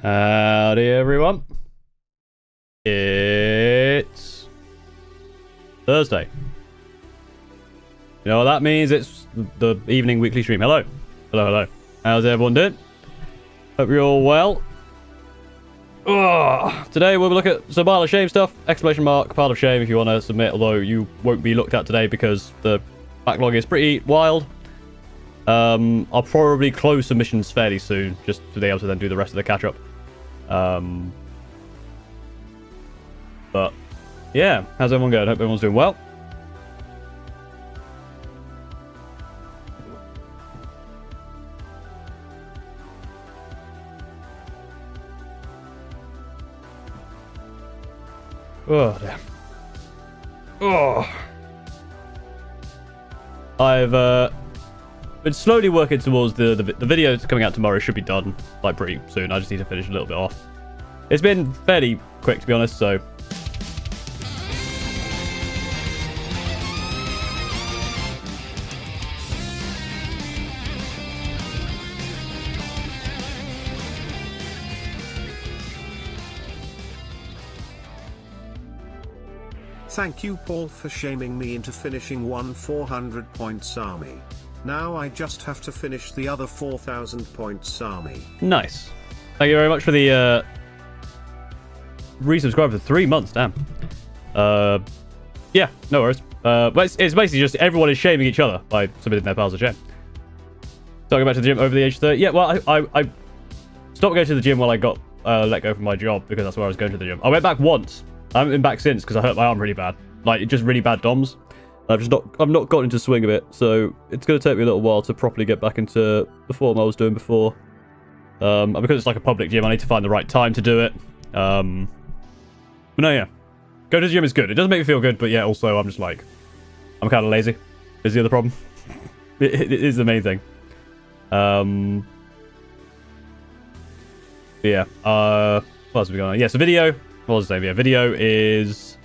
Howdy everyone. It's Thursday. You know what that means? It's the evening weekly stream. Hello. Hello. How's everyone doing? Hope you're all well. Today we'll look at some pile of shame stuff. Exclamation mark, pile of shame if you want to submit, although you won't be looked at today because the backlog is pretty wild. I'll probably close submissions fairly soon, just to be able to then do the rest of the catch-up. But yeah, how's everyone going? Hope everyone's doing well. Oh damn. I've been slowly working towards the video coming out tomorrow. Should be done like pretty soon. I just need to finish a little bit off. It's been fairly quick, to be honest, so Thank you, Paul, for shaming me into finishing one 400 points army. Now I just have to finish the other 4,000 points army. nice. Thank you very much for the resubscribe for 3 months. Damn. Yeah, no worries. But it's basically just everyone is shaming each other by submitting their piles of shame. Talking back to the gym over the age of 30. Yeah, well, I stopped going to the gym while I got let go from my job because that's where I was going to the gym. I went back once. I haven't been back since because I hurt my arm really bad. Like, just really bad DOMs. I've not gotten into swing of it, so it's going to take me a little while to properly get back into the form I was doing before. And because it's like a public gym, I need to find the right time to do it. But no, yeah. Going to the gym is good. It doesn't make me feel good, but yeah, also I'm just like, I'm kind of lazy. Is the other problem. It is the main thing. Yeah. What else have we got on? Yeah, so video. What was I saying? Yeah, video is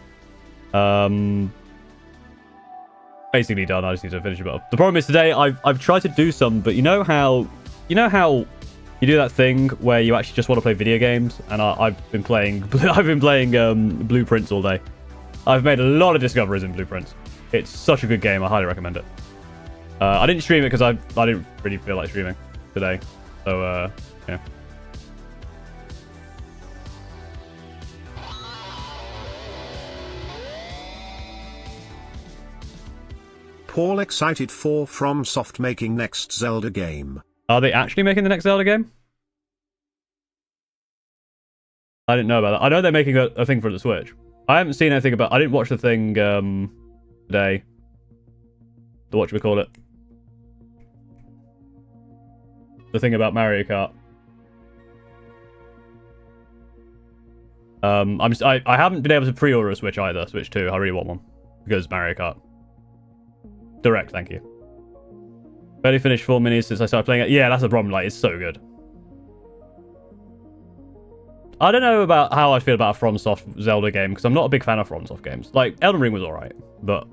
basically done. I just need to finish it up. The problem is today I've tried to do some, but you know how you do that thing where you actually just want to play video games, and I've been playing Blueprints all day. I've made a lot of discoveries in Blueprints. It's such a good game. I highly recommend it. I didn't stream it because I didn't really feel like streaming today. So yeah. Paul excited for FromSoft making next Zelda game. Are they actually making the next Zelda game? I didn't know about that. I know they're making a thing for the Switch. I haven't seen anything about... I didn't watch the thing today. The whatchamacallit. The thing about Mario Kart. I haven't been able to pre-order a Switch either. Switch 2. I really want one. Because Mario Kart. Direct, thank you. Barely finished 4 minis since I started playing it. Yeah, that's a problem. Like, it's so good. I don't know about how I feel about a FromSoft Zelda game, because I'm not a big fan of FromSoft games. Like, Elden Ring was alright, but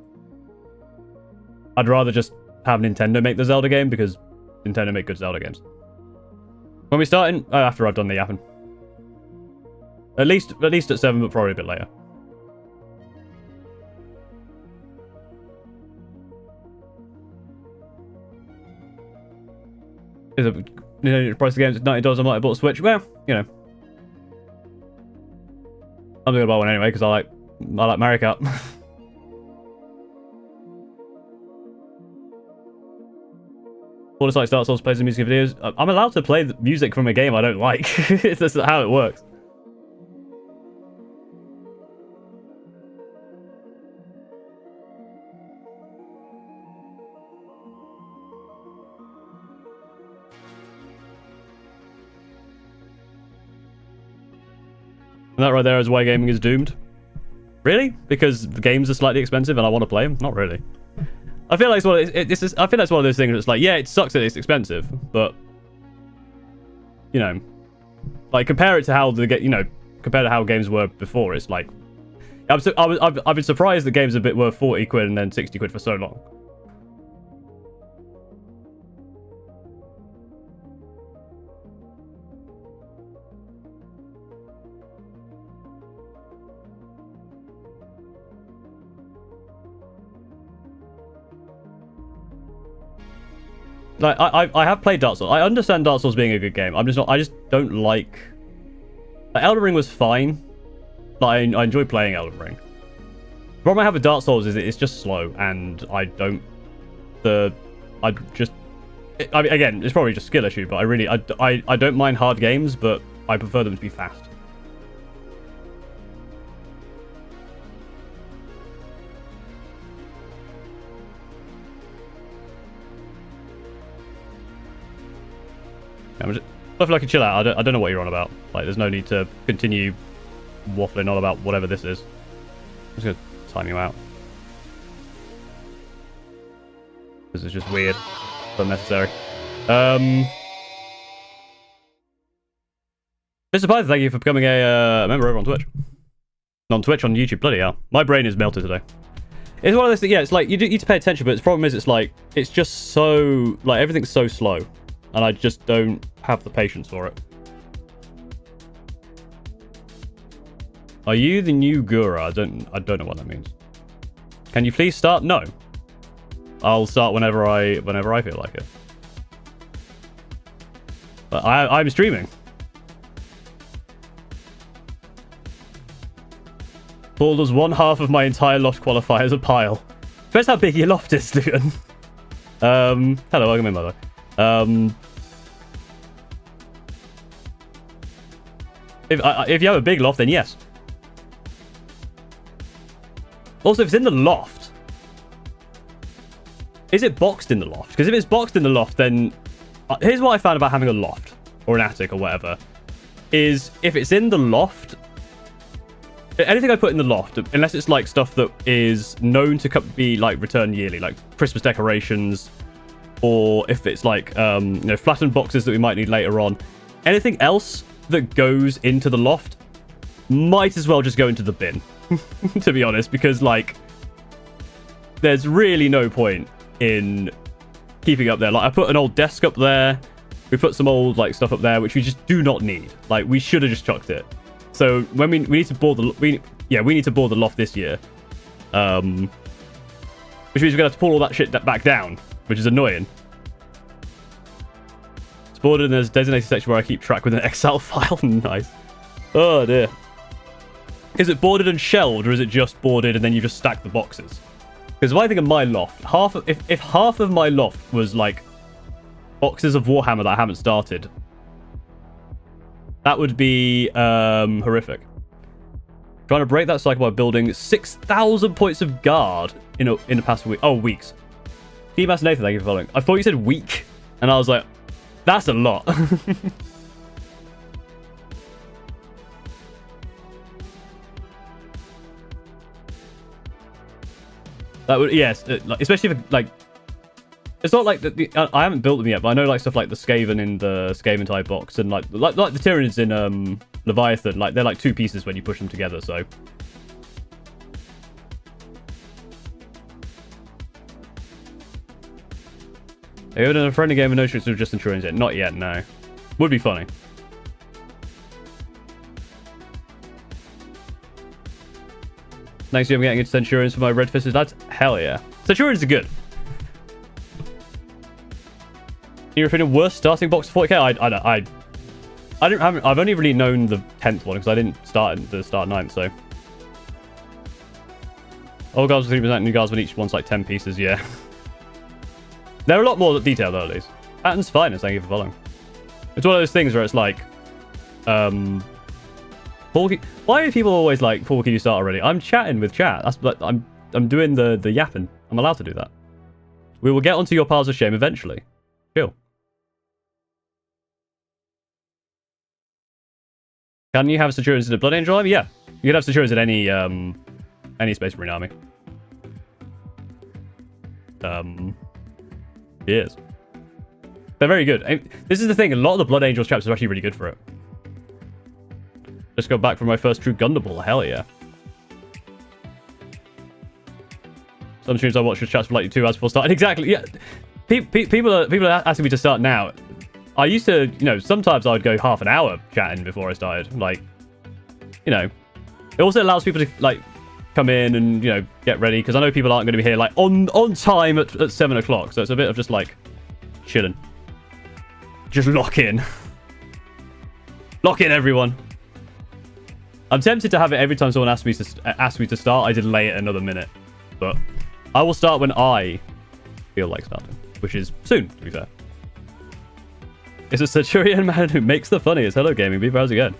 I'd rather just have Nintendo make the Zelda game, because Nintendo make good Zelda games. When we starting? After I've done the yapping. At least at 7, but probably a bit later. Is it, you know, price of the games at $90? I might have bought a Switch. Well, you know, I'm gonna buy one anyway because I like Mario Kart. All it's like Dark Souls plays the music videos. I'm allowed to play the music from a game I don't like. It's just how it works. And that right there is why gaming is doomed. Really? Because the games are slightly expensive and I want to play them? Not really. I feel like it's one. I feel that's one of those things that's like, yeah, it sucks that it's expensive, but you know, like compare it to how compared to how games were before. It's like I've been surprised that games were 40 quid and then 60 quid for so long. like I have played Dark Souls. I understand Dark Souls being a good game. I just don't like Elden Ring was fine. Like, I enjoy playing Elden Ring. The problem I have with Dark Souls is it's just slow, and I mean, again, it's probably just a skill issue, but I don't mind hard games, but I prefer them to be fast. I feel like a chill out. I don't know what you're on about. Like, there's no need to continue waffling on about whatever this is. I'm just gonna time you out. This is just weird. Unnecessary. Mr. Python, thank you for becoming a member over on Twitch. On Twitch, on YouTube, bloody hell. My brain is melted today. It's one of those things, yeah, it's like, you need to pay attention, but the problem is, it's like, it's just so, like, everything's so slow. And I just don't have the patience for it. Are you the new guru? I don't know what that means. Can you please start? No. I'll start whenever I feel like it. But I'm streaming. Paul does one half of my entire loft qualify as a pile. Depends how big your loft is, Luton. Hello, welcome in, by the way. If you have a big loft, then yes. Also, if it's in the loft, is it boxed in the loft? Because if it's boxed in the loft, then here's what I found about having a loft or an attic or whatever: is if it's in the loft, anything I put in the loft, unless it's like stuff that is known to be like returned yearly, like Christmas decorations. Or if it's like, flattened boxes that we might need later on. Anything else that goes into the loft might as well just go into the bin, to be honest. Because, like, there's really no point in keeping up there. Like, I put an old desk up there. We put some old, like, stuff up there, which we just do not need. Like, we should have just chucked it. So, when we need to board the... we need to board the loft this year. Which means we're going to have to pull all that shit back down. Which is annoying. It's boarded and there's a designated section where I keep track with an Excel file. Nice. Oh dear. Is it boarded and shelved, or is it just boarded and then you just stack the boxes? Because if I think of my loft, if half of my loft was like boxes of Warhammer that I haven't started, that would be horrific. Trying to break that cycle by building 6,000 points of guard in the past week. Oh, weeks. Master Nathan, thank you for following. I thought you said week, and I was like, that's a lot. That would, yes, especially if, like, it's not like I haven't built them yet, but I know like stuff like the Skaven in the Skaven type box, and like the Tyranids in Leviathan, like they're like two pieces when you push them together. So. Have you ever done a friendly game with no tricks or just insurance yet? Not yet, no. Would be funny. Next year I'm getting into Centurions for my red fisted lads. Hell yeah. Centurions are good. In your opinion, worst starting box for 40k? I've only really known the 10th one because I didn't start at the start 9th, so. All guards with 3%, new guards when each one's like 10 pieces, yeah. They're a lot more detailed nowadays. Pattern's finest, thank you for following. It's one of those things where it's like, why are people always like, Paul, can you start already? I'm chatting with chat. That's like, I'm doing the yapping. I'm allowed to do that. We will get onto your piles of shame eventually. Chill. Can you have Centurions in a Blood Angel army? Yeah, you can have Centurions in any Space Marine army. Yes. They're very good. This is the thing, a lot of the Blood Angels chapters are actually really good for it. Just got back from my first true Gundam. Hell yeah. Some streams I watch with chats for like 2 hours before starting. Exactly, yeah. People are asking me to start now. I used to, sometimes I would go half an hour chatting before I started. Like, it also allows people to, like, come in and, get ready. Because I know people aren't going to be here, like, on time at 7 o'clock. So it's a bit of just, like, chilling. Just lock in. Lock in, everyone. I'm tempted to have it every time someone asks me to start. I delay it another minute, but I will start when I feel like starting, which is soon, to be fair. It's a Centurion man who makes the funniest. Hello, Gaming Beaver. How's it going?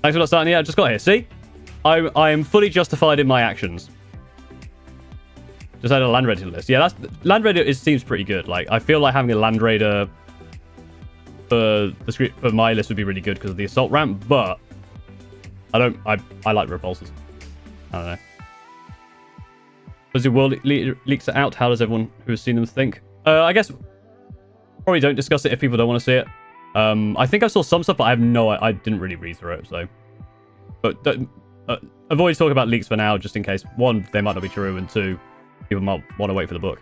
Thanks for not starting yet. I just got here. See? I am fully justified in my actions. Just had a Land Raider list. Yeah, Land Raider seems pretty good. Like, I feel like having a Land Raider for my list would be really good because of the assault ramp, but I like repulsors. I don't know. As the world leaks it out, how does everyone who has seen them think? I guess probably don't discuss it if people don't want to see it. I think I saw some stuff, but I didn't really read through it, so. But avoid talking about leaks for now, just in case, one, they might not be true, and two, people might want to wait for the book.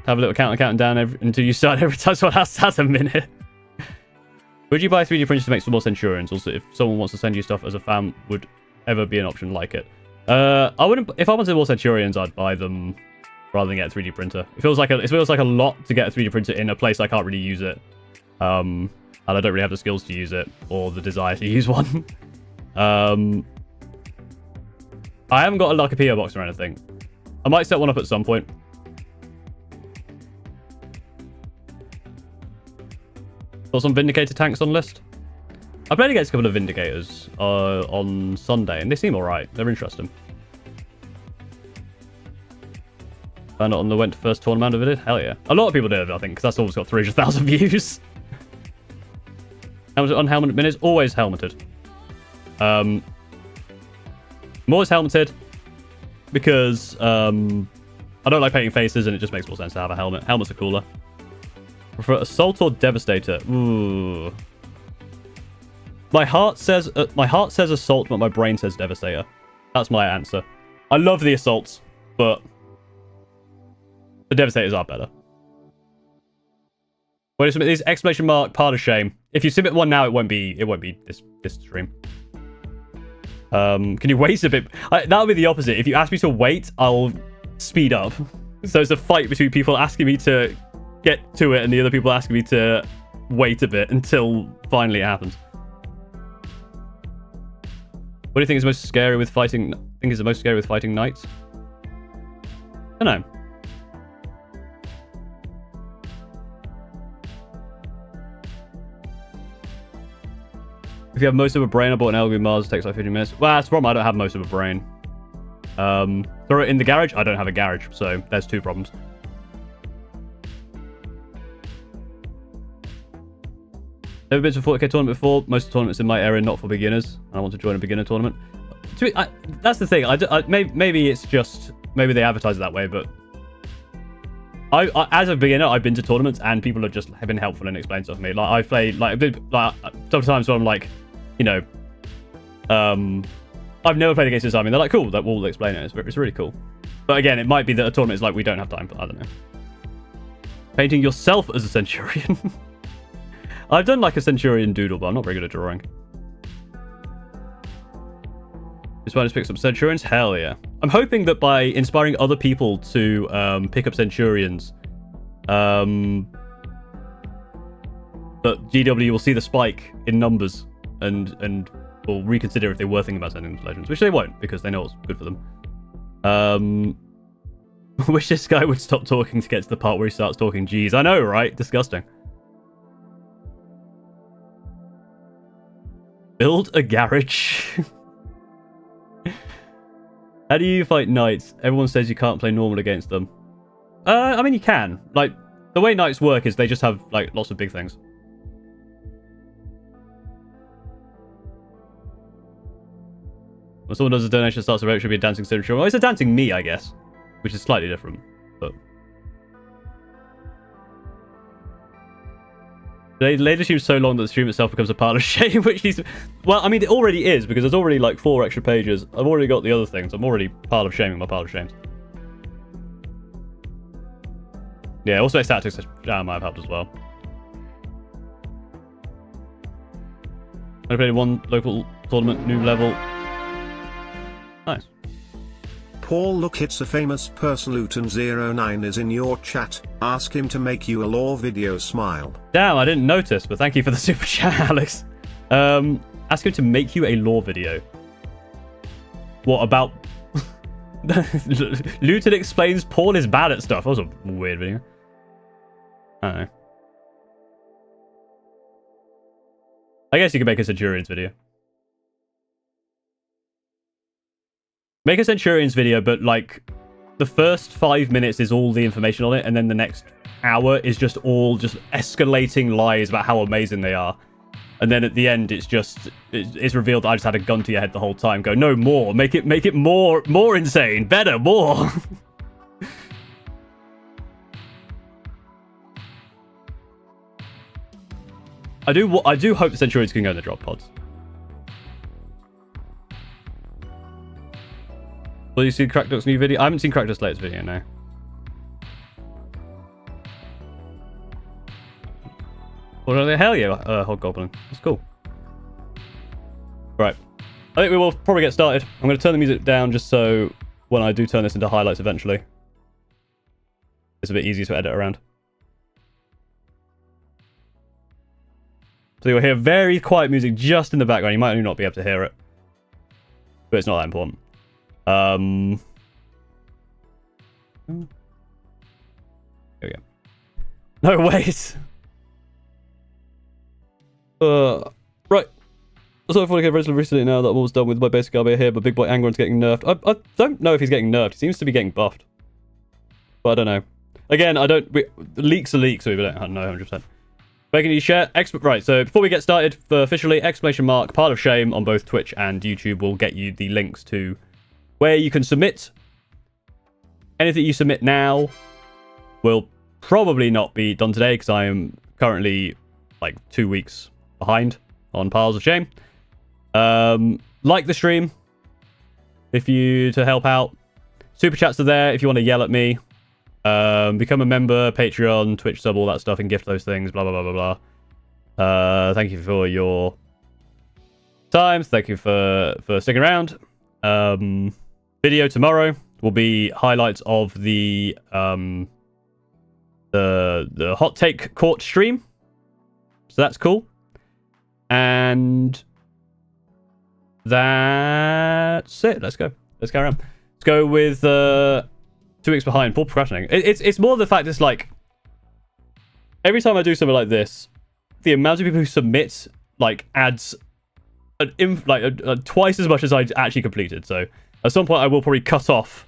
Have a little counting down until you start every time someone has a minute. Would you buy 3D printers to make some more Centurions? Also, if someone wants to send you stuff as a fan, would ever be an option like it? I wouldn't. If I wanted more Centurions, I'd buy them rather than get a 3D printer. It feels like a lot to get a 3D printer in a place I can't really use it, and I don't really have the skills to use it or the desire to use one. I haven't got like a PO box or anything. I might set one up at some point. Got some Vindicator tanks on list. I played against a couple of Vindicators on Sunday, and they seem alright. They're interesting. Found out on the went to first tournament of it. Hell yeah. A lot of people did, I think, because that's always got 300,000 views. Helmeted on helmet minutes. Always helmeted. I'm always helmeted because I don't like painting faces, and it just makes more sense to have a helmet. Helmets are cooler. Prefer Assault or Devastator? Ooh. My heart says Assault, but my brain says Devastator. That's my answer. I love the Assaults, but the Devastators are better. When you submit these exclamation mark part of shame. If you submit one now, it won't be this stream. Can you wait a bit? That would be the opposite. If you ask me to wait, I'll speed up. So it's a fight between people asking me to get to it and the other people asking me to wait a bit until finally it happens. What do you think is most scary with fighting? Think is the most scary with fighting knights? I don't know. If you have most of a brain, I bought an LB Mars. It takes like 15 minutes. Well, that's the problem. I don't have most of a brain. Throw it in the garage. I don't have a garage, so there's two problems. Never been to a 40k tournament before. Most of the tournaments in my area not for beginners. I want to join a beginner tournament. That's the thing. Maybe it's just maybe they advertise it that way, but I as a beginner, I've been to tournaments and people have just been helpful and explained stuff to me. Like I've played like sometimes when I'm like, you know, I've never played against this army. They're like, cool, that will explain it. It's really cool. But again, it might be that a tournament is like we don't have time. But I don't know. Painting yourself as a Centurion. I've done like a Centurion doodle, but I'm not very good at drawing. This one just picks up Centurions? Hell yeah. I'm hoping that by inspiring other people to pick up Centurions, that GW will see the spike in numbers and will reconsider if they were thinking about sending them to Legends, which they won't, because they know it's good for them. Wish this guy would stop talking to get to the part where he starts talking. Jeez, I know, right? Disgusting. Build a garage. How do you fight knights? Everyone says you can't play normal against them. I mean, you can. Like, the way knights work is they just have, like, lots of big things. When someone does a donation starts a vote, it should be a dancing signature. Well, it's a dancing me, I guess. Which is slightly different, but... They later stream so long that the stream itself becomes a pile of shame, which needs to... Well, I mean, it already is, because there's already, like, 4 extra pages. I've already got the other things. I'm already pile of shaming my pile of shames. Yeah, also statics might have helped as well. I played in one local tournament, new level. Nice. Paul, look, it's a famous person. Luton09 is in your chat. Ask him to make you a lore video. Smile. Damn, I didn't notice, but thank you for the super chat, Alex. Ask him to make you a lore video. What about... Luton explains Paul is bad at stuff. That was a weird video. I don't know. I guess you could make a Centurions video. Make a Centurions video, but like the first 5 minutes is all the information on it, and then the next hour is just all escalating lies about how amazing they are. And then at the end, it's revealed that I just had a gun to your head the whole time. Go, no, more. Make it more insane. Better, more. I do hope the Centurions can go in the drop pods. Will you see Crackduck's new video? I haven't seen Crackduck's latest video, no. Well, hell yeah, Hobgoblin. That's cool. Right. I think we will probably get started. I'm going to turn the music down just so when I do turn this into highlights eventually, it's a bit easier to edit around. So you'll hear very quiet music just in the background. You might not be able to hear it, but it's not that important. Here we go. No, wait. Right. So if I get recently now that I'm almost done with my basic army here, but Big Boy Angron's getting nerfed. I don't know if he's getting nerfed. He seems to be getting buffed. But I don't know. Again, leaks are leaks, so we don't know 100%. Making you share. Right, so before we get started, officially, ! Pile of Shame on both Twitch and YouTube will get you the links to where you can submit. Anything you submit now will probably not be done today because I am currently like 2 weeks behind on Piles of Shame. Like the stream to help out. Super chats are there if you want to yell at me. Become a member, Patreon, Twitch sub, all that stuff, and gift those things, blah, blah, blah, blah, blah. Thank you for your time. Thank you for sticking around. Video tomorrow will be highlights of the hot take court stream. So that's cool. And that's it. Let's go. Let's carry on. Let's go with 2 weeks behind. Paul procrastinating. It's more the fact it's like every time I do something like this, the amount of people who submit like adds twice as much as I actually completed. So at some point I will probably cut off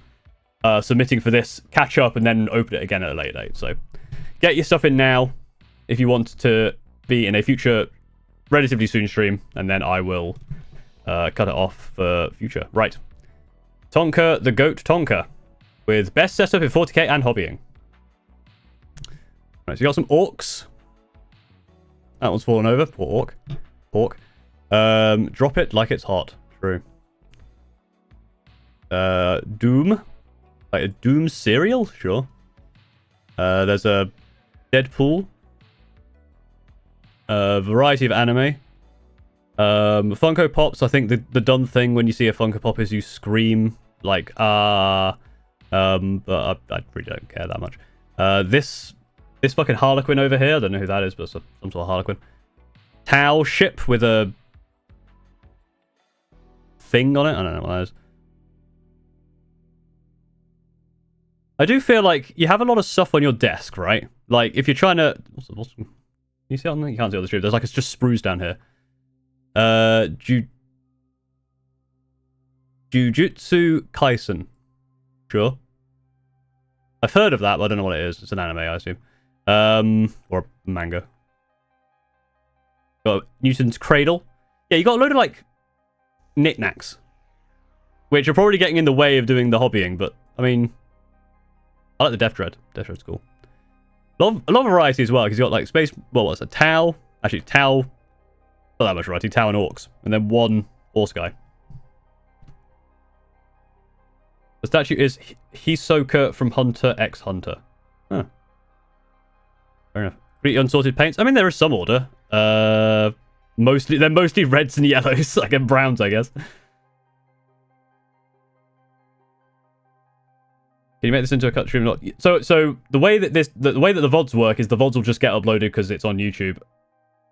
submitting for this, catch up, and then open it again at a later date. So get your stuff in now if you want to be in a future relatively soon stream, and then I will cut it off for future. Right. Tonka the Goat Tonka with best setup in 40k and hobbying. Right, so you got some orcs. That one's fallen over. Poor orc. Drop it like it's hot. True. Doom. Like a Doom cereal? Sure. There's a Deadpool. Variety of anime. Funko Pops. I think the done thing when you see a Funko Pop is you scream like but I really don't care that much. This fucking Harlequin over here, I don't know who that is, but some sort of Harlequin. Tau ship with a thing on it. I don't know what that is. I do feel like you have a lot of stuff on your desk, right? Like if you're trying to, can you see it on there? You can't see it on the stream. There's like it's just sprues down here. Jujutsu Kaisen. Sure. I've heard of that, but I don't know what it is. It's an anime, I assume. Or a manga. Got Newton's Cradle. Yeah, you got a load of, like, knickknacks. Which are probably getting in the way of doing the hobbying, but, I mean... I like the Death Dread. Death Dread's cool. A lot of variety as well, because you got, like, space... Well, what's it? Tau. Actually, Tau... Not that much variety. Tau and Orcs. And then one Horse guy. The statue is Hisoka from Hunter x Hunter. Huh. Fair enough. Pretty unsorted paints. I mean, there is some order. They're mostly reds and yellows, like and browns, I guess. Can you make this into a cut stream? Not so. The way that the way that the VODs work is the VODs will just get uploaded because it's on YouTube.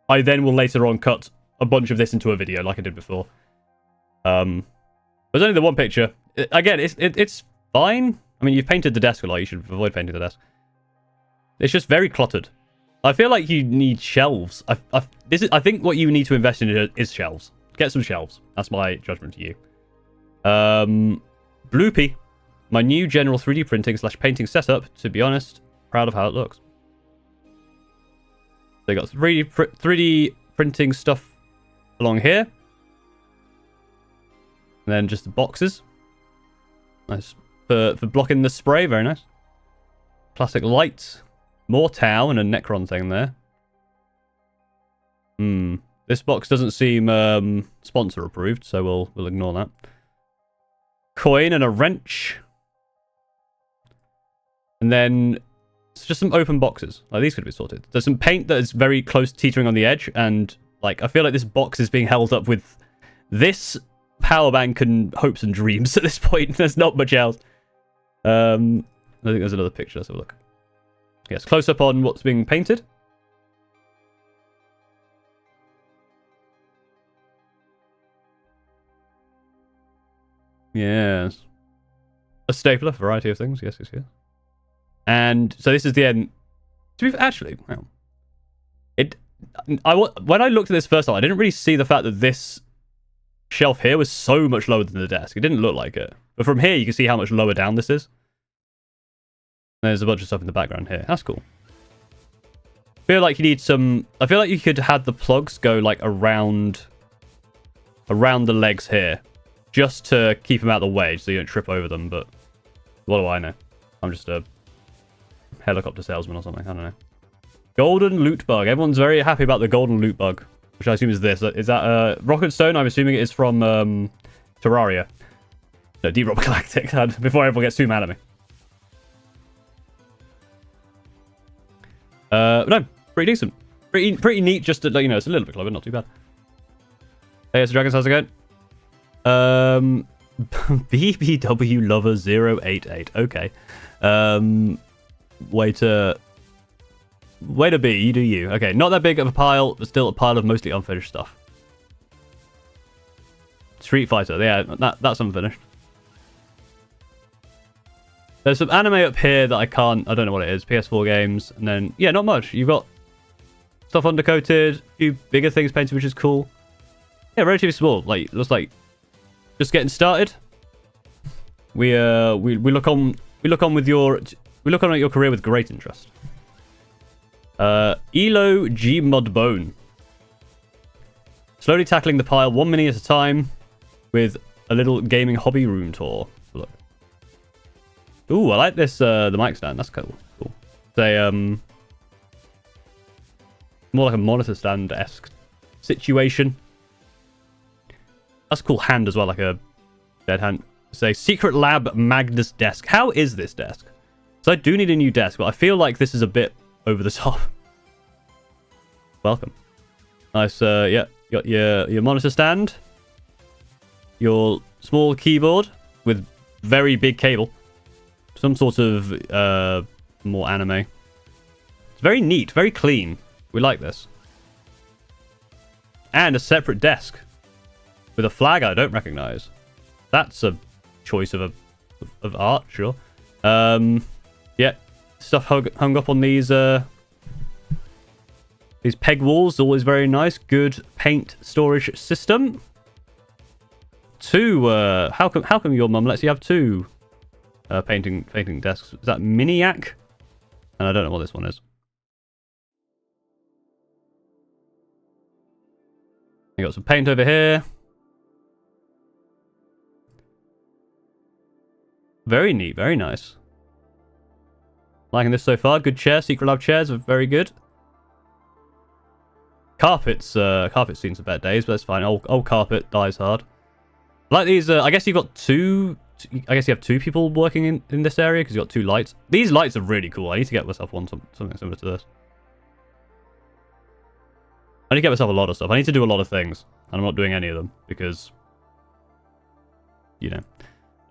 I then will later on cut a bunch of this into a video like I did before. There's only the one picture. Again, it's fine. I mean, you've painted the desk a lot. You should avoid painting the desk. It's just very cluttered. I feel like you need shelves. I think what you need to invest in is shelves. Get some shelves. That's my judgment to you. Bloopy. My new general 3D printing / painting setup. To be honest, proud of how it looks. They got 3D printing stuff along here. And then just the boxes. Nice. For blocking the spray. Very nice. Classic lights. More Tau and a Necron thing there. This box doesn't seem sponsor approved, so we'll ignore that. Coin and a wrench. And then it's just some open boxes. Like these could be sorted. There's some paint that is very close to teetering on the edge, and like I feel like this box is being held up with this power bank and hopes and dreams at this point. There's not much else. I think there's another picture. Let's have a look. Yes, close up on what's being painted. Yes. A stapler, variety of things. Yes. And so this is the end. Actually, wow. When I looked at this first time, I didn't really see the fact that this shelf here was so much lower than the desk. It didn't look like it. But from here, you can see how much lower down this is. There's a bunch of stuff in the background here. That's cool. I feel like you need some... I feel like you could have the plugs go like around the legs here. Just to keep them out of the way so you don't trip over them. But what do I know? I'm just a helicopter salesman or something. I don't know. Golden loot bug. Everyone's very happy about the golden loot bug. Which I assume is this. Is that Rocket Stone? I'm assuming it is from Terraria. No, Deep Rock Galactic. Before everyone gets too mad at me. No, pretty decent. Pretty neat, just to, you know, it's a little bit clever, not too bad. Hey, it's Dragons, how's it going? BBW Lover 088. Okay. Way to be, you do you. Okay, not that big of a pile, but still a pile of mostly unfinished stuff. Street Fighter, yeah, that's unfinished. There's some anime up here that I don't know what it is. PS4 games, and then, yeah, not much. You've got stuff undercoated, a few bigger things painted, which is cool. Yeah, relatively small. Like, looks like just getting started. We look on at your career with great interest. Elo G Mudbone. Slowly tackling the pile 1 mini at a time with a little gaming hobby room tour. Look. Ooh, I like this, the mic stand. That's cool. It's a, more like a monitor stand-esque situation. That's a cool hand as well, like a dead hand. It's a Secret Lab Magnus desk. How is this desk? So I do need a new desk, but I feel like this is a bit over the top. Welcome. Nice, yeah. Got your monitor stand. Your small keyboard with very big cable. Some sort of more anime. It's very neat, very clean. We like this. And a separate desk with a flag I don't recognize. That's a choice of art, sure. Yeah, stuff hung up on these peg walls, always very nice. Good paint storage system. Two. How come your mum lets you have two painting desks? Is that Miniac? And I don't know what this one is. You got some paint over here. Very neat, very nice. Liking this so far. Good chair. Secret Lab chairs are very good. Carpet's seen some better days, but that's fine. Old carpet dies hard. I like these. I guess you've got two. I guess you have two people working in this area because you've got two lights. These lights are really cool. I need to get myself something similar to this. I need to get myself a lot of stuff. I need to do a lot of things, and I'm not doing any of them because, you know.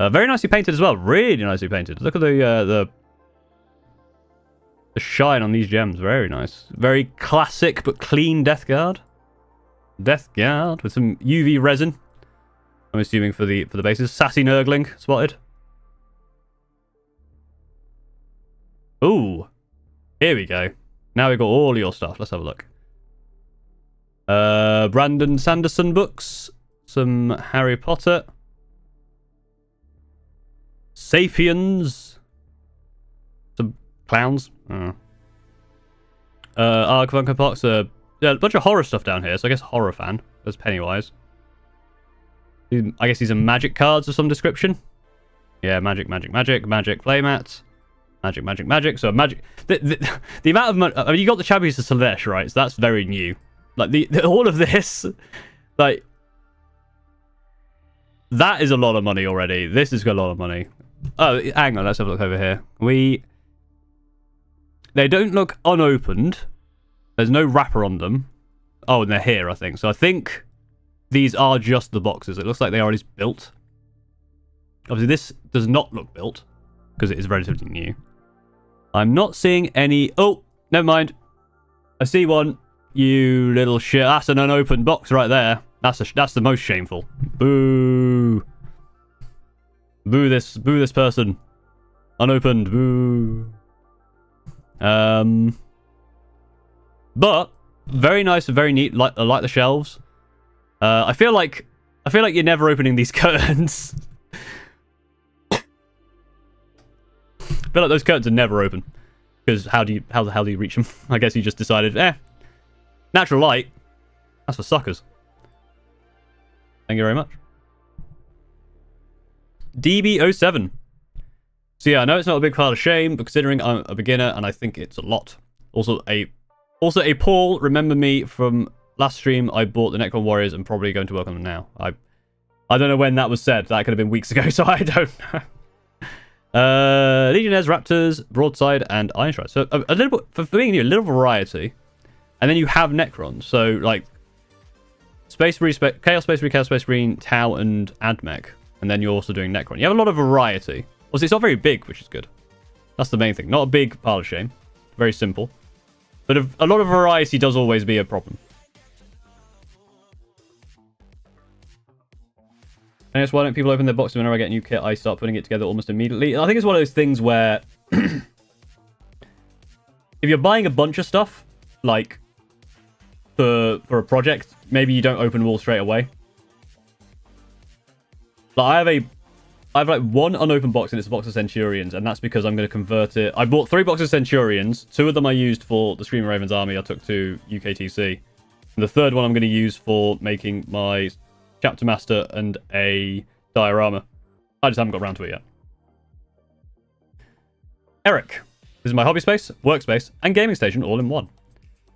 Very nicely painted as well. Really nicely painted. Look at the shine on these gems. Very nice. Very classic but clean Death Guard. Death Guard with some UV resin. I'm assuming for the bases. Sassy Nurgling spotted. Ooh. Here we go. Now we've got all your stuff. Let's have a look. Brandon Sanderson books. Some Harry Potter. Sapiens. Some clowns. Arc Funko Pops. Yeah, a bunch of horror stuff down here, so I guess horror fan. There's Pennywise. I guess these are magic cards of some description. Yeah, magic playmats. Magic. So magic. The amount of money. I mean, you got the Champions of Slanesh, right? So that's very new. Like all of this, like that is a lot of money already. This has got a lot of money. Oh, hang on. Let's have a look over here. They don't look unopened. There's no wrapper on them. Oh, and they're here, I think. So I think these are just the boxes. It looks like they are already built. Obviously, this does not look built because it is relatively new. I'm not seeing any... Oh, never mind. I see one. You little shit. That's an unopened box right there. That's the most shameful. Boo. Boo this person. Unopened. Boo. But very nice and very neat. Like the shelves. I feel like you're never opening these curtains. I feel like those curtains are never open because how do you reach them? I guess you just decided, natural light. That's for suckers. Thank you very much. DB07. So yeah, I know it's not a big pile of shame, but considering I'm a beginner and I think it's a lot. Also a Paul, remember me from last stream, I bought the Necron Warriors and probably going to work on them now. I don't know when that was said. That could have been weeks ago, so I don't know. Legionnaires, Raptors, Broadside, and Iron Strike. So a little bit, for being new, a little variety. And then you have Necrons. So like Space Marine, Chaos Space Marine, Chaos Space Marine, Tau, and Admech. And then you're also doing Necron. You have a lot of variety. Also, it's not very big, which is good. That's the main thing. Not a big pile of shame. Very simple. But a lot of variety does always be a problem. I guess why don't people open their boxes whenever I get a new kit? I start putting it together almost immediately. And I think it's one of those things where if you're buying a bunch of stuff, like for a project, maybe you don't open them all straight away. Like I have like one unopened box and it's a box of Centurions, and that's because I'm going to convert it. I bought 3 boxes of Centurions. 2 of them I used for the Screaming Ravens army I took to UKTC. And the 3rd one I'm going to use for making my Chapter Master and a diorama. I just haven't got around to it yet. Eric. This is my hobby space, workspace, and gaming station all in one.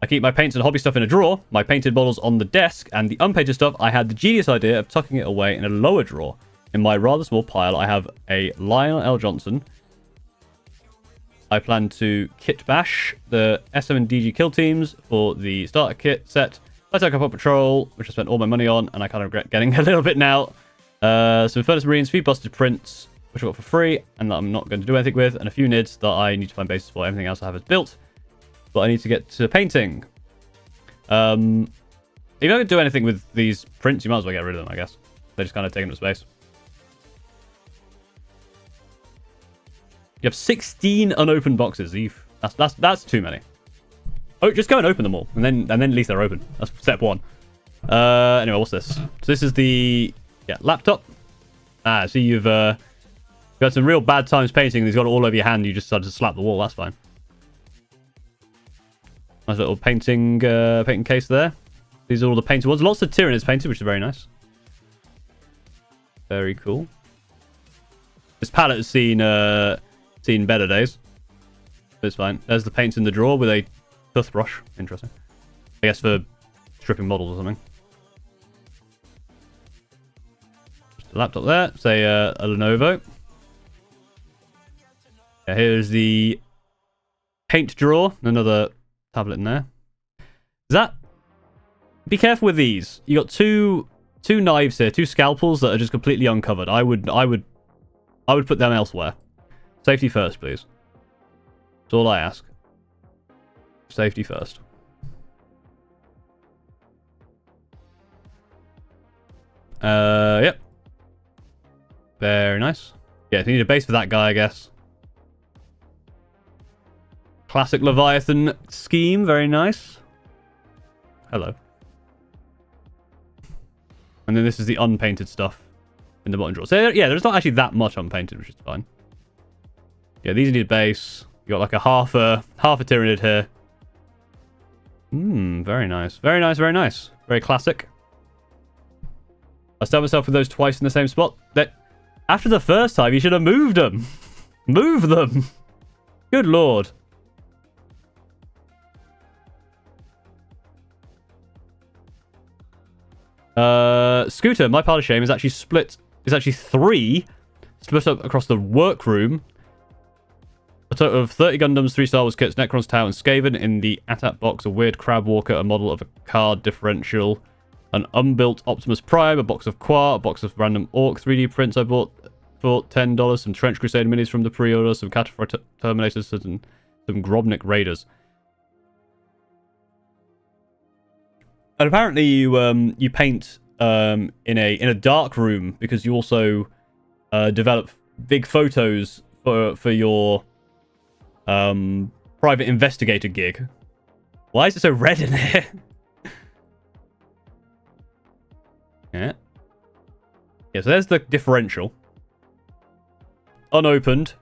I keep my paints and hobby stuff in a drawer, my painted models on the desk, and the unpainted stuff, I had the genius idea of tucking it away in a lower drawer. In my rather small pile, I have a Lionel L. Johnson. I plan to kit bash the SM and DG kill teams for the starter kit set. I took up on patrol, which I spent all my money on, and I kind of regret getting a little bit now. Some Furnace Marines, few busted prints, which I got for free, and that I'm not going to do anything with, and a few NIDs that I need to find bases for. Everything else I have is built, but I need to get to painting. If you don't do anything with these prints, you might as well get rid of them, I guess. They're just kind of taking up space. You have 16 unopened boxes. That's too many. Oh, just go and open them all, and then at least they're open. That's step 1. Anyway, what's this? So this is the laptop. So you've got some real bad times painting. These got it all over your hand. You just started to slap the wall. That's fine. Nice little painting case there. These are all the painted ones. Lots of Tyranids painted, which is very nice. Very cool. This palette has seen better days. But it's fine. There's the paints in the drawer with a toothbrush. Interesting. I guess for stripping models or something. Just a laptop there. Say a Lenovo. Yeah, here's the paint drawer. Another tablet in there. Is that... Be careful with these. You got two knives here, 2 scalpels that are just completely uncovered. I would I would put them elsewhere. Safety first, please. That's all I ask. Safety first. Yep. Very nice. Yeah, you need a base for that guy, I guess. Classic Leviathan scheme. Very nice. Hello. And then this is the unpainted stuff in the bottom drawer. So, yeah, there's not actually that much unpainted, which is fine. Yeah, these need a base. You got like a half a Tyranid here. Very nice. Very nice, very nice. Very classic. I stabbed myself with those twice in the same spot. After the first time, you should have moved them. Move them. Good lord. Scooter, my pile of shame is actually split. Is actually 3 split up across the workroom. A total of 30 Gundams, 3 Star Wars kits, Necron's Tau, and Skaven in the ATAT box, a weird Crab Walker, a model of a card differential, an unbuilt Optimus Prime, a box of Qua, a box of random Orc 3D prints I bought for $10, some Trench Crusader minis from the pre-order, some Cataphractii Terminators, and some Grobnik Raiders. And apparently you paint in a dark room because you also develop big photos for your private investigator gig. Why is it so red in here? Yeah. Yeah, so there's the differential. Unopened.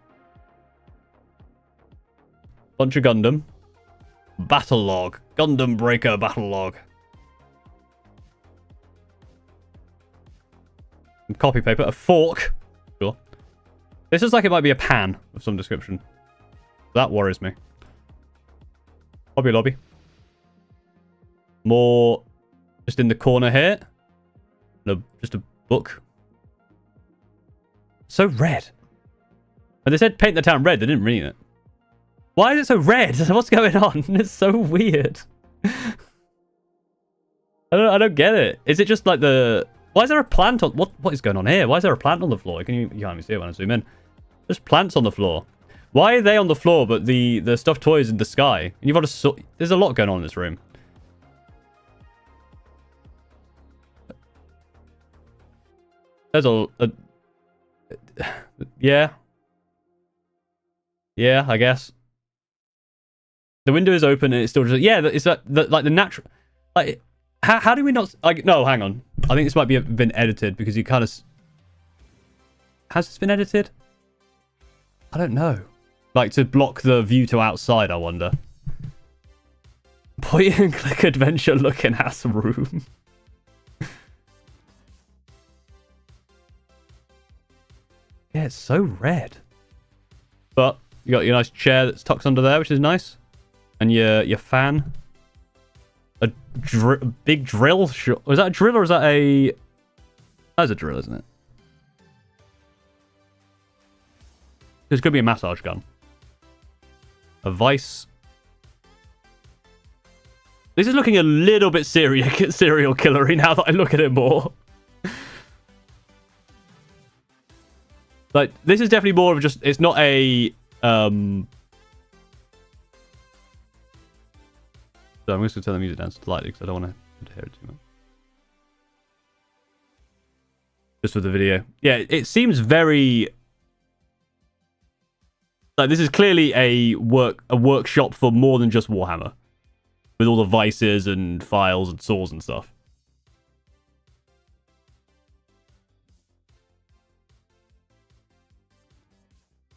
Bunch of Gundam. Battle log. Gundam Breaker battle log. Some copy paper. A fork. Sure. This looks like it might be a pan of some description. That worries me. Hobby Lobby. More just in the corner here. No, just a book. So red. And they said paint the town red. They didn't read it. Why is it so red? What's going on? It's so weird. I don't get it. Is it just like the... Why is there a plant on... What is going on here? Why is there a plant on the floor? You can't even see it when I zoom in. There's plants on the floor. Why are they on the floor, but the stuffed toys in the sky? And you've got a... There's a lot going on in this room. There's a yeah. Yeah, I guess. The window is open and it's still just... Yeah, is that like the natural... Like, how do we not... Like, no, hang on. I think this might be been edited because you kind of... Has this been edited? I don't know. Like, to block the view to outside, I wonder. Point and click adventure looking ass room. Yeah, it's so red. But you got your nice chair that's tucked under there, which is nice. And your fan. A big drill. Was that a drill or is that a... That's a drill, isn't it? This could be a massage gun. A vice. This is looking a little bit serial killery now that I look at it more. Like, this is definitely more of just... It's not a... So I'm just going to turn the music down slightly because I don't want to hear it too much. Just for the video. Yeah, it seems very... Like, this is clearly a workshop for more than just Warhammer. With all the vices and files and saws and stuff.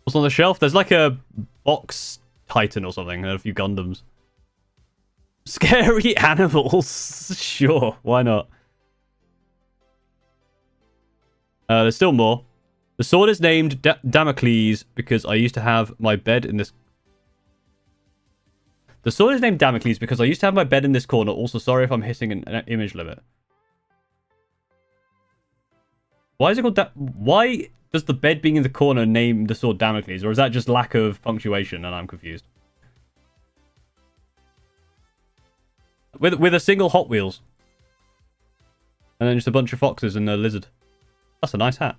What's on the shelf? There's like a box Titan or something and a few Gundams. Scary animals. Sure, why not? There's still more. The sword is named Damocles because I used to have my bed in this... The sword is named Damocles because I used to have my bed in this corner. Also, sorry if I'm hitting an image limit. Why is it called Why does the bed being in the corner name the sword Damocles? Or is that just lack of punctuation and I'm confused? With a single Hot Wheels. And then just a bunch of foxes and a lizard. That's a nice hat.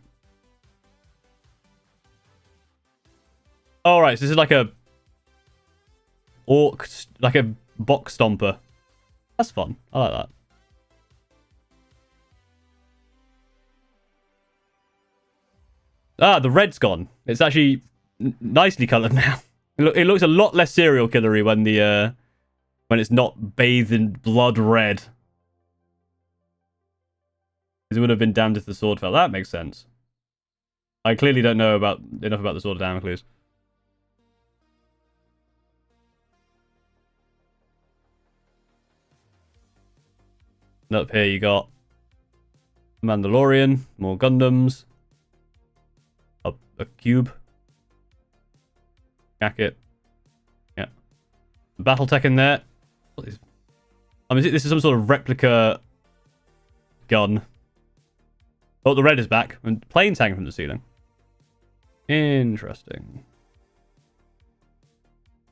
Oh, right. So this is like a orc, like a box stomper. That's fun. I like that. Ah, the red's gone. It's actually nicely coloured now. It looks a lot less serial killery when it's not bathed in blood red. Because it would have been damned if the sword fell. That makes sense. I clearly don't know enough about the Sword of Damocles. And up here you got Mandalorian, more Gundams, a cube, jacket, yeah, BattleTech in there. I mean, this is some sort of replica gun. Oh, the red is back, and planes hanging from the ceiling. Interesting.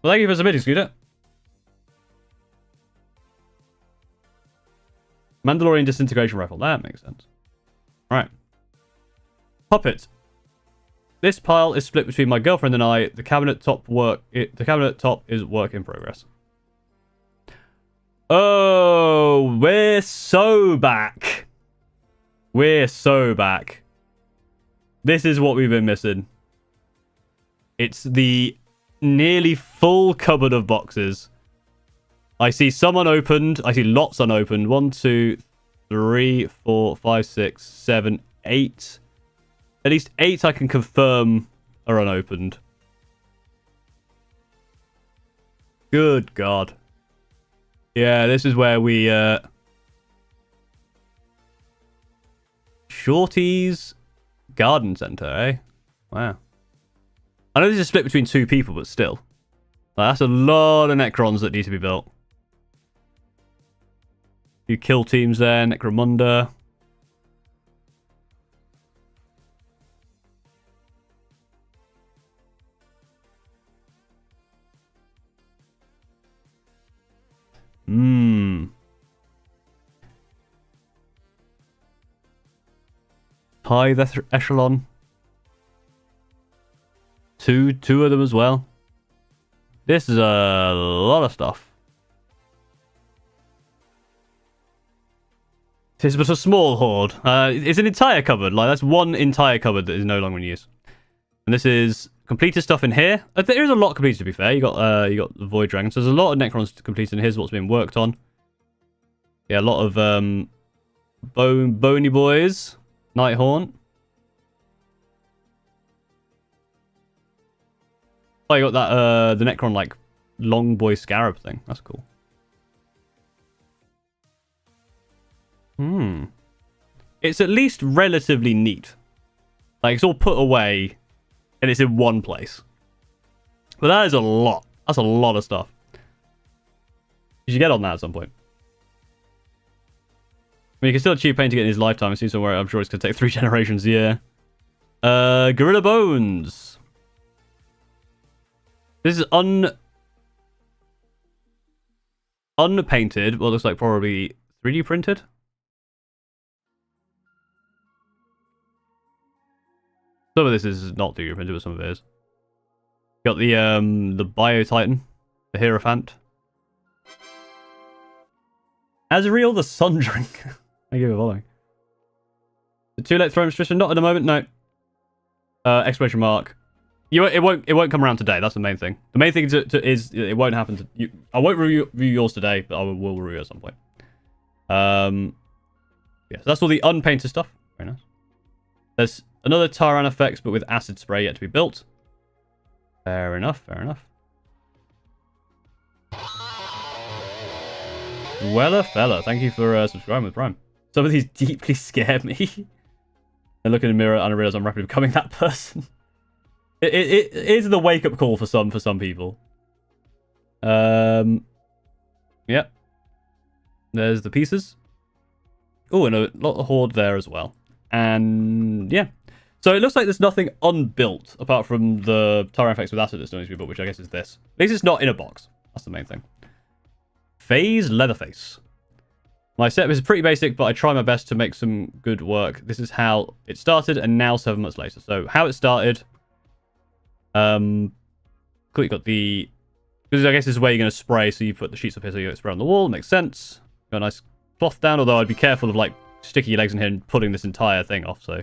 Well, thank you for submitting, Scooter. Mandalorian disintegration rifle. That makes sense. Right. Puppet. This pile is split between my girlfriend and I. The cabinet top is work in progress. Oh, we're so back. We're so back. This is what we've been missing. It's the nearly full cupboard of boxes. I see some unopened. I see lots unopened. 1, 2, 3, 4, 5, 6, 7, 8. At least 8 I can confirm are unopened. Good God. Yeah, this is where we... Shorty's Garden Centre, eh? Wow. I know this is split between 2 people, but still. Like, that's a lot of Necrons that need to be built. Few kill teams there, Necromunda. Tithe Echelon. Two of them as well. This is a lot of stuff. This is but a small hoard. It's an entire cupboard. Like, that's one entire cupboard that is no longer in use. And this is completed stuff in here. There is a lot completed, to be fair. You got the Void Dragon. So there's a lot of Necrons completed, and here's what's been worked on. Yeah, a lot of bony boys. Nighthaunt. Oh, you got that the Necron like long boy scarab thing. That's cool. It's at least relatively neat. Like, it's all put away and it's in one place. But that is a lot. That's a lot of stuff. You should get on that at some point. I mean, you can still achieve painting it in his lifetime. I see somewhere. I'm sure it's going to take 3 generations. Yeah. Gorilla Bones. This is unpainted. Well, it looks like probably 3D printed. Some of this is not 3D printed, but some of it is. Got the Bio Titan, the Hierophant. Azrael the Sundering. I give it a following. The Two-Leg Throne Restriction, not at the moment, no. Exclamation mark. It won't come around today. That's the main thing. The main thing is it won't happen to you. I won't review yours today, but I will review at some point. Yeah, so that's all the unpainted stuff. Very nice. There's another Tyran effects, but with acid spray yet to be built. Fair enough. Fair enough. Well, fella, thank you for subscribing with Prime. Some of these deeply scare me. I look in the mirror and I realize I'm rapidly becoming that person. It is the wake-up call for some people. Yep. There's the pieces. Oh, and a lot of hoard there as well. And yeah. So it looks like there's nothing unbuilt apart from the Tyrant effects with acid that still needs to be built, which I guess is this. At least it's not in a box. That's the main thing. Phase Leatherface. My setup is pretty basic, but I try my best to make some good work. This is how it started, and now 7 months later. So how it started. Cool, you got the... Because I guess this is where you're going to spray, so you put the sheets up here so you don't spray on the wall. Makes sense. Got a nice cloth down, although I'd be careful of, like, sticking your legs in here and pulling this entire thing off, so...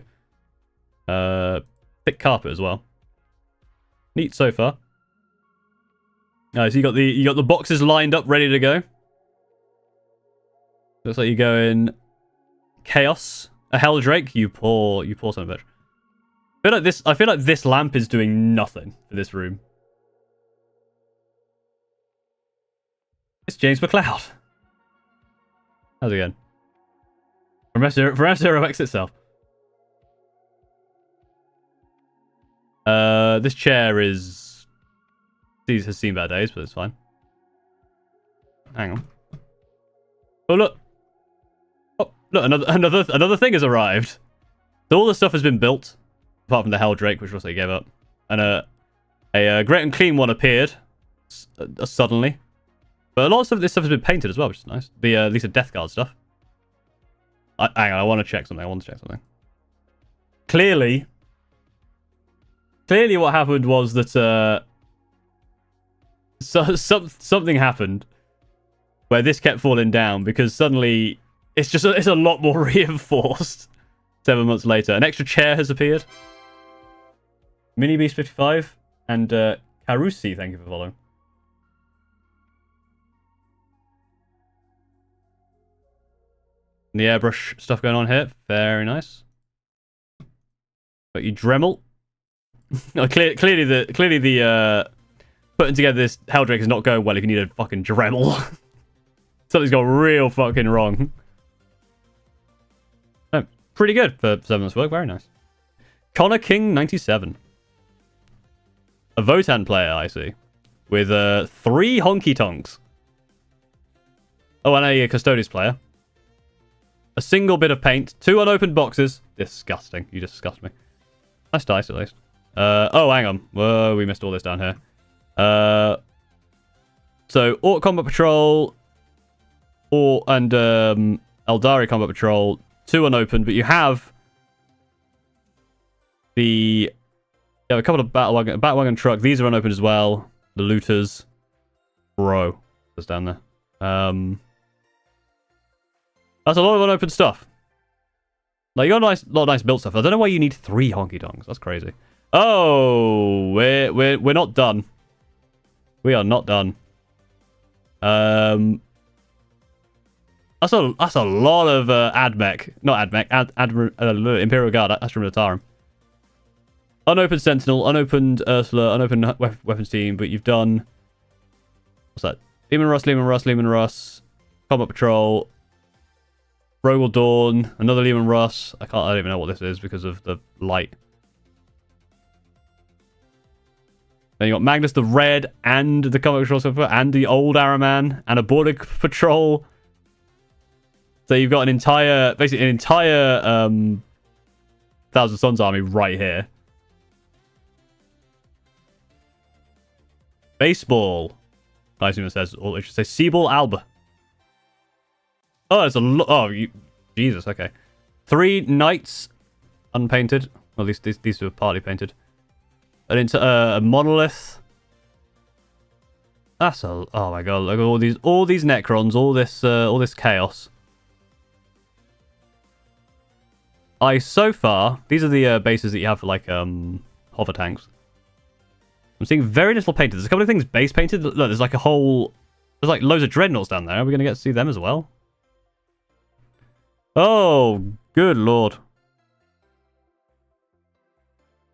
thick carpet as well. Neat so far. So you got the boxes lined up, ready to go. Looks like you go in chaos. A Helldrake, you poor son of a bitch. I feel like this lamp is doing nothing for this room. It's James McCloud. How's it going? From F-Zero X itself. This chair has seen better days, but it's fine. Hang on. Oh look! Oh look! Another thing has arrived. So all the stuff has been built, apart from the Helldrake, which also gave up, and a Great and Clean one appeared suddenly. But a lot of this stuff has been painted as well, which is nice. The at least the Death Guard stuff. Hang on, I want to check something. Clearly, what happened was that something happened where this kept falling down because suddenly it's a lot more reinforced. 7 months later, an extra chair has appeared. Mini Beast 55 and Carusi, thank you for following. The airbrush stuff going on here, very nice. But you Dremel. No, clearly the putting together this Helldrake is not going well if you need a fucking Dremel. Something's gone real fucking wrong. Oh, pretty good for 7 months work, very nice. Connor King 97. A Votan player, I see. With 3 honky tonks. Oh, and a Custodes player. A single bit of paint. 2 unopened boxes. Disgusting. You disgust me. Nice dice, at least. Oh, hang on. Whoa, we missed all this down here. So, Orc Combat Patrol and Eldari Combat Patrol. 2 unopened, but you have a couple of Batwagon truck. These are unopened as well. The looters. Bro. That's down there. That's a lot of unopened stuff. Like, you got a lot of nice built stuff. I don't know why you need 3 honky donks. That's crazy. Oh, we're not done. We are not done. That's a lot of AdMech. Not AdMech. Imperial Guard. Astrum Militarum. Unopened Sentinel, unopened Ursula, unopened weapons team, but you've done... What's that? Leman Russ, Combat Patrol, Rogel Dawn, another Leman Russ. I don't even know what this is because of the light. Then you got Magnus the Red and the Combat Patrol Surfer and the old Araman and a Border Patrol. So you've got basically an entire Thousand Sons army right here. Baseball. I assume it says, or it should say Seaball Alba. Oh, it's a lot. Oh, Jesus, okay. 3 knights unpainted. Well, at least these were partly painted. A monolith. That's a... Oh my god, look at all these Necrons, all this chaos. So far, these are the bases that you have for, like, hover tanks. I'm seeing very little painted. There's a couple of things base painted. Look, there's like there's like loads of dreadnoughts down there. Are we going to get to see them as well? Oh, good lord.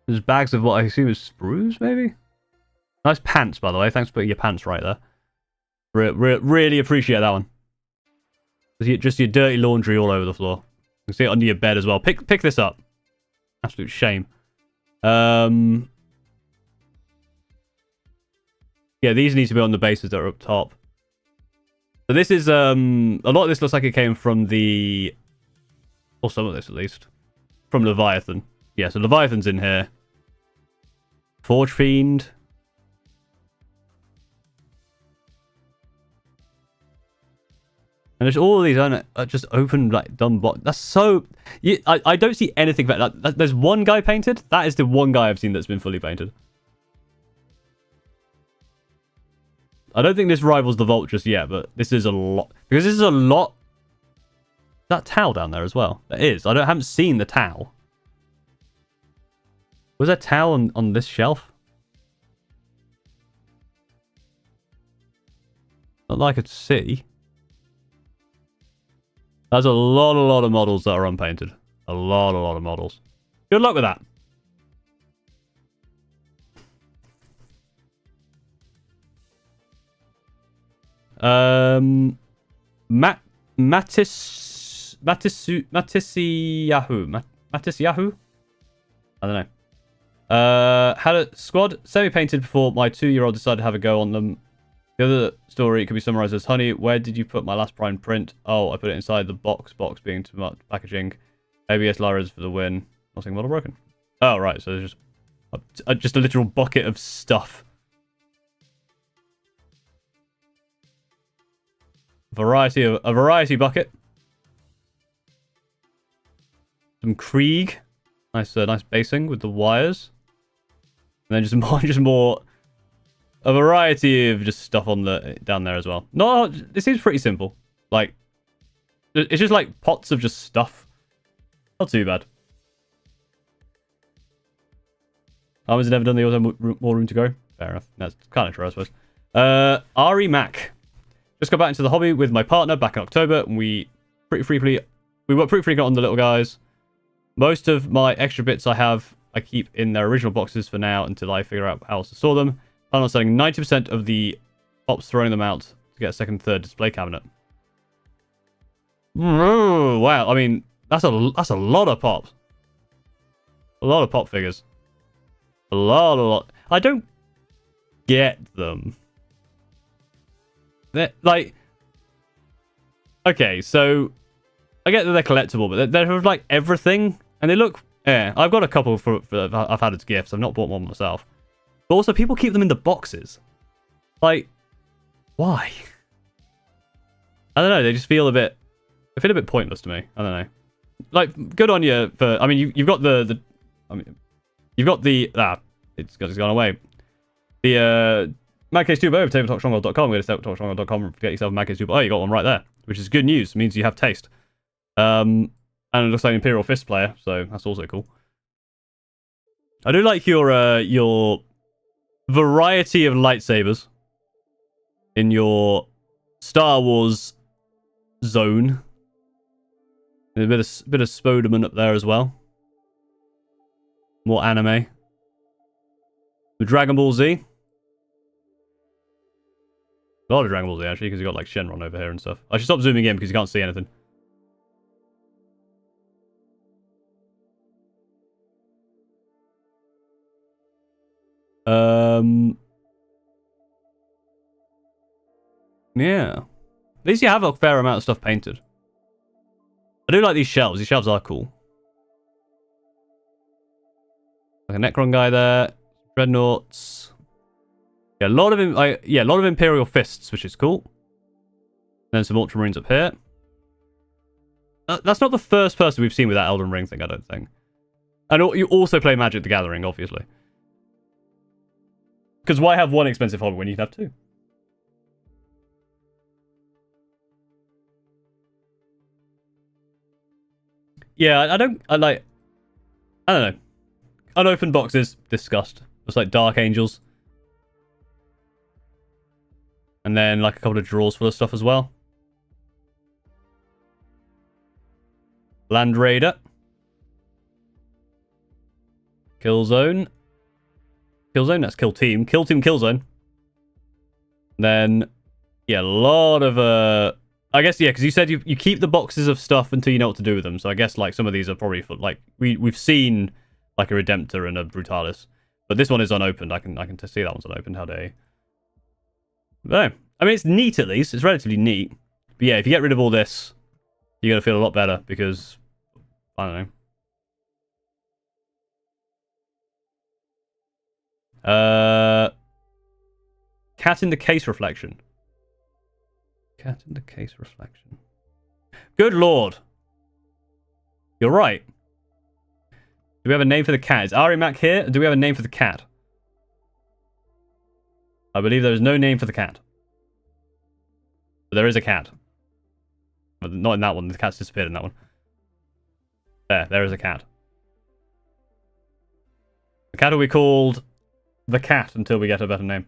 There's bags of what I assume is sprues, maybe? Nice pants, by the way. Thanks for putting your pants right there. Really appreciate that one. Just your dirty laundry all over the floor. You can see it under your bed as well. Pick this up. Absolute shame. Yeah, these need to be on the bases that are up top. So this is, a lot of this looks like it came from the... Or some of this, at least. From Leviathan. Yeah, so Leviathan's in here. Forge Fiend. And there's all of these just open, like, dumb box. That's so... I don't see anything about that. There's one guy painted. That is the one guy I've seen that's been fully painted. I don't think this rivals the Vault just yet, but this is a lot. Because this is a lot. That towel down there as well. There is. I haven't seen the towel. Was there a towel on this shelf? Not that I could see. There's a lot of models that are unpainted. A lot of models. Good luck with that. Matisyahu? I don't know. Had a squad semi-painted before my 2-year-old decided to have a go on them. The other story could be summarized as, honey, where did you put my last prime print? Oh, I put it inside the box being too much packaging. ABS Laras for the win. Nothing model broken. Oh, right, so there's just a literal bucket of stuff. A variety bucket. Some Krieg. Nice basing with the wires. And then just more a variety of just stuff on down there as well. No, it seems pretty simple. Like, it's just like pots of just stuff. Not too bad. Armin's never done the auto more room to go. Fair enough. That's kind of true, I suppose. Ari Mac. Just got back into the hobby with my partner back in October, and we work pretty frequently on the little guys. Most of my extra bits I keep in their original boxes for now until I figure out how else to store them. Plan on selling 90% of the pops, throwing them out to get a second, third display cabinet. Ooh, wow, I mean, that's a lot of pops. A lot of pop figures. A lot. I don't get them. They're like, okay, so I get that they're collectible, but they're like everything, and they look. Yeah, I've got a couple for I've had as gifts. I've not bought one myself, but also people keep them in the boxes. Like, why? I don't know. They just feel a bit. They feel a bit pointless to me. I don't know. Like, good on you for. I mean, you've got the. I mean, you've got the. It's gone away. The MadCaseTuber over tabletopstronghold.com. Go to tabletopstronghold.com and get yourself a MadCaseTuber. Oh, you got one right there, which is good news. It means you have taste. And it looks like an Imperial Fist player, so that's also cool. I do like your variety of lightsabers in your Star Wars zone. There's a bit of Spoderman up there as well. More anime. The Dragon Ball Z. A lot of Dragon Ball Z, actually, because you got, like, Shenron over here and stuff. I should stop zooming in because you can't see anything. Yeah. At least you have a fair amount of stuff painted. I do like these shelves. These shelves are cool. Like a Necron guy there. Dreadnoughts. Yeah, a lot of Imperial Fists, which is cool. Then some Ultramarines up here. That's not the first person we've seen with that Elden Ring thing, I don't think. And you also play Magic the Gathering, obviously. Because why have one expensive hobby when you can have two? Yeah, I don't know. Unopened boxes, disgust. Just like Dark Angels. And then like a couple of drawers full of stuff as well. Land Raider. Killzone. Killzone, that's Kill Team. Kill Team, Killzone. Then, yeah, a lot of, I guess, yeah, because you said you keep the boxes of stuff until you know what to do with them. So I guess, like, some of these are probably for, like, we've seen, like, a Redemptor and a Brutalis. But this one is unopened. I can see that one's unopened. How dare you? No. I mean, it's neat at least. It's relatively neat. But yeah, if you get rid of all this, you're going to feel a lot better because, I don't know. Cat in the Case reflection. Cat in the Case reflection. Good lord. You're right. Do we have a name for the cat? Is Ari Mac here? Or do we have a name for the cat? I believe there is no name for the cat. But there is a cat. But not in that one. The cat's disappeared in that one. There is a cat. The cat will be called the cat until we get a better name.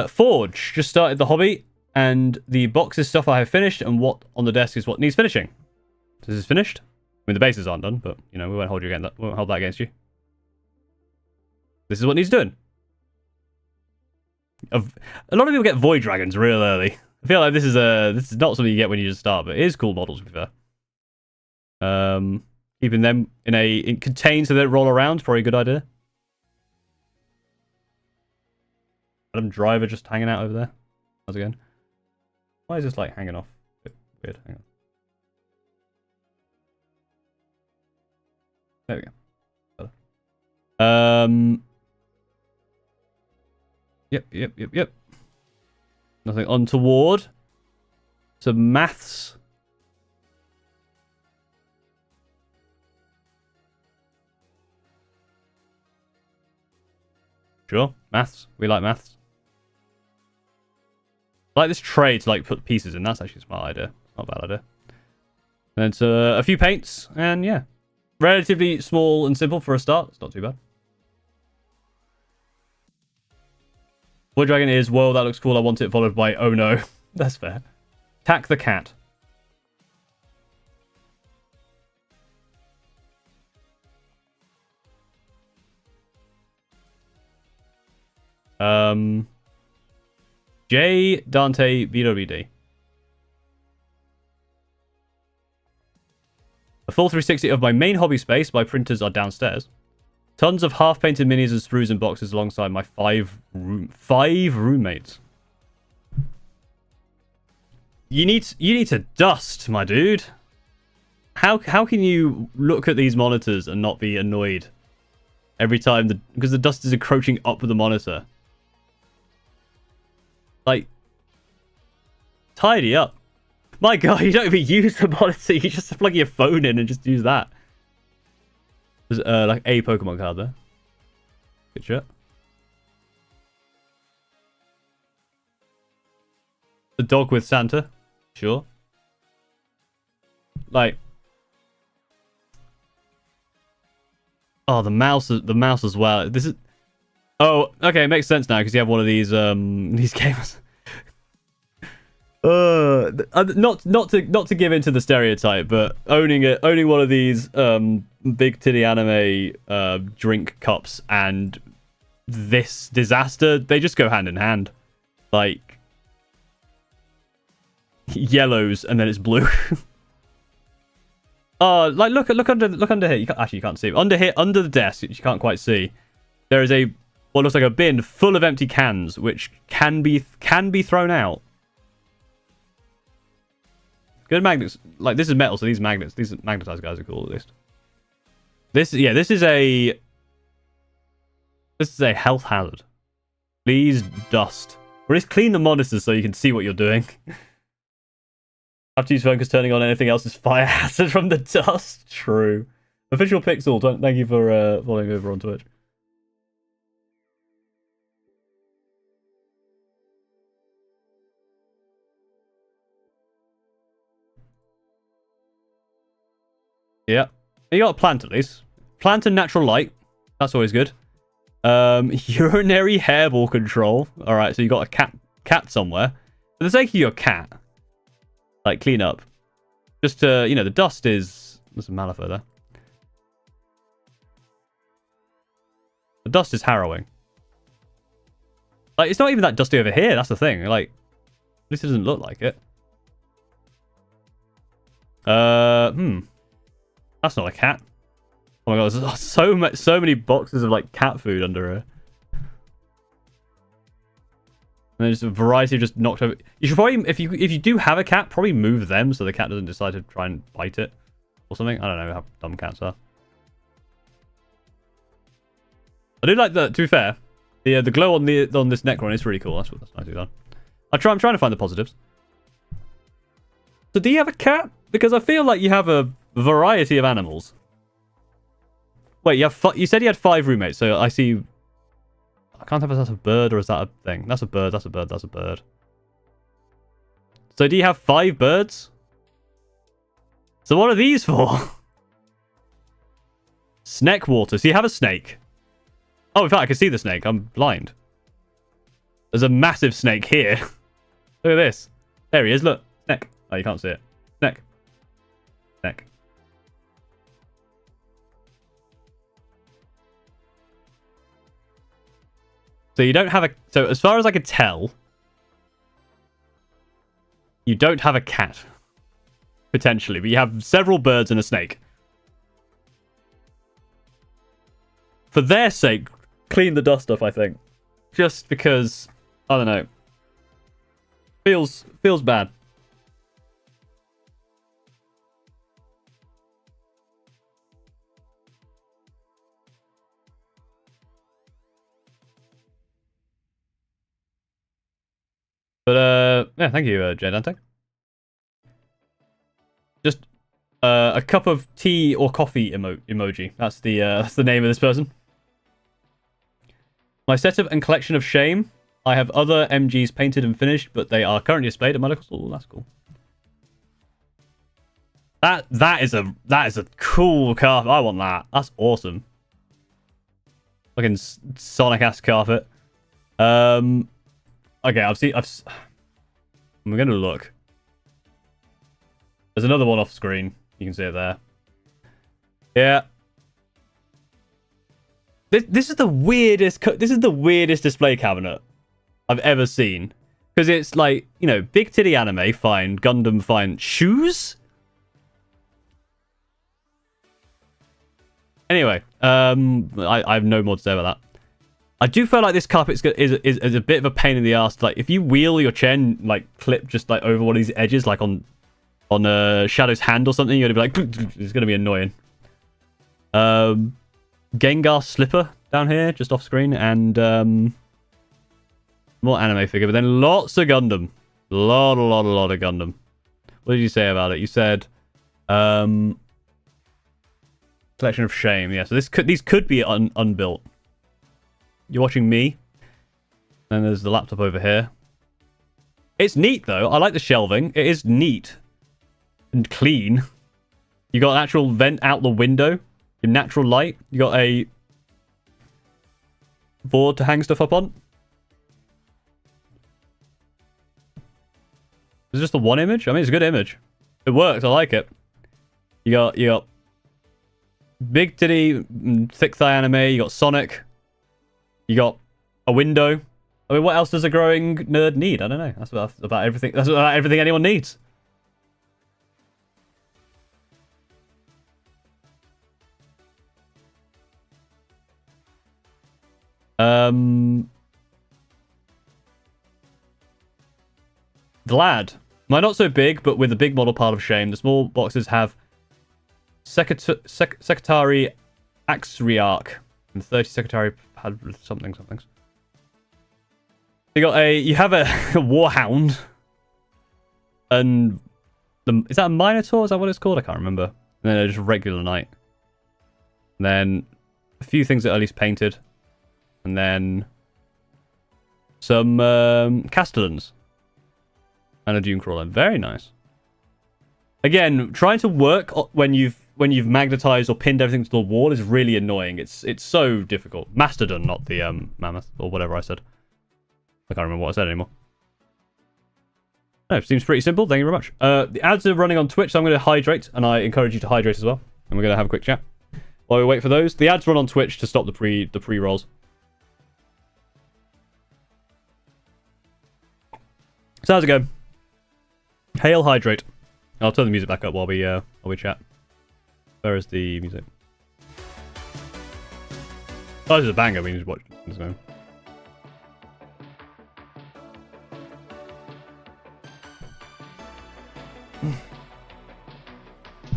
Forge. Just started the hobby, and the box is stuff I have finished, and what on the desk is what needs finishing. This is finished. I mean, the bases aren't done, but, you know, we won't hold that against you. This is what needs doing. A lot of people get void dragons real early. I feel like this is not something you get when you just start, but it is cool models, to be fair. Keeping them in contained so they don't roll around is probably a good idea. Adam Driver just hanging out over there. How's it going? Why is this like hanging off? A bit weird. Hang on. There we go. Yep. Nothing untoward. Some maths. Sure, maths. We like maths. I like this tray to like put pieces in. That's actually a smart idea. Not a bad idea. And it's a few paints, and yeah, relatively small and simple for a start. It's not too bad. Void Dragon is, whoa, that looks cool. I want it, followed by, oh no. That's fair. Tack the cat. J Dante BWD. A full 360 of my main hobby space. My printers are downstairs. Tons of half-painted minis and sprues and boxes alongside my five roommates. You need to dust, my dude. How can you look at these monitors and not be annoyed every time because the dust is encroaching up the monitor? Like, tidy up. My God, you don't even use the monitor. You just plug your phone in and just use that. There's like a Pokemon card there. Good shot. The dog with Santa. Sure. Like, oh, the mouse as well. This is, oh, okay, it makes sense now because you have one of these games. Not to give into the stereotype, but owning one of these big titty anime drink cups and this disaster, they just go hand in hand. Like yellows and then it's blue. Oh, like look under here. You can't see. Under here, under the desk, which you can't quite see, there is what looks like a bin full of empty cans, which can be thrown out. Good magnets. Like, this is metal, so these magnetized guys are cool at least. This is a health hazard. Please dust. Or at least clean the monitors so you can see what you're doing. Have to use phone because turning on anything else is fire hazard from the dust. True. Official Pixel, thank you for following over on Twitch. Yeah. You got a plant at least. Plant and natural light. That's always good. Urinary hairball control. Alright, so you got a cat somewhere. For the sake of your cat, like, clean up. Just to, the dust is... There's some Malifaux there. The dust is harrowing. Like, it's not even that dusty over here, that's the thing. Like, at least it doesn't look like it. That's not a cat. Oh my God, there's so many boxes of like cat food under here. And there's a variety of just knocked over. You should probably, if you do have a cat, probably move them so the cat doesn't decide to try and bite it or something. I don't know how dumb cats are. I do like the. To be fair, the glow on this Necron is really cool. That's nicely done. I'm trying to find the positives. So do you have a cat? Because I feel like you have a variety of animals. Wait, you said you had 5 roommates, so I see. I can't tell if that's a bird or is that a thing. That's a bird. That's a bird. That's a bird. So do you have 5 birds? So what are these for? Snake water. So you have a snake. Oh, in fact, I can see the snake. I'm blind. There's a massive snake here. Look at this. There he is. Look. Snake. Oh, you can't see it. Snake. Snake. So you don't have a... So as far as I could tell, you don't have a cat. Potentially. But you have several birds and a snake. For their sake, clean the dust off, I think. Just because, I don't know. Feels bad. But, yeah, thank you, Jay Dante. Just a cup of tea or coffee emoji. That's the name of this person. My setup and collection of shame. I have other MGs painted and finished, but they are currently displayed at my local store. That's cool. That is a cool carpet. I want that. That's awesome. Fucking Sonic-ass carpet. Okay, I'm gonna look. There's another one off screen. You can see it there. Yeah. This is the weirdest. This is the weirdest display cabinet I've ever seen. Because it's like, you know, big titty anime, fine. Gundam, fine. Shoes? Anyway, I have no more to say about that. I do feel like this carpet is a bit of a pain in the ass. Like, if you wheel your chair and, like, clip just, like, over one of these edges, like on Shadow's hand or something, you're gonna be like, it's gonna be annoying. Gengar slipper down here, just off screen, and more anime figure, but then lots of Gundam. Lot of Gundam. What did you say about it? You said collection of shame. Yeah, so these could be unbuilt. You're watching me. And there's the laptop over here. It's neat though. I like the shelving. It is neat and clean. You got an actual vent out the window in natural light. You got a board to hang stuff up on. Is this just the one image? I mean, it's a good image. It works. I like it. You got big titty, thick thigh anime. You got Sonic. You got a window. I mean, what else does a growing nerd need? I don't know. That's about everything. That's about everything anyone needs. Vlad. Mine not so big, but with a big model pile of shame. The small boxes have Secretary Axriarch and 30 Secretary somethings. You have a Warhound, and is that a Minotaur? Is that what it's called? I can't remember. And then just a regular knight. And then a few things that are at least painted, and then some Castellans and a Dune Crawler. Very nice. Again, trying to work when you've magnetized or pinned everything to the wall is really annoying. It's so difficult. Mastodon, not the mammoth or whatever I said. I can't remember what I said anymore. No, seems pretty simple. Thank you very much. The ads are running on Twitch, so I'm going to hydrate, and I encourage you to hydrate as well. And we're going to have a quick chat while we wait for those. The ads run on Twitch to stop the pre-rolls. So how's it going? Hail, hydrate. I'll turn the music back up while we chat. Where is the music? Oh, this is a banger. We need to watch this now.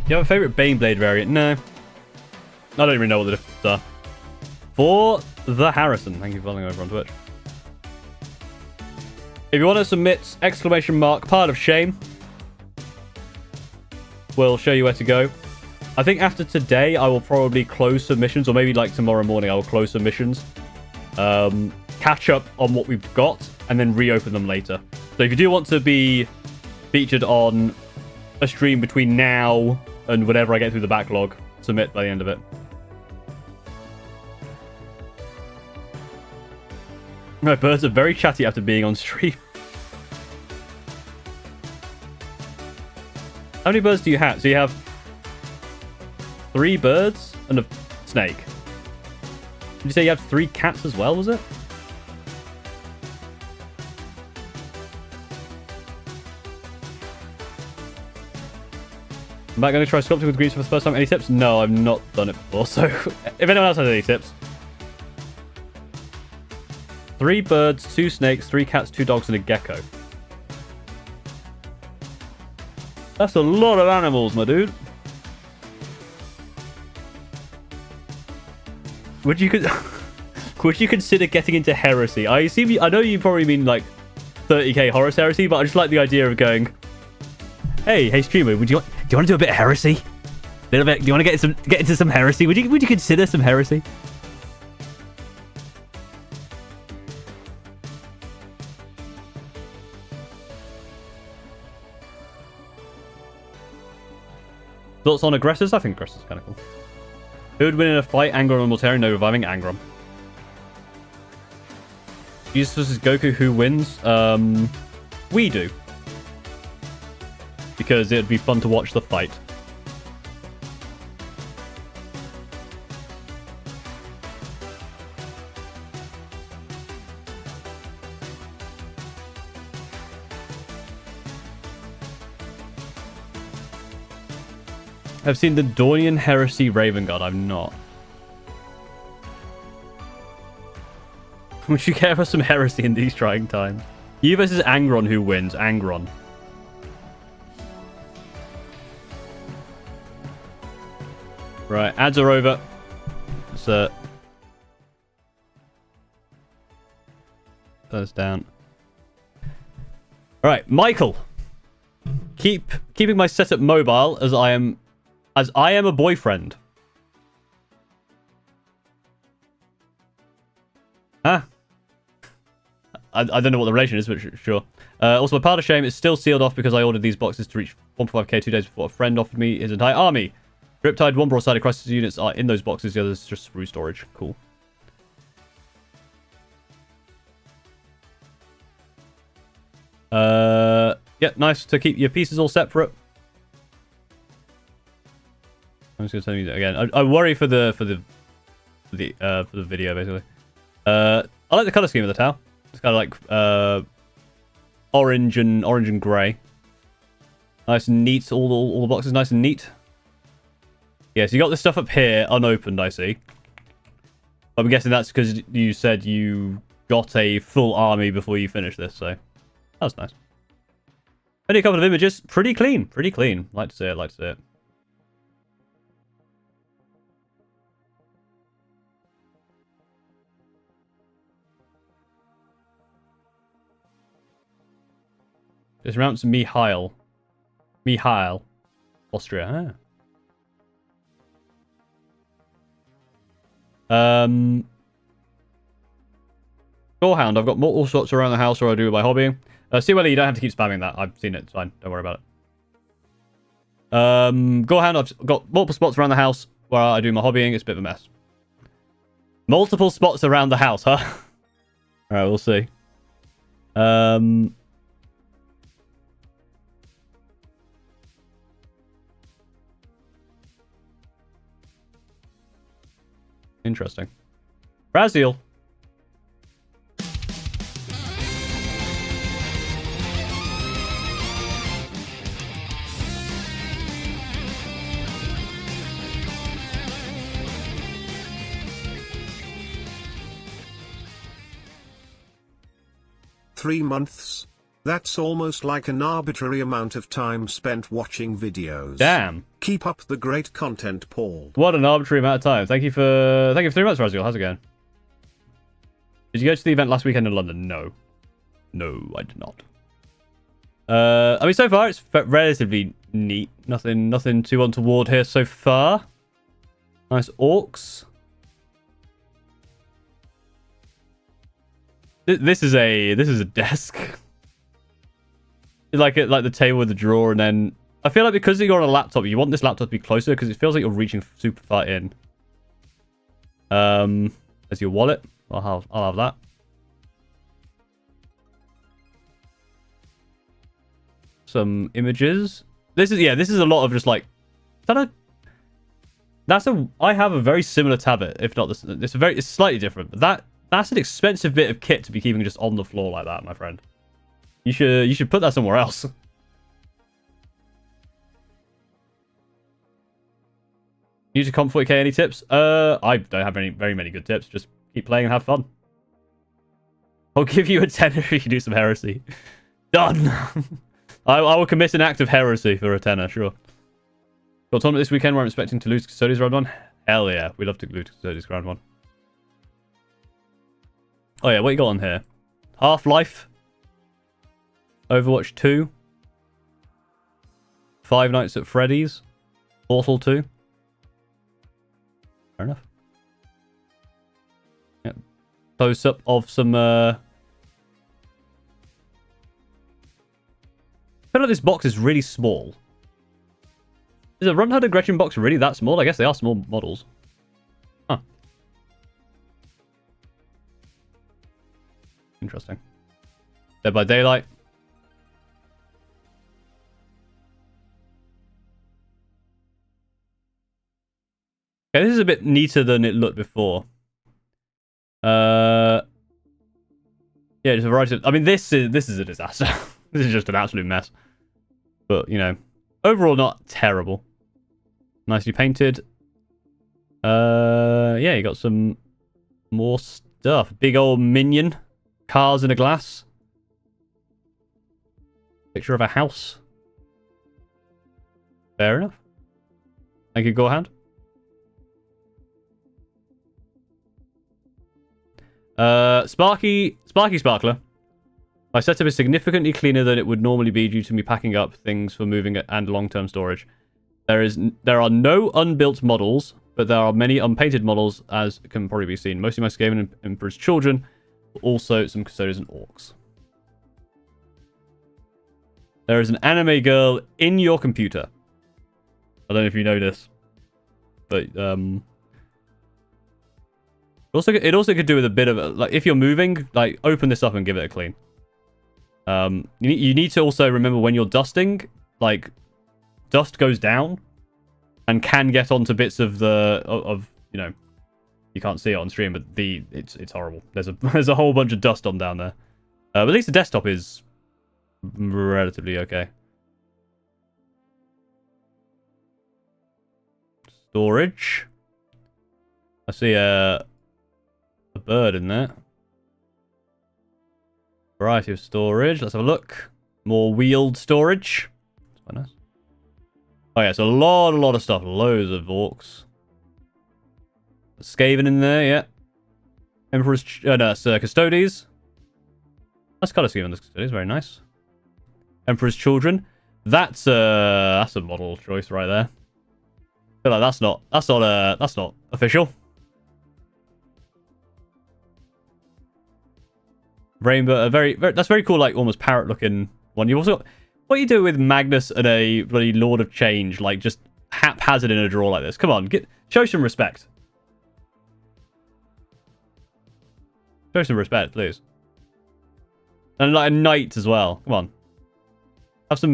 You have a favourite Baneblade variant? No. I don't even know what the differences are. For the Harrison. Thank you for following over on Twitch. If you want to submit ! Pile of shame, we'll show you where to go. I think after today, I will probably close submissions, or maybe like tomorrow morning, I will close submissions. Can catch up on what we've got and then reopen them later. So if you do want to be featured on a stream between now and whenever I get through the backlog, submit by the end of it. My birds are very chatty after being on stream. How many birds do you have? So you have 3 birds and a snake. Did you say you have 3 cats as well, was it? I'm back going to try sculpting with greens for the first time. Any tips? No, I've not done it before. So if anyone else has any tips. 3 birds, 2 snakes, 3 cats, 2 dogs, and a gecko. That's a lot of animals, my dude. Would you consider getting into heresy? I know you probably mean like 30k Horus heresy, but I just like the idea of going, hey streamer, do you want to do a bit of heresy? Do you want to get into some heresy? Would you consider some heresy? Thoughts on aggressors? I think aggressors kind of cool. Who would win in a fight? Angron or Mortarion? No, reviving Angron. Jesus versus Goku, who wins? We do. Because it'd be fun to watch the fight. I've seen the Dornian Heresy Raven Guard. I've not. Would you care for some heresy in these trying times? You versus Angron, who wins? Angron. Right, ads are over. Let's turn this down. Alright, Michael. Keeping my setup mobile as I am a boyfriend. Huh? I don't know what the relation is, but sure. Also, my pile of shame is still sealed off because I ordered these boxes to reach 1.5k 2 days before a friend offered me his entire army. Riptide, 1 broadside crisis units are in those boxes. The others just sprue storage. Cool. Yeah, nice to keep your pieces all separate. I'm just gonna tell you that again. I worry for the video basically. I like the color scheme of the towel. It's kind of like orange and grey. Nice and neat. All the boxes nice and neat. Yeah, so you got this stuff up here unopened, I see. I'm guessing that's because you said you got a full army before you finished this, so that was nice. Only a couple of images. Pretty clean. Pretty clean. Like to see it. Like to see it. This rounds Mihail. Austria. Gorehound, I've got multiple shots around the house, or I do with my hobbying. CWL, you don't have to keep spamming that. I've seen it. It's fine. Don't worry about it. Gorehound, I've got multiple spots around the house where I do my hobbying. It's a bit of a mess. Multiple spots around the house, huh? Alright, we'll see. Interesting. Brazil. Three months? That's almost like an arbitrary amount of time spent watching videos. Damn. Keep up the great content, Paul. What an arbitrary amount of time. Thank you for 3 months, Razil. How's it going? Did you go to the event last weekend in London? No. No, I did not. I mean, so far it's relatively neat. Nothing too untoward here so far. Nice orcs. This is a desk. Like the table with the drawer, and then I feel like because you're on a laptop, you want this laptop to be closer because it feels like you're reaching super far in. As your wallet, I'll have that. Some images. This is a lot of just like. I have a very similar tablet, if not it's slightly different, but that's an expensive bit of kit to be keeping just on the floor like that, my friend. You should put that somewhere else. Use a comp 40k, any tips? I don't have very many good tips. Just keep playing and have fun. I'll give you a tenner if you do some heresy. Done. I will commit an act of heresy for a tenner, sure. Got a tournament this weekend where I'm expecting to lose Custodies round 1. Hell yeah, we love to lose Custodies round 1. Oh yeah, what you got on here? Half-Life. Overwatch 2. Five Nights at Freddy's. Portal 2. Fair enough. Yep. Close-up of some... I feel like this box is really small. Is a Run-Hard and Gretchen box really that small? I guess they are small models. Huh. Interesting. Dead by Daylight. Okay, this is a bit neater than it looked before. Yeah, just a variety of... I mean, this is a disaster. This is just an absolute mess. But, you know, overall not terrible. Nicely painted. Yeah, you got some more stuff. Big old minion. Cars in a glass. Picture of a house. Fair enough. Thank you, Gorehand. Sparky Sparkler. My setup is significantly cleaner than it would normally be due to me packing up things for moving and long-term storage. There are no unbuilt models, but there are many unpainted models, as can probably be seen. Mostly my Skaven and Emperor's Children, but also some Custodians and Orcs. There is an anime girl in your computer. I don't know if you know this, but it also could do with a bit of like if you're moving, like open this up and give it a clean. You need to also remember when you're dusting, like dust goes down and can get onto bits of you know, you can't see it on stream, but it's horrible. There's a whole bunch of dust on down there. But at least the desktop is relatively okay. Storage. I see a bird in there. Variety of storage. Let's have a look. More wheeled storage. That's quite nice. Oh yeah, it's a lot of stuff. Loads of orcs. Skaven in there, yeah. Emperor's... no, it's Custodes. That's colour scheme on the Custodes. Very nice. Emperor's Children. That's a model choice right there. I feel like that's not official. Rainbow, that's very cool, like almost parrot looking one. You also got, what do you do with Magnus and a bloody Lord of Change, like just haphazard in a draw like this? Come on, show some respect. Show some respect, please. And like a knight as well. Come on,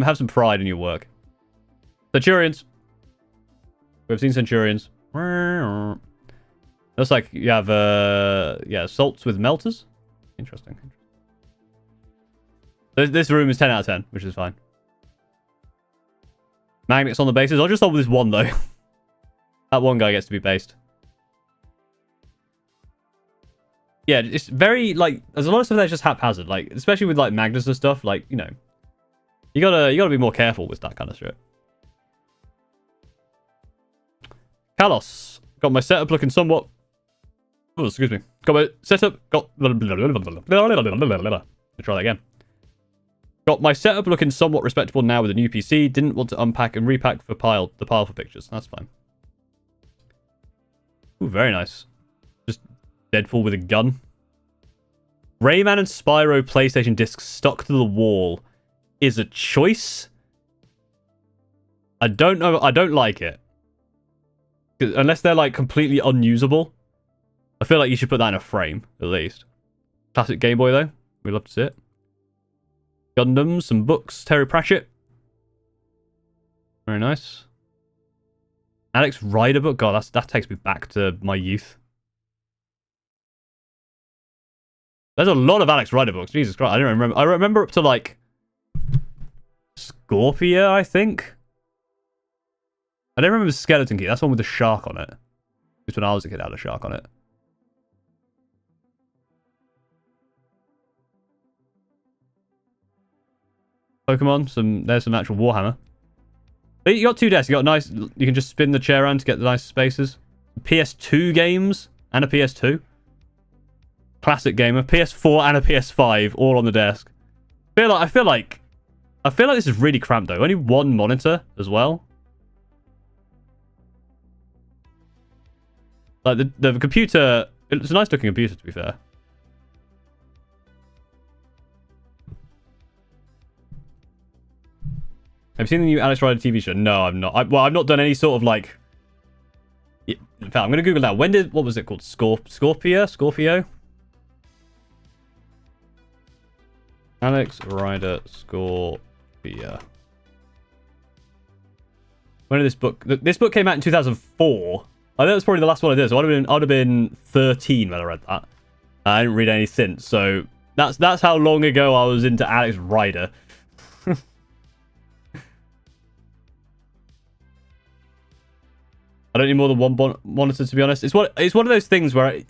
have some pride in your work. Centurions. We've seen Centurions. Looks like you have yeah, assaults with melters. Interesting. This room is 10 out of 10, which is fine. Magnets on the bases. I'll just hold with this one, though. That one guy gets to be based. Yeah, it's very, like, there's a lot of stuff that's just haphazard, like, especially with, like, Magnus and stuff, like, you know. You gotta be more careful with that kind of shit. Kalos. Got my setup looking somewhat... Oh, excuse me. Got my setup... Let me try that again. Got my setup looking somewhat respectable now with a new PC. Didn't want to unpack and repack for the pile for pictures. That's fine. Ooh, very nice. Just Deadpool with a gun. Rayman and Spyro PlayStation discs stuck to the wall is a choice. I don't know. I don't like it. Unless they're like completely unusable. I feel like you should put that in a frame, at least. Classic Game Boy, though. We love to see it. Gundams, some books. Terry Pratchett. Very nice. Alex Rider book. God, that takes me back to my youth. There's a lot of Alex Rider books. Jesus Christ. I don't remember. I remember up to, like, Scorpia, I think. I don't remember Skeleton Key. That's the one with the shark on it. Just when I was a kid, I had a shark on it. Pokemon. There's some actual Warhammer. But you got 2 desks. You got nice. You can just spin the chair around to get the nice spaces. PS2 games and a PS2. Classic gamer. PS4 and a PS5 all on the desk. I feel like this is really cramped though. Only 1 monitor as well. Like the computer. It's a nice looking computer, to be fair. Have you seen the new Alex Rider TV show? No, I've not. I've not done any sort of like. In fact, I'm gonna Google that. What was it called? Scorpio? Alex Rider Scorpio. When did this book? This book came out in 2004. I think that was probably the last one I did. So I'd have been 13 when I read that. I didn't read any since. So that's how long ago I was into Alex Rider. I don't need more than 1 monitor, to be honest. It's one of those things where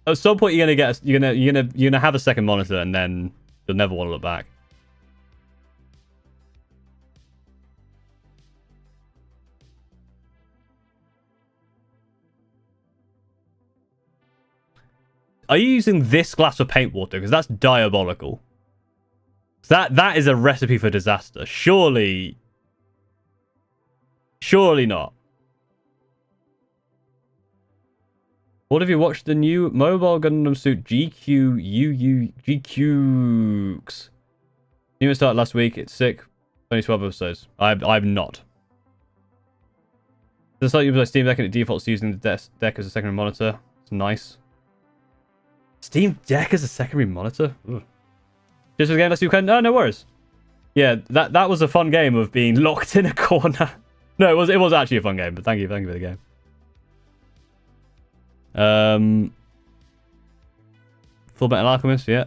at some point you're gonna have a second monitor and then you'll never want to look back. Are you using this glass of paint water? Because that's diabolical. That is a recipe for disaster. Surely not. What have you watched? The new Mobile Gundam Suit GQs. New start last week. It's sick. Only 12 episodes. I've not. It's like you play Steam Deck and it defaults using the deck as a secondary monitor. It's nice. Steam Deck as a secondary monitor? Ugh. Just for the game last weekend? Oh, no worries. Yeah, that was a fun game of being locked in a corner. No, it was actually a fun game, but thank you for the game. Full Metal Alchemist, yeah.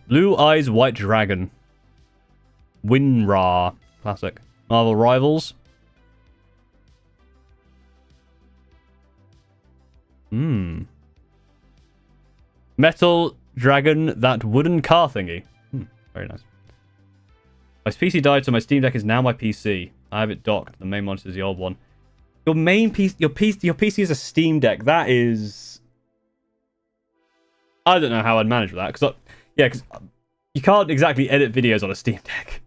Blue Eyes White Dragon. Winra. Classic. Marvel Rivals. Metal Dragon, that wooden car thingy. Very nice. My PC died, so my Steam Deck is now my PC. I have it docked. The main monitor is the old one. Your main PC, your PC is a Steam Deck. That is, I don't know how I'd manage with that because you can't exactly edit videos on a Steam Deck.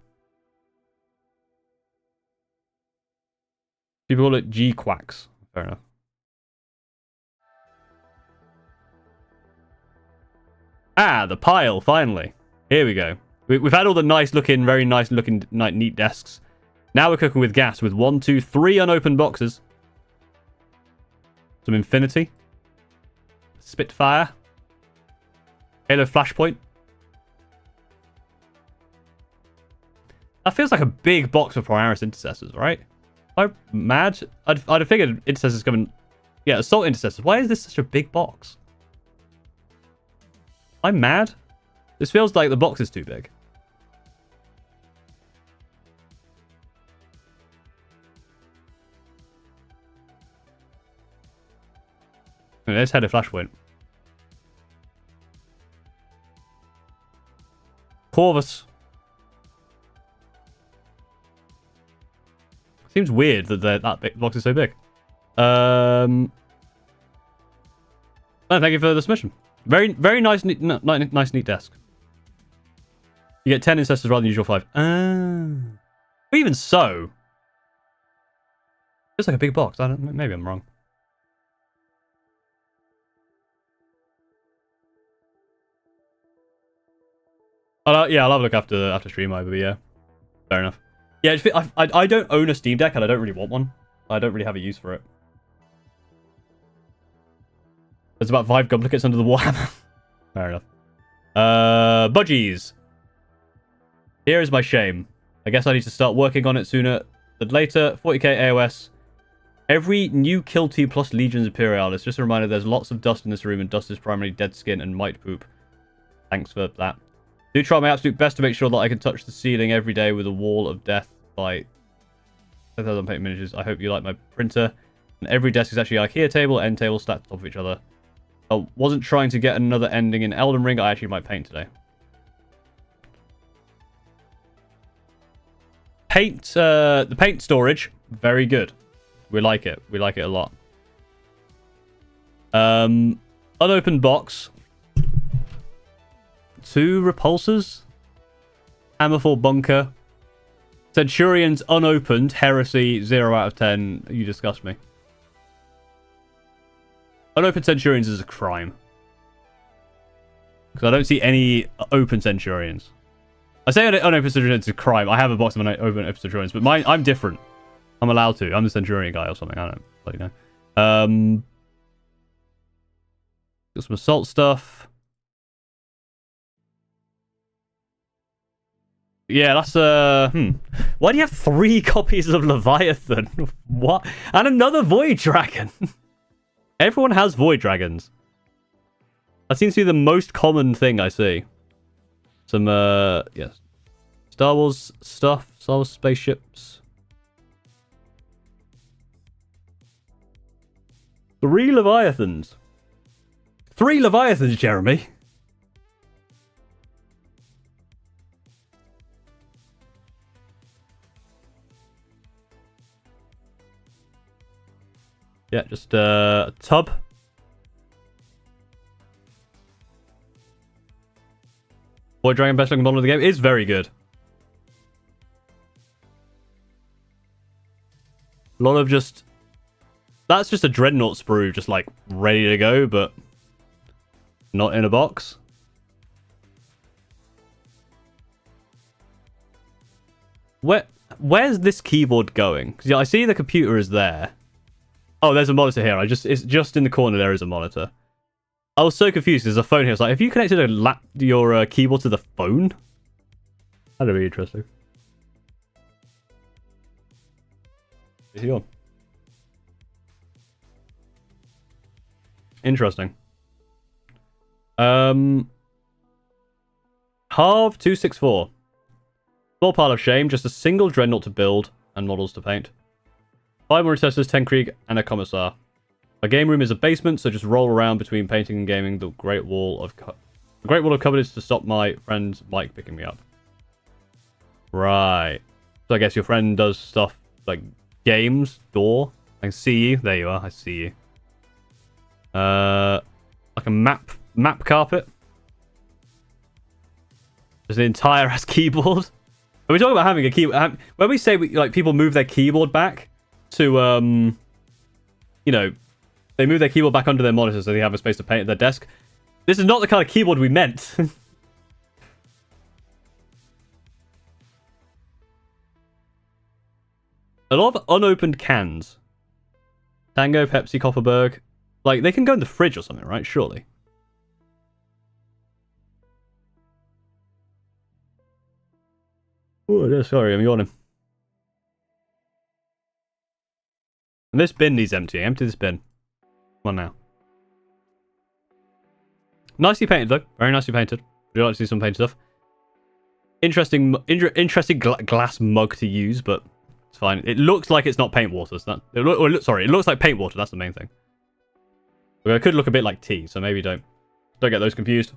People call it G-Quacks. Fair enough. Ah, the pile, finally. Here we go. We've had all the very nice looking, neat desks. Now we're cooking with gas with 1, 2, 3 unopened boxes. Some Infinity. Spitfire. Halo Flashpoint. That feels like a big box of Polaris Intercessors, right? Am I mad? I'd have figured Intercessors coming... Yeah, Assault Intercessors. Why is this such a big box? I'm mad. This feels like the box is too big. Let's head a Flashpoint. Corvus. Seems weird that that box is so big. Oh, thank you for the submission. Very nice, nice, neat desk. You get 10 Intercessors rather than usual 5. But even so, it's like a big box. Maybe I'm wrong. Yeah, I'll have a look after stream over, but yeah. Fair enough. Yeah, I don't own a Steam Deck, and I don't really want one. I don't really have a use for it. There's about 5 duplicates under the Warhammer. Fair enough. Budgies. Here is my shame. I guess I need to start working on it sooner than later. 40k AOS. Every new kill team plus Legions Imperialis. Just a reminder, there's lots of dust in this room, and dust is primarily dead skin and mite poop. Thanks for that. Do try my absolute best to make sure that I can touch the ceiling every day with a wall of death by 10,000 paint miniatures. I hope you like my printer. And every desk is actually an IKEA table, end table stacked on top of each other. I wasn't trying to get another ending in Elden Ring. I actually might paint today. The paint storage, very good. We like it. We like it a lot. Unopened box. 2 repulsors. Hammerfall bunker. Centurions unopened. Heresy 0 out of 10. You disgust me. Unopened Centurions is a crime. Because I don't see any open Centurions. I say unopened Centurions is a crime. I have a box of unopened Centurions, but I'm different. I'm allowed to. I'm the Centurion guy or something. I don't bloody know. Got some assault stuff. Yeah, that's Why do you have 3 copies of Leviathan? What? And another Void Dragon. Everyone has Void Dragons. That seems to be the most common thing I see. Some yes. Star Wars stuff, Star Wars spaceships. 3 Leviathans. 3 Leviathans, Jeremy. Yeah, just a tub. Void Dragon, best looking model of the game, is very good. A lot of just... That's just a Dreadnought sprue, just like ready to go, but not in a box. Where's this keyboard going? Because yeah, I see the computer is there. Oh, there's a monitor here. It's just in the corner. There is a monitor. I was so confused. There's a phone here. It's like, have you connected your keyboard to the phone? That'd be interesting. Is he on? Interesting. Harv 264. Small pile of shame. Just a single dreadnought to build and models to paint. 5 more testers, 10 Krieg, and a commissar. My game room is a basement, so just roll around between painting and gaming. The Great Wall of Cupboard is to stop my friend Mike picking me up. Right. So I guess your friend does stuff like games, door. I can see you. There you are. I see you. Like a map carpet. Just an entire ass keyboard. Are we talking about having a keyboard? When we say like people move their keyboard back to you know, they move their keyboard back under their monitor so they have a space to paint at their desk. This is not the kind of keyboard we meant. A lot of unopened cans. Tango, Pepsi, Copperberg. Like, they can go in the fridge or something, right? Surely. Oh, sorry, I'm yawning. And this bin needs emptying. Empty this bin. Come on now. Nicely painted, though. Very nicely painted. Would you like to see some painted stuff? Interesting glass mug to use, but it's fine. It looks like it's not paint water. So sorry, it looks like paint water. That's the main thing. But it could look a bit like tea, so maybe don't get those confused.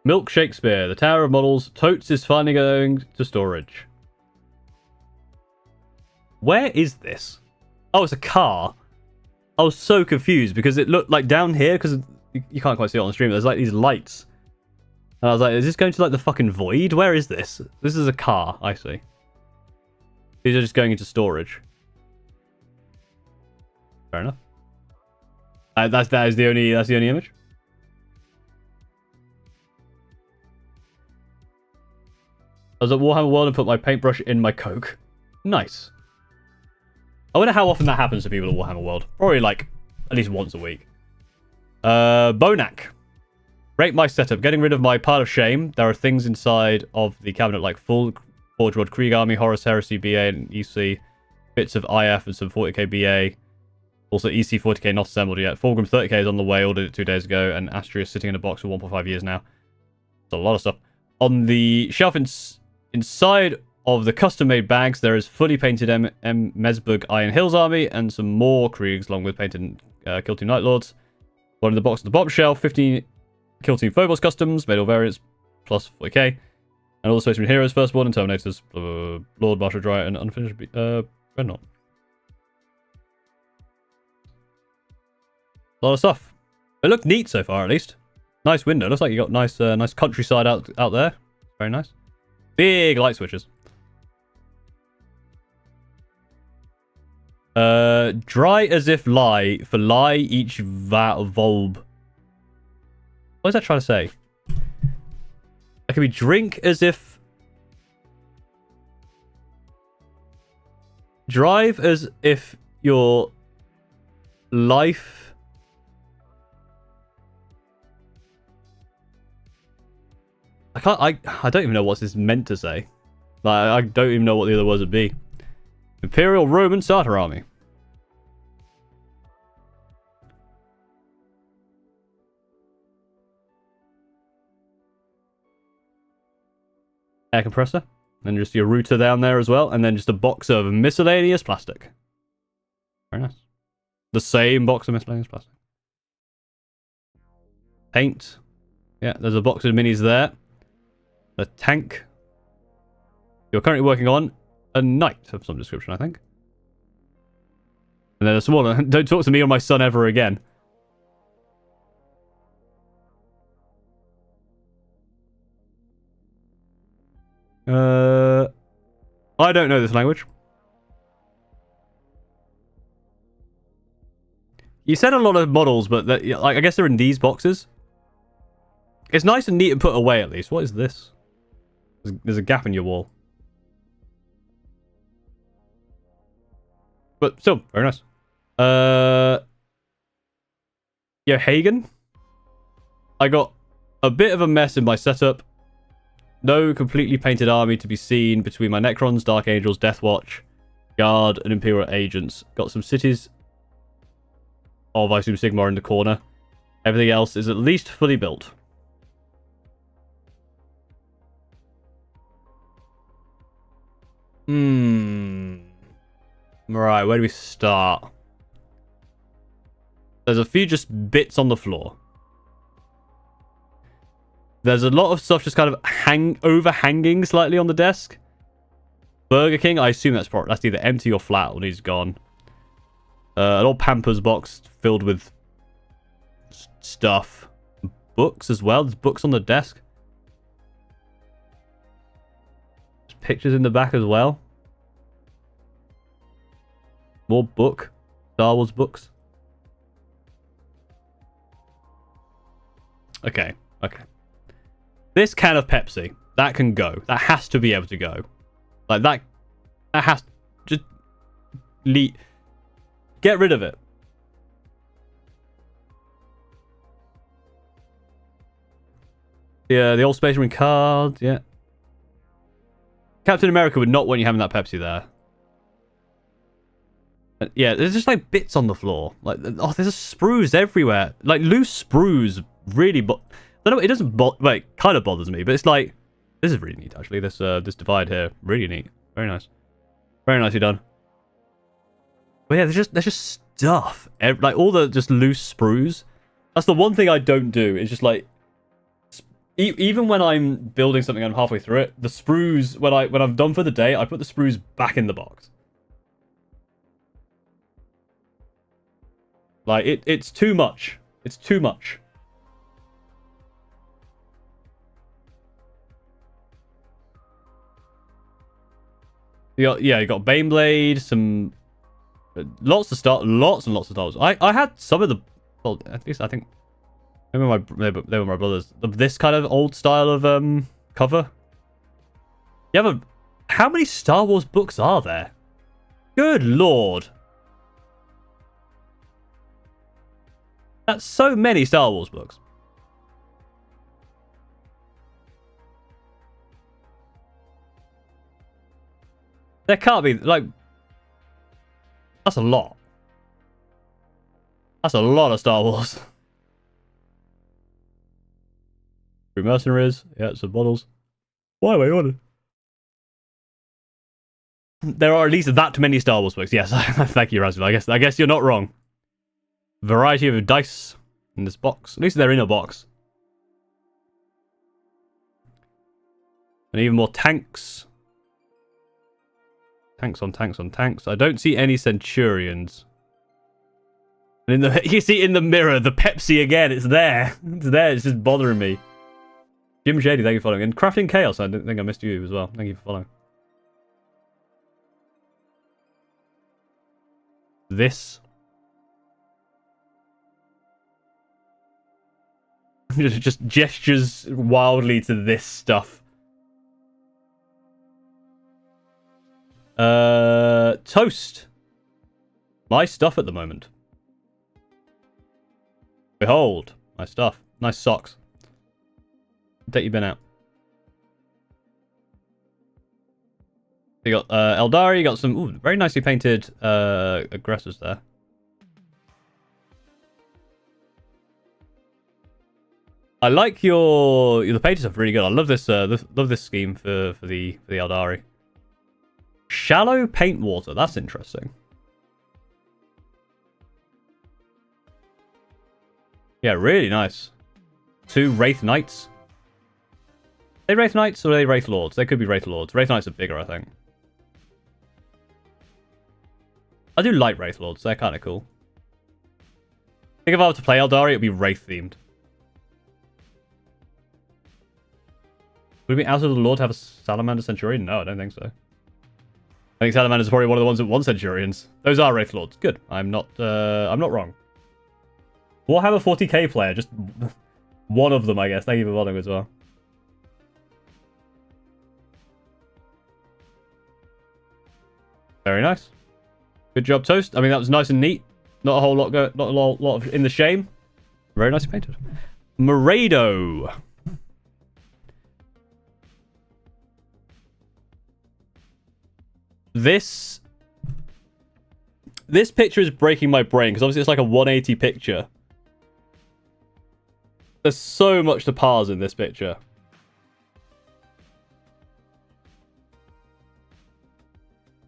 Milk Shakespeare. The Tower of Models. Totes is finally going to storage. Where is this? Oh, it's a car. I was so confused because it looked like down here, because you can't quite see it on the stream, there's like these lights. And I was like, is this going to like the fucking void? Where is this? This is a car, I see. These are just going into storage. Fair enough. That is the only image. I was at Warhammer World and put my paintbrush in my Coke. Nice. I wonder how often that happens to people at Warhammer World. Probably like at least once a week. Bonak. Rate my setup. Getting rid of my pile of shame. There are things inside of the cabinet like full Forge Rod Krieg Army, Horus Heresy BA and EC, bits of IF and some 40k BA. Also EC 40k not assembled yet. Fulgrim 30k is on the way, ordered it 2 days ago, and Astria is sitting in a box for 1.5 years now. It's a lot of stuff. On the shelf inside of the custom-made bags, there is fully painted Mesburg Iron Hills Army and some more Kriegs, along with painted Kill Team Night Lords. One in the box on the bottom shelf, 15 Kill Team Phobos customs, made all variants, plus 40k. And all the Space Marine Heroes, Firstborn, and Terminators, Lord Marshal Dry, and unfinished Dreadnought. A lot of stuff. It looked neat so far, at least. Nice window. Looks like you got nice nice countryside out there. Very nice. Big light switches. Dry as if lie, for lie each volb. What is that trying to say? That could be drink as if... Drive as if your life... I don't even know what this is meant to say. Like, I don't even know what the other words would be. Imperial Roman Starter Army. Air compressor. And just your router down there as well. And then just a box of miscellaneous plastic. Very nice. The same box of miscellaneous plastic. Paint. Yeah, there's a box of minis there. A tank. You're currently working on a knight of some description, I think. And then a smaller. Don't talk to me or my son ever again. I don't know this language. You said a lot of models, but that, like, I guess they're in these boxes. It's nice and neat and put away at least. What is this? There's a gap in your wall. But still, very nice. Yeah, Hagen. I got a bit of a mess in my setup. No completely painted army to be seen between my Necrons, Dark Angels, Deathwatch, Guard, and Imperial Agents. Got some cities of, I assume, Sigmar in the corner. Everything else is at least fully built. Right, where do we start? There's a few just bits on the floor. There's a lot of stuff just kind of overhanging slightly on the desk. Burger King, I assume that's either empty or flat when he's gone. An old Pampers box filled with stuff. Books as well. There's books on the desk. There's pictures in the back as well. More book. Star Wars books. Okay. Okay. This can of Pepsi, that can go. That has to be able to go. Like, that has... Just... Get rid of it. Yeah, the old Space Marine card, yeah. Captain America would not want you having that Pepsi there. Yeah, there's just like bits on the floor. Like, oh, there's sprues everywhere. Like, loose sprues really... I don't know, it doesn't kind of bothers me, but it's like, this is really neat actually. This divide here, really neat, very nice, very nicely done. But yeah, there's just stuff, like all the just loose sprues. That's the one thing I don't do. Is just like, even when I'm building something, I'm halfway through it. The sprues, when I'm done for the day, I put the sprues back in the box. Like it's too much. It's too much. Yeah, you got Baneblade, some lots and lots of Star Wars. I had some of the Well, at least I think they were my brothers. This kind of old style of cover. You have a... How many Star Wars books are there? Good lord. That's so many Star Wars books. There can't be, like... That's a lot. That's a lot of Star Wars. Three mercenaries. Yeah, some models. Why am I on it? There are at least that many Star Wars books. Yes, thank you, Razul. I guess you're not wrong. Variety of dice in this box. At least they're in a box. And even more tanks. Tanks on tanks on tanks. I don't see any Centurions. And in the you see in the mirror the Pepsi again. It's there. It's there. It's just bothering me. Jim Shady, thank you for following. And Crafting Chaos. I don't think I missed you as well. Thank you for following. This. just gestures wildly to this stuff. Toast. My stuff at the moment. Behold, my stuff. Nice socks. Take your bin out. You got Eldari, you got some very nicely painted aggressors there. I like the painted stuff really good. I love this love this scheme for the Eldari. Shallow paint water. That's interesting. Yeah, really nice. 2 Wraith Knights. Are they Wraith Knights or are they Wraith Lords? They could be Wraith Lords. Wraith Knights are bigger, I think. I do like Wraith Lords. They're kind of cool. I think if I were to play Eldari, it would be Wraith themed. Would it be out of the Lord to have a Salamander Centurion? No, I don't think so. I think Salamander's probably one of the ones that want Centurions. Those are Wraith Lords. Good. I'm not wrong. Warhammer 40k player. Just one of them, I guess. Thank you for following as well. Very nice. Good job, Toast. I mean, that was nice and neat. Not a whole lot not a lot of in the shame. Very nicely painted. Morado. This picture is breaking my brain because obviously it's like a 180 picture. There's so much to parse in this picture.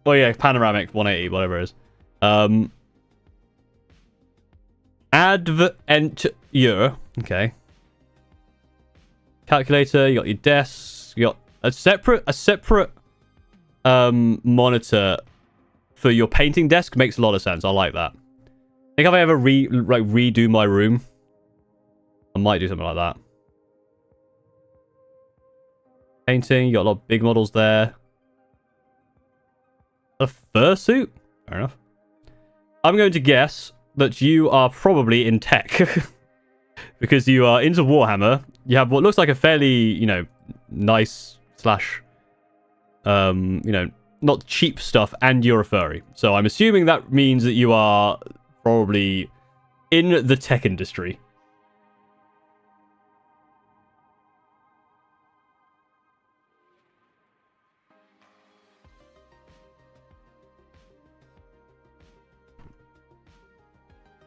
Oh yeah, panoramic 180, whatever it is. Adventure. Okay. Calculator, you got your desks, you got a separate monitor for your painting desk. Makes a lot of sense. I like that. I think if I ever redo my room, I might do something like that. Painting, you got a lot of big models there. A fursuit? Fair enough. I'm going to guess that you are probably in tech. Because you are into Warhammer. You have what looks like a fairly, nice slash... not cheap stuff, and you're a furry. So I'm assuming that means that you are probably in the tech industry.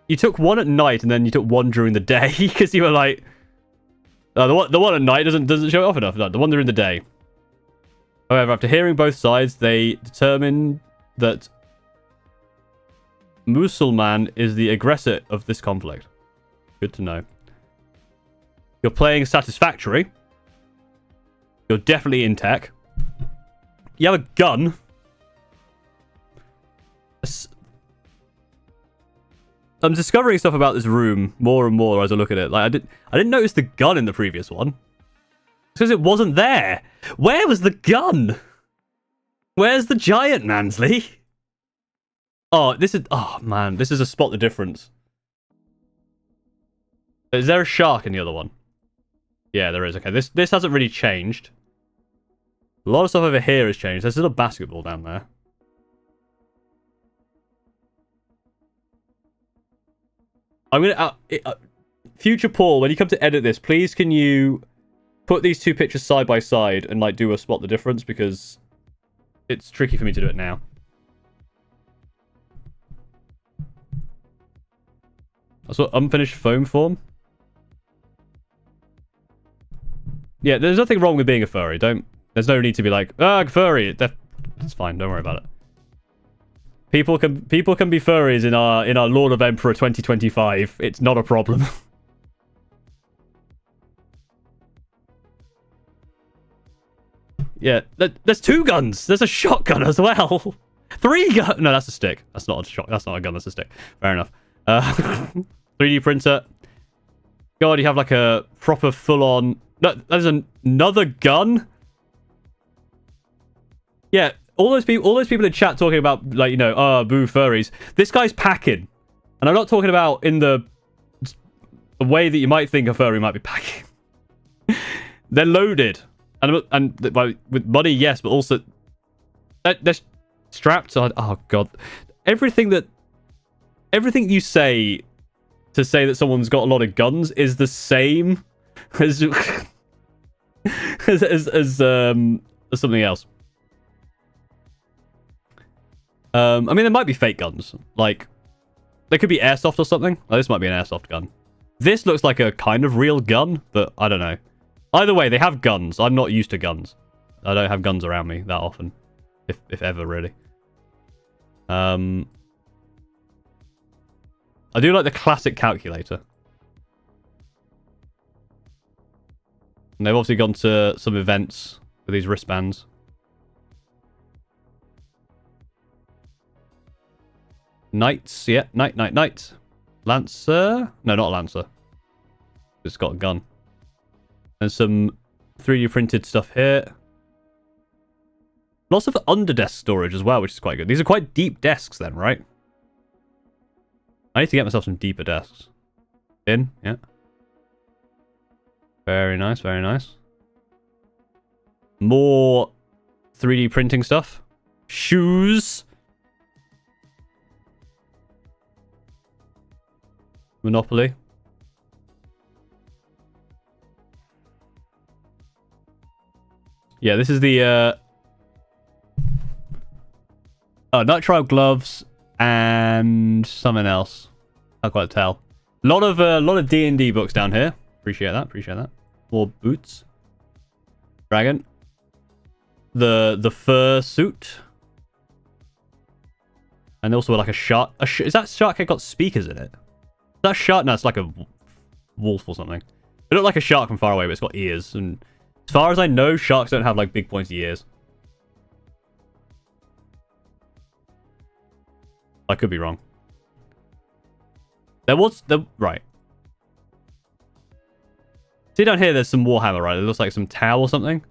You took one at night and then you took one during the day because you were like, the one at night doesn't show it off enough. No, the one during the day. However, after hearing both sides, they determined that Musulman is the aggressor of this conflict. Good to know. You're playing satisfactory. You're definitely in tech. You have a gun. I'm discovering stuff about this room more and more as I look at it. Like I didn't notice the gun in the previous one. Because it wasn't there. Where was the gun? Where's the giant, Mansley? Oh, this is... Oh, man. This is a spot the difference. Is there a shark in the other one? Yeah, there is. Okay, this hasn't really changed. A lot of stuff over here has changed. There's still a basketball down there. I'm gonna... Future Paul, when you come to edit this, please can you put these two pictures side by side and like do a spot the difference, because it's tricky for me to do it now. That's what unfinished foam form. Yeah, there's nothing wrong with being a furry. There's no need to be like, furry. It's fine. Don't worry about it. People can be furries in our Lord of Emperor 2025. It's not a problem. Yeah, there's 2 guns. There's a shotgun as well. 3 guns. No, that's a stick. That's not a shot. That's not a gun. That's a stick. Fair enough. 3D printer. God, you have like a proper full-on... No, there's another gun? Yeah, all those people in chat talking about, like, you know, boo furries. This guy's packing. And I'm not talking about in the way that you might think a furry might be packing. They're loaded. And with money, yes, but also... They're strapped. Oh, God. Everything you say to say that someone's got a lot of guns is the same as as something else. I mean, there might be fake guns. Like, they could be airsoft or something. Oh, this might be an airsoft gun. This looks like a kind of real gun, but I don't know. Either way, they have guns. I'm not used to guns. I don't have guns around me that often, if ever, really. I do like the classic calculator. And they've obviously gone to some events with these wristbands. Knights, yeah, knight. Lancer? No, not a lancer. It's got a gun. And some 3D printed stuff here. Lots of under-desk storage as well, which is quite good. These are quite deep desks then, right? I need to get myself some deeper desks. In, yeah. Very nice, very nice. More 3D printing stuff. Shoes. Monopoly. Yeah, this is the nitrile gloves and something else. Can't quite tell. A lot of D&D books down here. Appreciate that. More boots. Dragon. The fur suit. And also like a shark. Is that shark got speakers in it? Is that shark? No, it's like a wolf or something. It looked like a shark from far away, but it's got ears. And as far as I know, sharks don't have like big pointy ears. I could be wrong. Right. See down here, there's some Warhammer, right? It looks like some towel or something.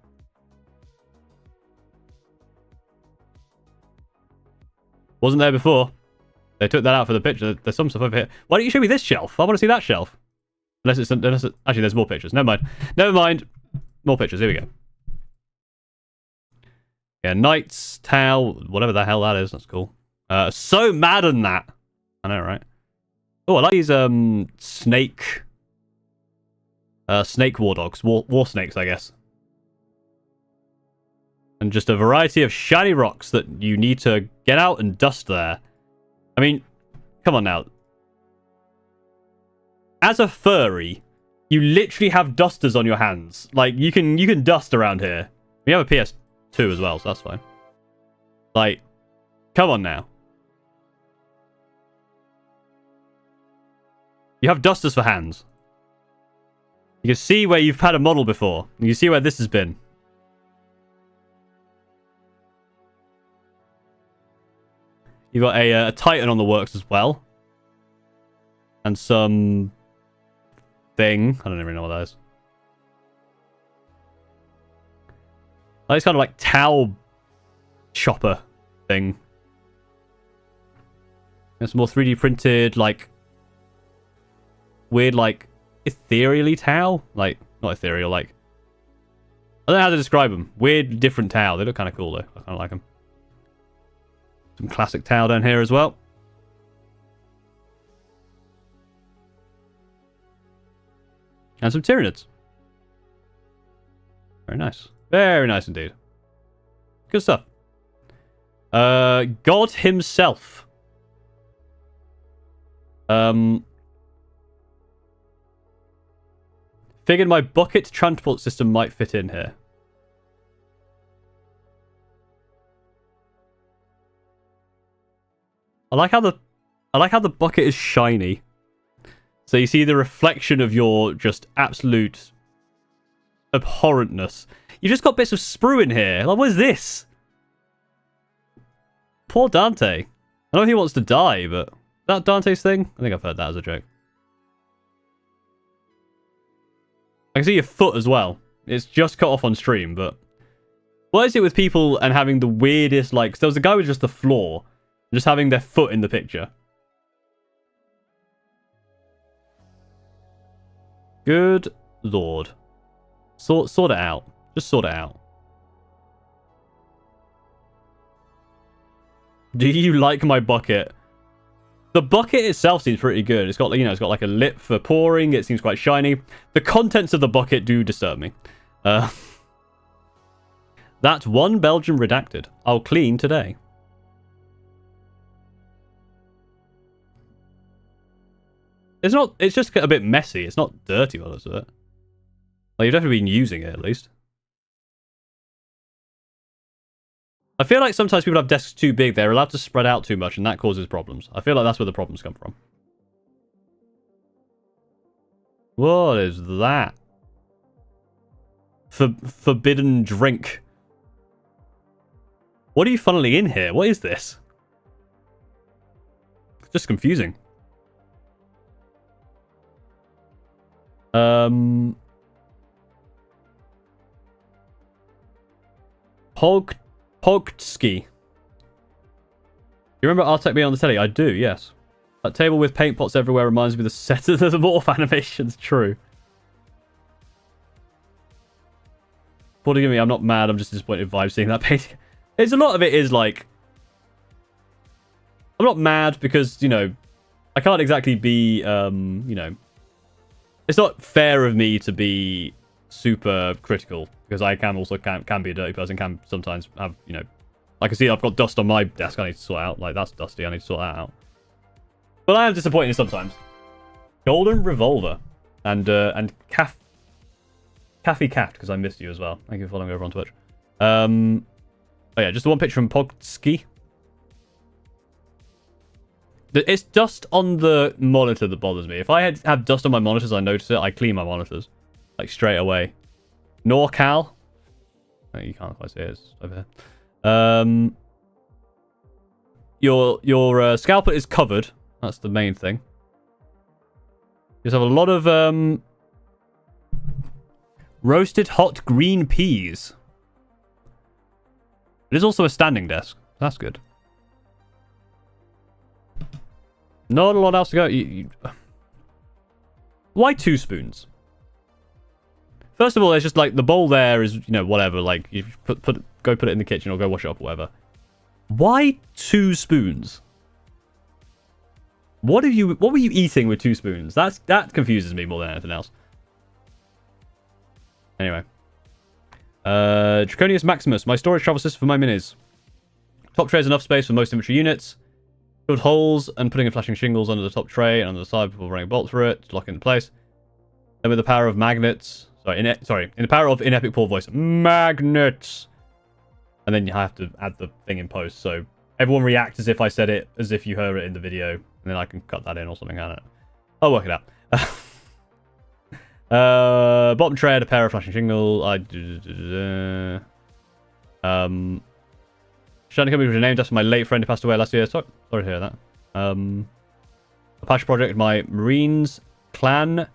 Wasn't there before. They took that out for the picture. There's some stuff over here. Why don't you show me this shelf? I want to see that shelf. Unless actually, there's more pictures. Never mind. More pictures. Here we go. Yeah, Knights, towel, whatever the hell that is. That's cool. So mad on that. I know, right? Oh, I like these snake war dogs. War snakes, I guess. And just a variety of shiny rocks that you need to get out and dust there. I mean, come on now. As a furry, you literally have dusters on your hands. Like, you can dust around here. We have a PS2 as well, so that's fine. Like, come on now. You have dusters for hands. You can see where you've had a model before. You can see where this has been. You've got a Titan on the works as well. And some thing. I don't even know what that is. Like, it's kind of like towel chopper thing. There's some more 3D printed, like, weird, like, ethereally tau. Like, not ethereal, like... I don't know how to describe them. Weird, different tau. They look kind of cool, though. I kind of like them. Some classic tau down here as well. And some Tyranids. Very nice. Very nice indeed. Good stuff. God himself. Figured my bucket transport system might fit in here. I like how the bucket is shiny. So you see the reflection of your just absolute abhorrentness. You just got bits of sprue in here. Like, what is this? Poor Dante. I don't know if he wants to die, but... Is that Dante's thing? I think I've heard that as a joke. I can see your foot as well. It's just cut off on stream, but... What is it with people and having the weirdest, like... There was a guy with just the floor, just having their foot in the picture. Good lord. Sort it out. Just sort it out. Do you like my bucket? The bucket itself seems pretty good. It's got, you know, it's got like a lip for pouring. It seems quite shiny. The contents of the bucket do disturb me. That's one Belgium redacted. I'll clean today. It's not. It's just a bit messy. It's not dirty by the looks of it. Like, you've definitely been using it at least. I feel like sometimes people have desks too big. They're allowed to spread out too much, and that causes problems. I feel like that's where the problems come from. What is that? Forbidden drink. What are you funneling in here? What is this? It's just confusing. Pogtski. You remember Artek being on the telly? I do, yes. That table with paint pots everywhere reminds me of the set of the Morph animations. True. Forgive me, I'm not mad. I'm just disappointed vibe seeing that painting. It's a lot of it is like... I'm not mad because, you know, I can't exactly be, you know... It's not fair of me to be super critical because I can also can be a dirty person, can sometimes have, you know... I can see I've got dust on my desk I need to sort out. Like, that's dusty. I need to sort that out. But I am disappointed sometimes. Golden Revolver. And Caffey Cat, because I missed you as well. Thank you for following over on Twitch. Oh yeah, just the one picture from Pogtski. It's dust on the monitor that bothers me. If I have dust on my monitors, I notice it. I clean my monitors. Like, straight away. NorCal. Oh, you can't quite see it. It's over here. Your scalper is covered. That's the main thing. You just have a lot of roasted hot green peas. It is also a standing desk. That's good. Not a lot else to go. Why 2 spoons? First of all, there's just like the bowl there is, you know, whatever. Like, you go put it in the kitchen or go wash it up or whatever. Why 2 spoons? What were you eating with 2 spoons? That confuses me more than anything else. Anyway. Draconius Maximus. My storage travel system for my minis. Top tray has enough space for most infantry units. Filled holes and putting in flashing shingles under the top tray and on the side before running a bolt through it to lock it into place. Then with the power of magnets. In the power of in epic poor voice. Magnets! And then you have to add the thing in post. So everyone reacts as if I said it, as if you heard it in the video. And then I can cut that in or something. I don't know. I'll work it out. Bottom tray had a pair of flashing shingle. Shining Company was named after my late friend who passed away last year. Sorry to hear that. A passion project, my Marines, Clan,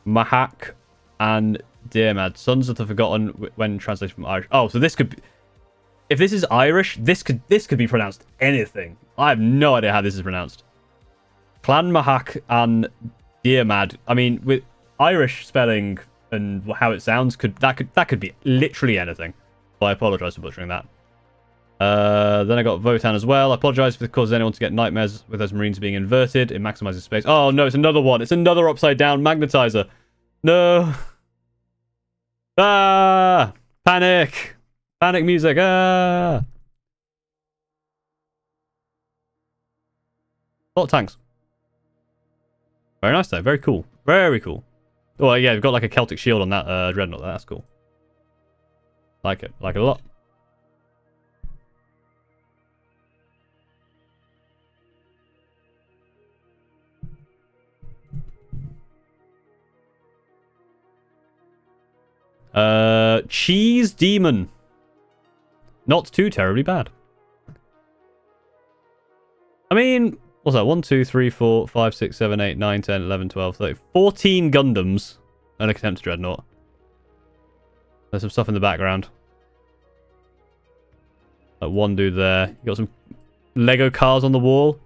Mahak, and Dearmad. Sons of the Forgotten when translated from Irish. Oh, so this could be... If this is Irish, this could be pronounced anything. I have no idea how this is pronounced. Clan Mahak and Dearmad. I mean, Irish spelling and how it sounds that could be literally anything. But I apologize for butchering that. Then I got Votan as well. I apologize if it causes anyone to get nightmares with those marines being inverted. It maximizes space. Oh no, it's another one. It's another upside down magnetizer. No. Ah! Panic! Panic music. Ah! A lot of tanks. Very nice though. Very cool. Very cool. Oh yeah, we've got like a Celtic shield on that dreadnought. That's cool. Like it. Like it a lot. Cheese Demon. Not too terribly bad. I mean, what's that? 1, 2, 3, 4, 5, 6, 7, 8, 9, 10, 11, 12, 13, 14 Gundams and a Contemptor Dreadnought. There's some stuff in the background. Like one dude there. You got some Lego cars on the wall.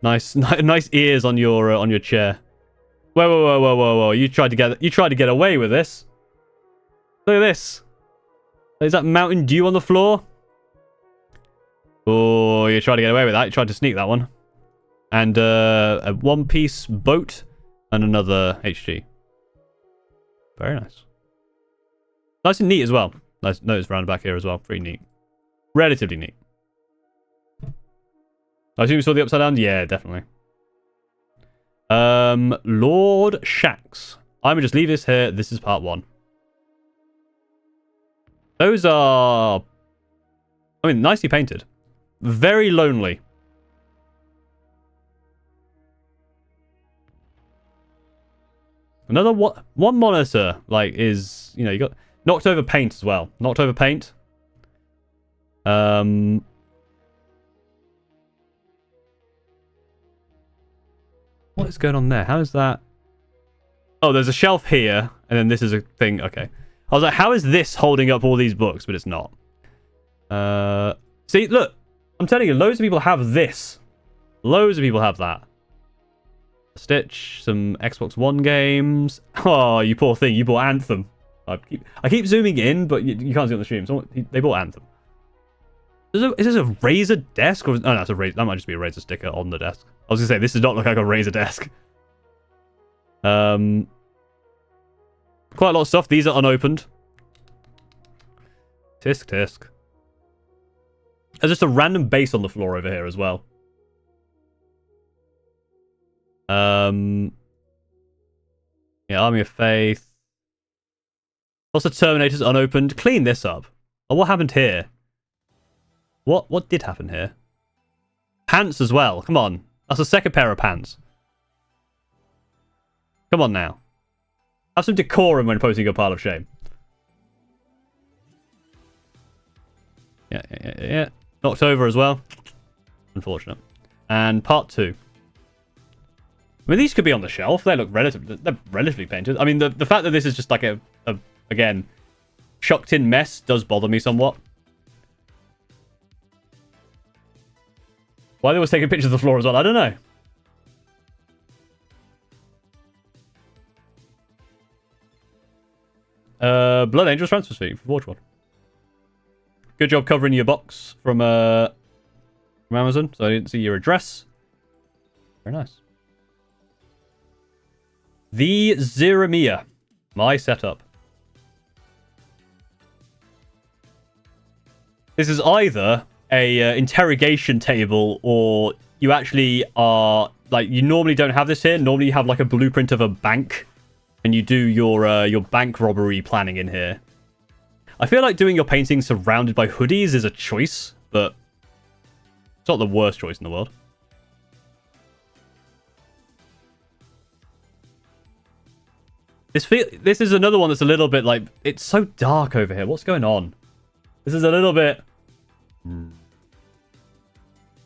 Nice, nice ears on your chair. Whoa, whoa, whoa, whoa, whoa, whoa! You tried to get away with this. Look at this. Is that Mountain Dew on the floor? Oh, you tried to get away with that. You tried to sneak that one. And a one-piece boat and another HG. Very nice. Nice and neat as well. Nice notice around the back here as well. Pretty neat. Relatively neat. I assume you saw the upside down? Yeah, definitely. Lord Shax. I'm gonna just leave this here. This is part 1. Those are... I mean, nicely painted. Very lonely. Another one monitor, like, is... You know, you got... Knocked over paint as well. Knocked over paint. What is going on there? How is that? Oh, there's a shelf here, and then this is a thing. Okay. I was like, how is this holding up all these books? But it's not. See, look. I'm telling you, loads of people have this. Loads of people have that. Stitch, some Xbox One games. Oh, you poor thing. You bought Anthem. I keep zooming in, but you can't see it on the stream. They bought Anthem. Is this a Razer desk? Or, oh, no, that's a Razer. That might just be a Razer sticker on the desk. I was going to say, this does not look like a Razer desk. Quite a lot of stuff. These are unopened. Tisk, tisk. There's just a random base on the floor over here as well. Yeah, Army of Faith. Also, Terminators unopened. Clean this up. Oh, what happened here? What did happen here? Pants as well. Come on. That's a second pair of pants. Come on now. Have some decorum when posting a pile of shame. Yeah. Knocked over as well. Unfortunate. And part 2. I mean, these could be on the shelf. They look relatively painted. I mean, the fact that this is just like a again, chucked in mess does bother me somewhat. Why they always taking pictures of the floor as well, I don't know. Blood Angels transfer fee for Watch One. Good job covering your box from Amazon, so I didn't see your address. Very nice. The Zeremia. My setup. This is either a interrogation table, or you actually are like, you normally don't have this here. Normally you have like a blueprint of a bank, and you do your bank robbery planning in here. I feel like doing your painting surrounded by hoodies is a choice, but it's not the worst choice in the world. This is another one that's a little bit like, it's so dark over here. What's going on? This is a little bit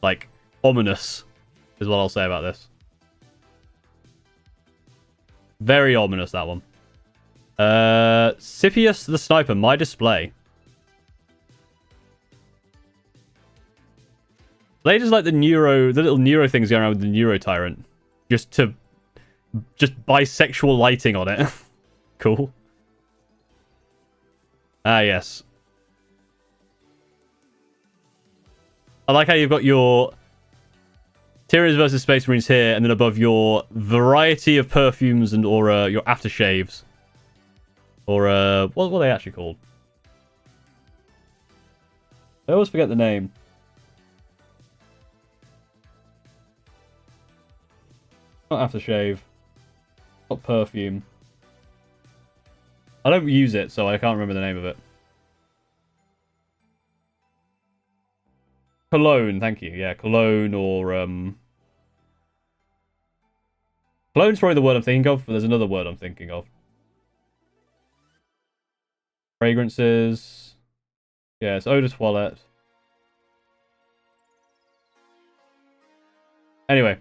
like ominous is what I'll say about this. Very ominous, that one. Scipius the Sniper, my display. They just like the little neuro things going around with the Neuro Tyrant. Just to just bisexual lighting on it. Cool. Ah, yes. I like how you've got your Tyrians versus Space Marines here, and then above your variety of perfumes and or your aftershaves. Or what are they actually called? I always forget the name. Not aftershave. Not perfume. I don't use it, so I can't remember the name of it. Cologne, thank you. Yeah, cologne or cologne's probably the word I'm thinking of, but there's another word I'm thinking of. Fragrances. Yeah, it's eau de toilette. Anyway.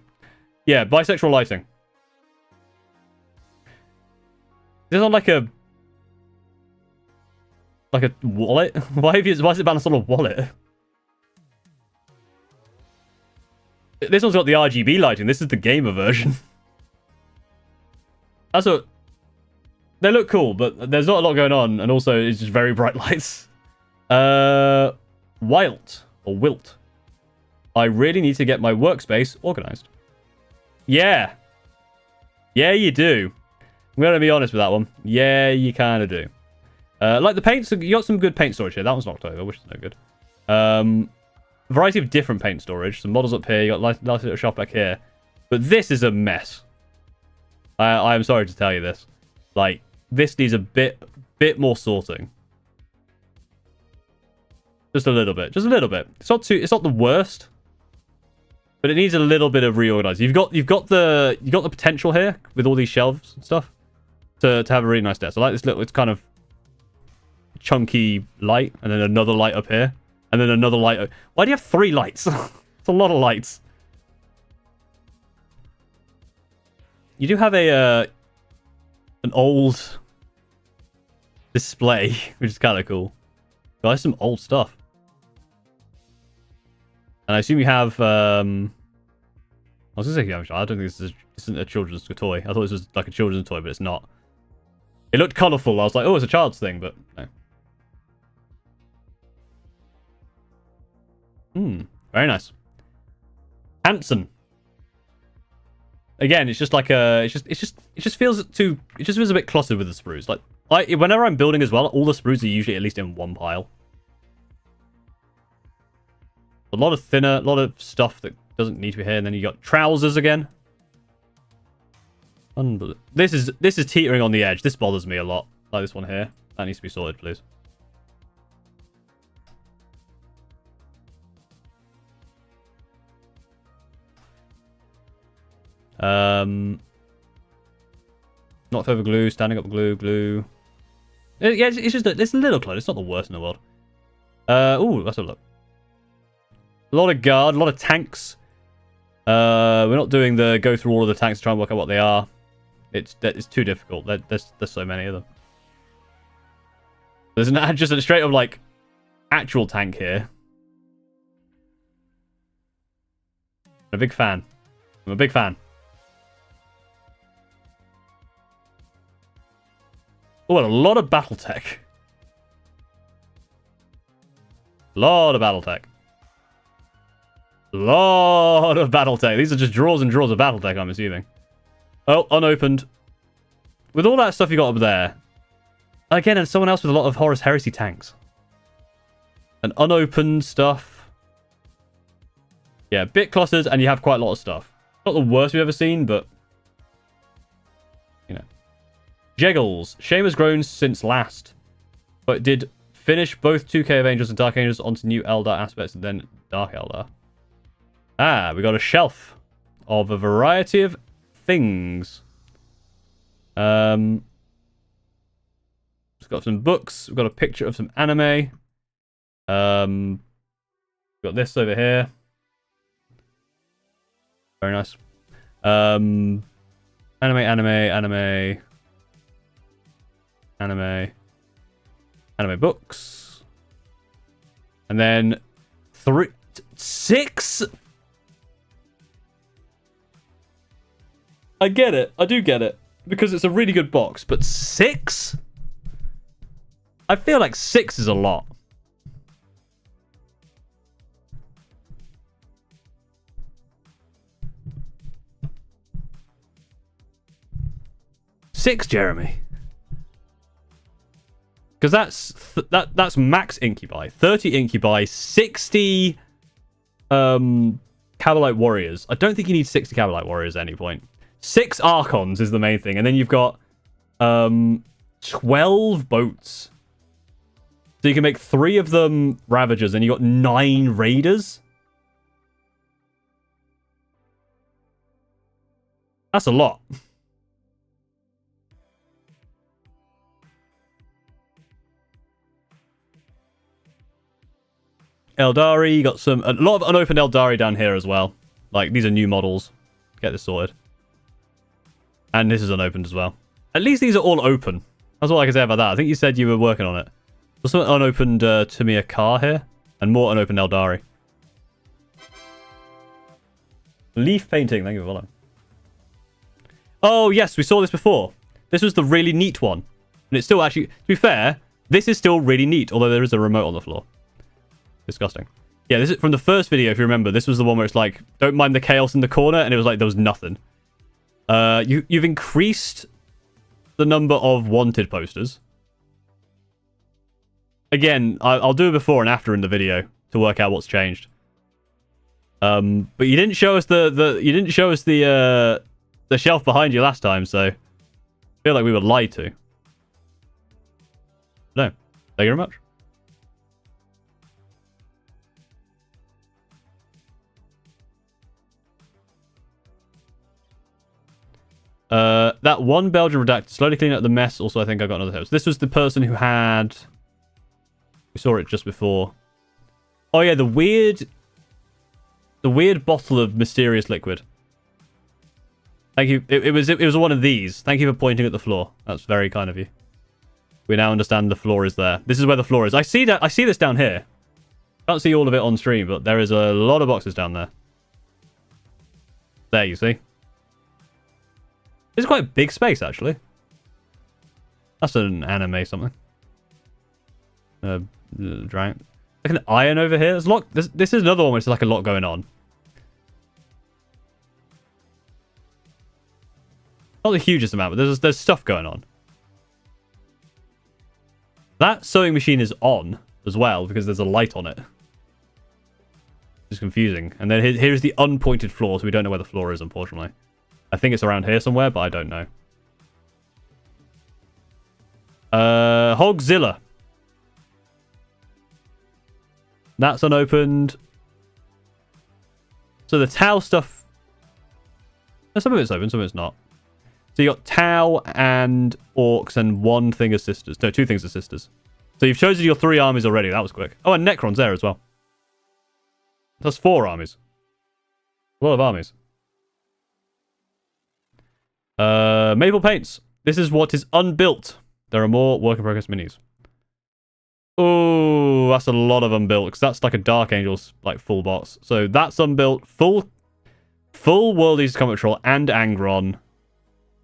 Yeah, bisexual lighting. This on like a wallet? Why is it balanced on a wallet? This one's got the RGB lighting. This is the gamer version. That's what... They look cool, but there's not a lot going on, and also it's just very bright lights. Wilt or Wilt. I really need to get my workspace organized. Yeah. Yeah, you do. I'm going to be honest with that one. Yeah, you kind of do. Like the paints, you got some good paint storage here. That one's knocked over, which is no good. Variety of different paint storage. Some models up here. You got nice little shop back here. But this is a mess. I am sorry to tell you this. Like, this needs a bit more sorting. Just a little bit. Just a little bit. It's not the worst. But it needs a little bit of reorganizing. You've got the potential here with all these shelves and stuff to have a really nice desk. I like this little, it's kind of chunky light, and then another light up here, and then another light. Why do you have 3 lights? It's a lot of lights. You do have an old display, which is kind of cool. Guys, some old stuff. And I assume you have, I was going to say you have a child. I don't think this isn't a children's toy. I thought this was like a children's toy, but it's not. It looked colourful. I was like, oh, it's a child's thing, but no. Very nice. Hanson. Again, it's just like it just feels a bit cluttered with the sprues. Like, whenever I'm building as well, all the sprues are usually at least in one pile. A lot of stuff that doesn't need to be here, and then you got trousers again. This is teetering on the edge. This bothers me a lot. Like this one here. That needs to be sorted, please. Knocked over glue, standing up glue. Yeah, it's a little close. It's not the worst in the world. Ooh, let's have a look. A lot of guard, a lot of tanks. We're not doing the go through all of the tanks to try and work out what they are. It's too difficult. There's so many of them. There's just a straight up like actual tank here. I'm a big fan. I'm a big fan. Oh, and a lot of battle tech. Lot of battle tech. Lot of battle tech. These are just drawers and drawers of battle tech, I'm assuming. Oh, unopened. With all that stuff you got up there. Again, and someone else with a lot of Horus Heresy tanks. And unopened stuff. Yeah, bit clustered, and you have quite a lot of stuff. Not the worst we've ever seen, but... you know. Jeggles. Shame has grown since last. But did finish both 2K of Angels and Dark Angels onto new Eldar aspects and then Dark Eldar. Ah, we got a shelf of a variety of things. It's got some books. We've got a picture of some anime. We've got this over here. Very nice. Anime books. And then 6 I get it. I do get it. Because it's a really good box. But 6? I feel like 6 is a lot. Six, Jeremy. Because that's max incubi. 30 incubi, 60 Cabalite warriors. I don't think you need 60 Cabalite warriors at any point. 6 Archons is the main thing. And then you've got 12 boats. So you can make 3 of them Ravagers, and you got 9 Raiders. That's a lot. Eldari, you got a lot of unopened Eldari down here as well. Like, these are new models. Get this sorted. And this is unopened as well. At least these are all open. That's all I can say about that. I think you said you were working on it. There's some unopened Tamiya car here. And more unopened Eldari. Leaf painting, thank you for following. Oh, yes, we saw this before. This was the really neat one. And it's still actually, to be fair, this is still really neat, although there is a remote on the floor. Disgusting. Yeah, this is from the first video, if you remember. This was the one where it's like, don't mind the chaos in the corner, and it was like there was nothing. You've increased the number of wanted posters. Again, I'll do it before and after in the video to work out what's changed. But you didn't show us the shelf behind you last time, so I feel like we were lied to. No, thank you very much. That one Belgian redacted. Slowly clean up the mess. Also, I think I got another house. This was the person who had... We saw it just before. Oh, yeah, the weird bottle of mysterious liquid. Thank you. It was one of these. Thank you for pointing at the floor. That's very kind of you. We now understand the floor is there. This is where the floor is. I see this down here. Can't see all of it on stream, but there is a lot of boxes down there. There, you see. It's quite a big space, actually. That's an anime something. Like an iron over here. There's a lot. This is another one where there's like a lot going on. Not the hugest amount, but there's stuff going on. That sewing machine is on as well because there's a light on it. It's confusing. And then here's the unpointed floor, so we don't know where the floor is, unfortunately. I think it's around here somewhere, but I don't know. Hogzilla. That's unopened. So the Tau stuff... Some of it's open, some of it's not. So you got Tau and Orcs and one thing of Sisters. No, 2 things of Sisters. So you've chosen your 3 armies already. That was quick. Oh, and Necron's there as well. That's 4 armies. A lot of armies. Maple Paints. This is what is unbuilt. There are more work in progress minis. Oh, that's a lot of unbuilt because that's like a Dark Angels like full box. So that's unbuilt. Full World Eaters Combat Patrol and Angron,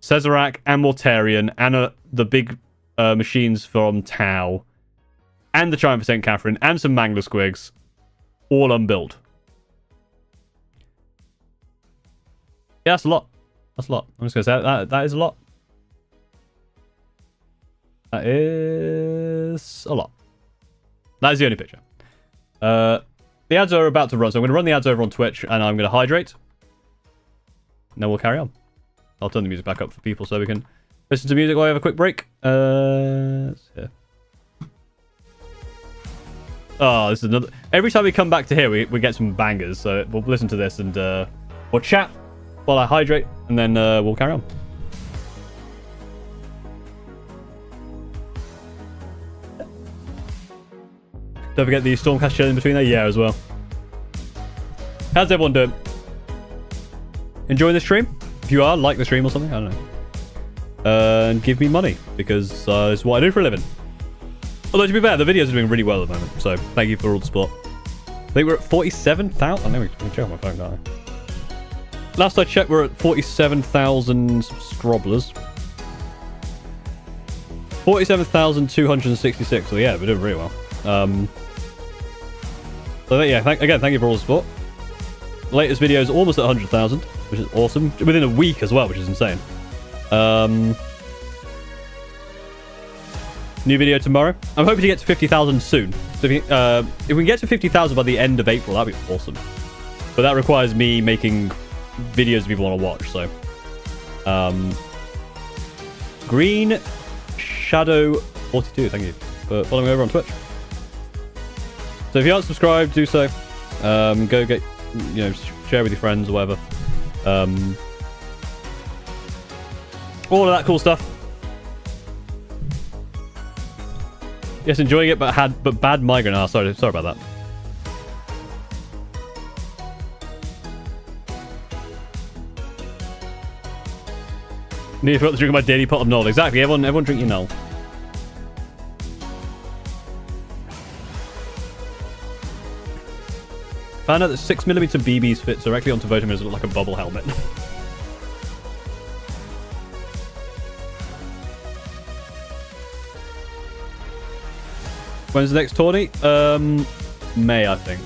Cesarak and Mortarion and the big machines from Tau and the Triumph of St. Catherine and some Mangler Squigs, all unbuilt. Yeah, that's a lot. That's a lot. I'm just going to say that is a lot. That is a lot. That is the only picture. The ads are about to run, so I'm going to run the ads over on Twitch, and I'm going to hydrate. And then we'll carry on. I'll turn the music back up for people so we can listen to music while we have a quick break. Let's see. Oh, this is another... Every time we come back to here, we get some bangers, so we'll listen to this and we'll chat while I hydrate, and then we'll carry on. Don't forget the Stormcast chill in between there. Yeah, as well. How's everyone doing? Enjoying the stream? If you are, like the stream or something. I don't know. And give me money, because it's what I do for a living. Although, to be fair, the videos are doing really well at the moment. So, thank you for all the support. I think we're at 47,000. Let me check on my phone, can't last I checked, we're at 47,000 subscribers. 47,266. So yeah, we're doing really well. So yeah, thank you for all the support. The latest video is almost at 100,000, which is awesome. Within a week as well, which is insane. New video tomorrow. I'm hoping to get to 50,000 soon. So if we can get to 50,000 by the end of April, that'd be awesome. But that requires me making videos people want to watch. So, Green Shadow 42. Thank you for following me over on Twitch. So if you aren't subscribed, do so. Go get, share with your friends or whatever. All of that cool stuff. Yes, enjoying it, but bad migraine. Oh, sorry about that. Need to drink my daily pot of Null. Exactly. Everyone drink your Null. Found out that 6mm BBs fits directly onto Votimir's look like a bubble helmet. When's the next tourney? May, I think.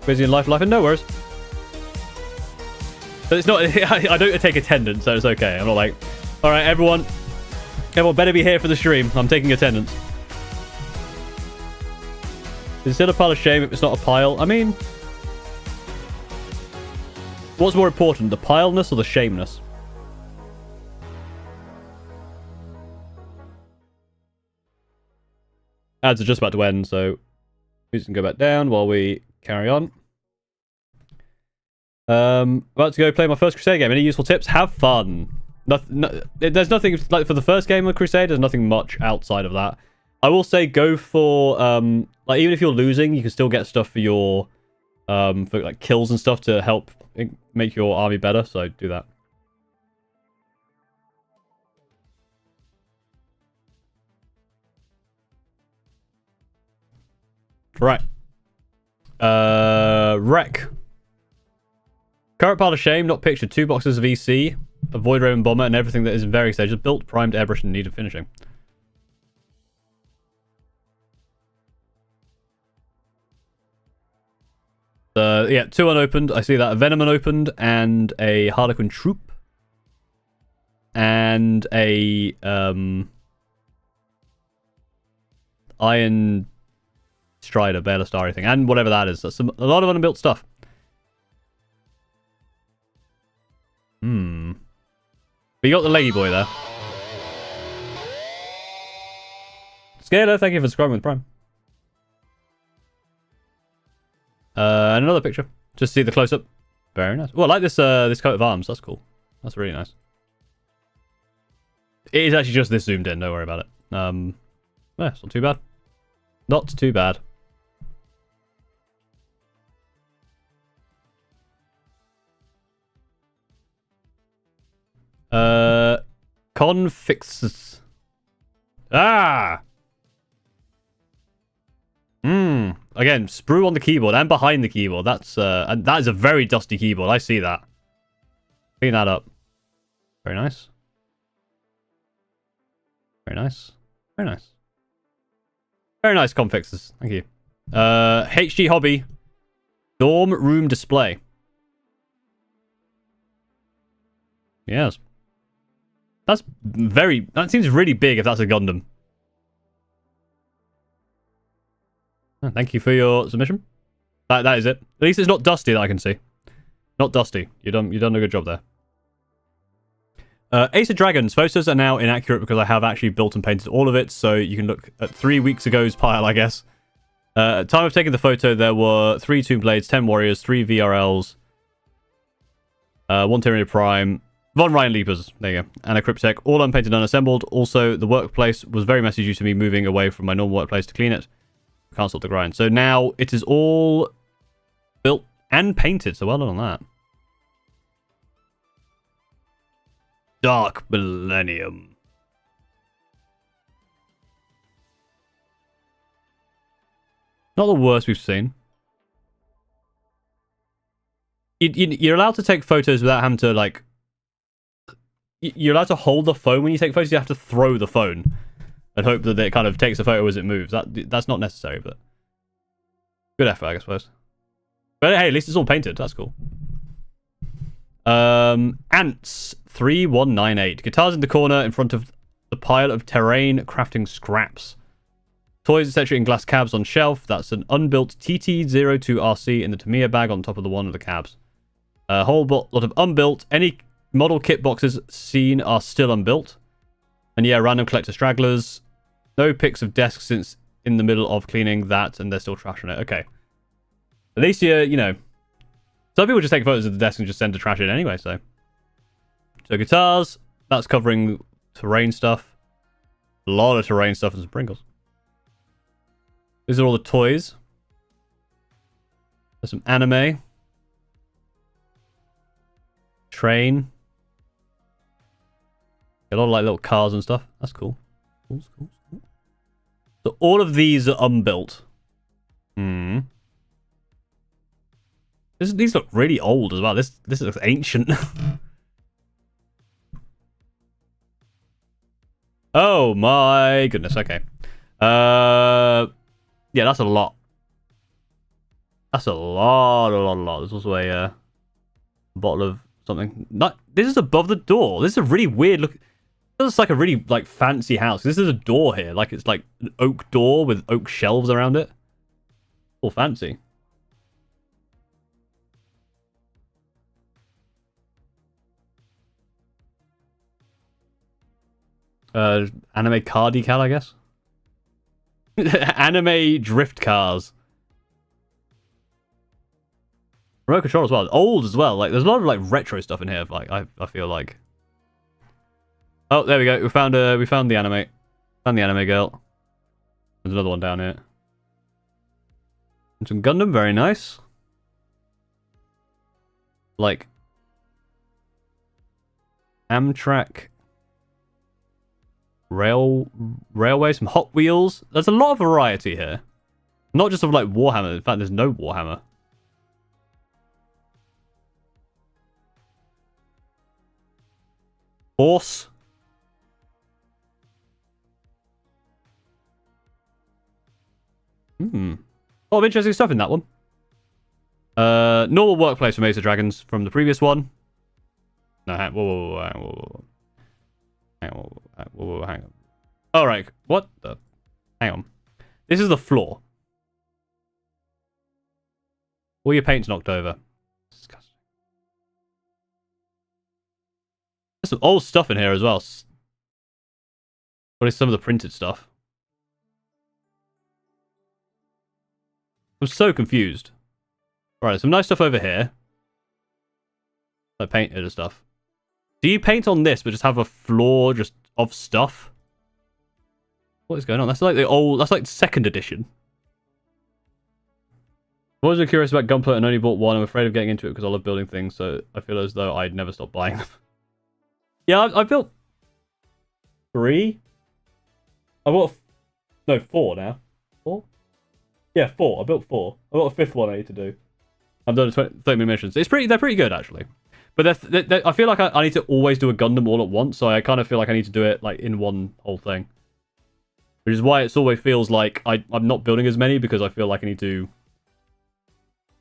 Busy in life, and no worries. But it's not. I don't take attendance, so it's okay. I'm not like, all right, everyone better be here for the stream. I'm taking attendance. Is it still a pile of shame if it's not a pile? I mean, what's more important, the pileness or the shameness? Ads are just about to end, so we can go back down while we carry on. About to go play my first Crusade game. Any useful tips? Have fun. There's nothing like for the first game of Crusade. There's nothing much outside of that. I will say go for like even if you're losing, you can still get stuff for your for like kills and stuff to help make your army better. So do that. Right. Wreck. Current pile of shame, not pictured. 2 boxes of EC, a Void Raven bomber, and everything that is in various stages. Built, primed, airbrushed, and needed finishing. Yeah, 2 unopened. I see that. A Venom unopened, and a Harlequin Troop. And a Iron Strider, Bela Starry thing, and whatever that is. That's a lot of unbuilt stuff. But you got the Lady Boy there. Scaler, thank you for subscribing with Prime. And another picture. Just see the close-up. Very nice. Well, I like this this coat of arms. That's cool. That's really nice. It is actually just this zoomed in. Don't worry about it. Yeah, it's not too bad. Not too bad. Confixes. Ah! Again, sprue on the keyboard and behind the keyboard. That's and that is a very dusty keyboard. I see that. Clean that up. Very nice. Very nice. Very nice. Very nice confixes. Thank you. HG Hobby. Dorm room display. Yes. That seems really big if that's a Gundam. Oh, thank you for your submission. That is it. At least it's not dusty that I can see. Not dusty. You've done a good job there. Ace of Dragons. Photos are now inaccurate because I have actually built and painted all of it, so you can look at 3 weeks ago's pile, I guess. At the time of taking the photo, there were 3 Tomb Blades, 10 Warriors, 3 VRLs, 1 Tyranny Prime, Von Ryan Leapers, there you go, and a Cryptek, all unpainted, unassembled. Also, the workplace was very messy due to me moving away from my normal workplace to clean it. Can't stop the grind. So now it is all built and painted, so well done on that. Dark Not the worst we've seen. You're allowed to take photos without having to, like... You're allowed to hold the phone when you take photos. You have to throw the phone and hope that it kind of takes a photo as it moves. That's not necessary, but... Good effort, I suppose. But hey, at least it's all painted. That's cool. Ants 3198. Guitars in the corner in front of the pile of terrain crafting scraps. Toys, etc. in glass cabs on shelf. That's an unbuilt TT02RC in the Tamiya bag on top of the one of the cabs. A whole lot of unbuilt. Any model kit boxes seen are still unbuilt. And yeah, random collector stragglers. No pics of desks since in the middle of cleaning that, and they're still trashing it. Okay. At least you know. Some people just take photos of the desk and just send to trash it anyway, so. So guitars, that's covering terrain stuff. A lot of terrain stuff and some Pringles. These are all the toys. There's some anime. Train. A lot of like little cars and stuff. That's cool. Cool. So all of these are unbuilt. These look really old as well. This looks ancient. Oh my goodness. Okay. Yeah, that's a lot. That's a lot. There's also a bottle of something. This is above the door. This is a really weird look. This looks like a really like fancy house. This is a door here. Like it's like an oak door with oak shelves around it. All fancy. Anime car decal, I guess. Anime drift cars. Remote control as well. Old as well. Like there's a lot of like retro stuff in here. Like I feel like. Oh, there we go. We found the anime. Found the anime girl. There's another one down here. And some Gundam, very nice. Like Amtrak. Railway, some Hot Wheels. There's a lot of variety here. Not just of like Warhammer. In fact, there's no Warhammer. Horse. A lot of interesting stuff in that one. Normal workplace for Mesa Dragons from the previous one. No, whoa. Hang on. Alright, what the... Hang on. This is the floor. All your paint's knocked over. Disgusting. There's some old stuff in here as well. What is some of the printed stuff? I'm so confused. Alright, some nice stuff over here. Like painted and stuff. Do you paint on this, but just have a floor just of stuff? What is going on? That's like the old... That's like second edition. I've always been curious about Gunpla and only bought one. I'm afraid of getting into it because I love building things, so I feel as though I'd never stop buying them. Yeah, I built 3. I bought... No, 4 now. 4? Yeah, 4. I built 4. I got a 5th one I need to do. I've done 30 missions. They're pretty good, actually. But I feel like I need to always do a Gundam all at once, so I kind of feel like I need to do it like in one whole thing. Which is why it always feels like I'm not building as many, because I feel like I need to...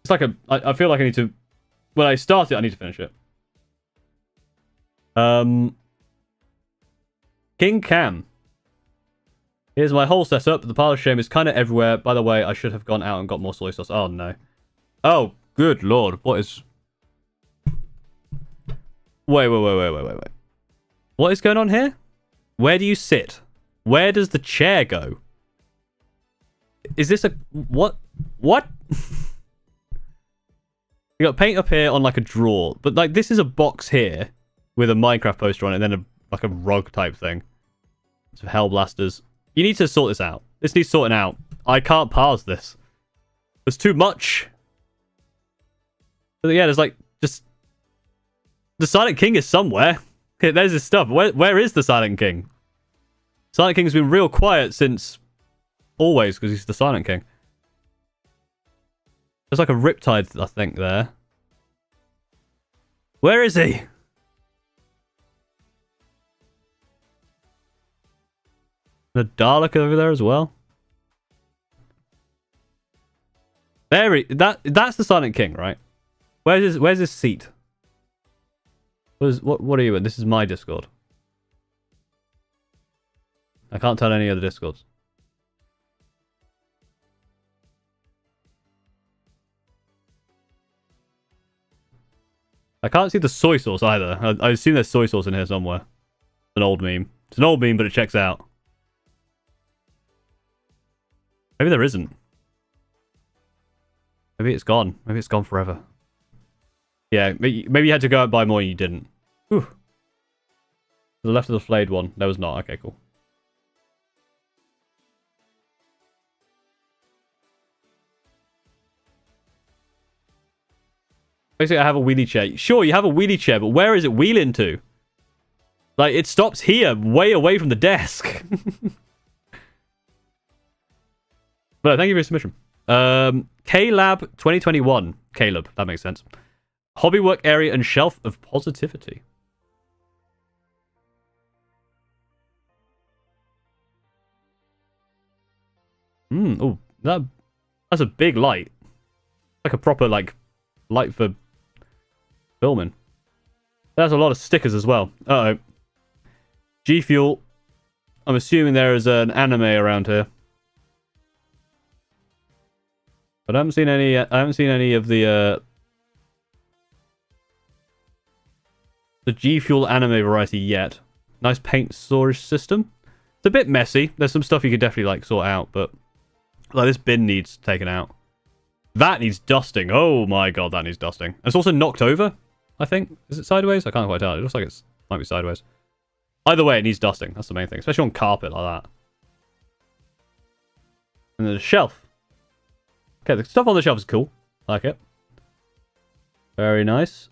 It's like I feel like I need to... When I start it, I need to finish it. King Cam. Here's my whole setup. The pile of shame is kind of everywhere. By the way, I should have gone out and got more soy sauce. Oh, no. Oh, good lord. What is... Wait. What is going on here? Where do you sit? Where does the chair go? Is this a... What? What? You got paint up here on like a drawer. But like this is a box here with a Minecraft poster on it and then like a rug type thing. Some hell blasters. You need to sort this out. This needs sorting out. I can't parse this. There's too much. But yeah, there's like just... The Silent King is somewhere. There's his stuff. Where is the Silent King? Silent King's been real quiet since always, because he's the Silent King. There's like a Riptide, I think, there. Where is he? The Dalek over there as well. That's the Silent King, right? Where's his seat? What are you in? This is my Discord. I can't tell any other Discords. I can't see the soy sauce either. I assume there's soy sauce in here somewhere. It's an old meme. It's an old meme, but it checks out. Maybe there isn't. Maybe it's gone. Maybe it's gone forever. Yeah, maybe you had to go out and buy more and you didn't. Whew. To the left of the flayed one. There was not. Okay, cool. Basically, I have a wheelie chair. Sure, you have a wheelie chair, but where is it wheeling to? Like, it stops here, way away from the desk. But thank you for your submission. K-Lab 2021. Caleb, that makes sense. Hobby work area and shelf of positivity. Oh, that's a big light. Like a proper, like, light for filming. There's a lot of stickers as well. Uh-oh. G Fuel. I'm assuming there is an anime around here. But I haven't seen any of the G Fuel anime variety yet. Nice paint storage system. It's a bit messy. There's some stuff you could definitely like sort out, but like this bin needs taken out. That needs dusting. Oh my god, that needs dusting. It's also knocked over, I think. Is it sideways? I can't quite tell. It looks like it might be sideways. Either way, it needs dusting. That's the main thing, especially on carpet like that. And there's a shelf. Okay, the stuff on the shelf is cool. I like it. Very nice.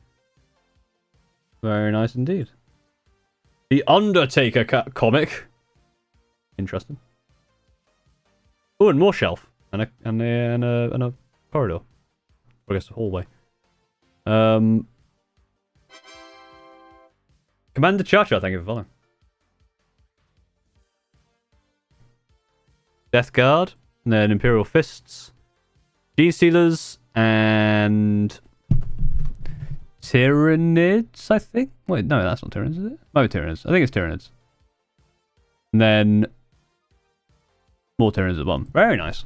Very nice indeed. The Undertaker comic. Interesting. Oh, and more shelf. And a corridor. Or I guess a hallway. Commander Cha-Cha, thank you for following. Death Guard. And then Imperial Fists. Gene Stealers. And Tyranids, I think? Wait, no, that's not Tyranids, is it? Might be Tyranids. I think it's Tyranids. And then more Tyranids at the bottom. Very nice.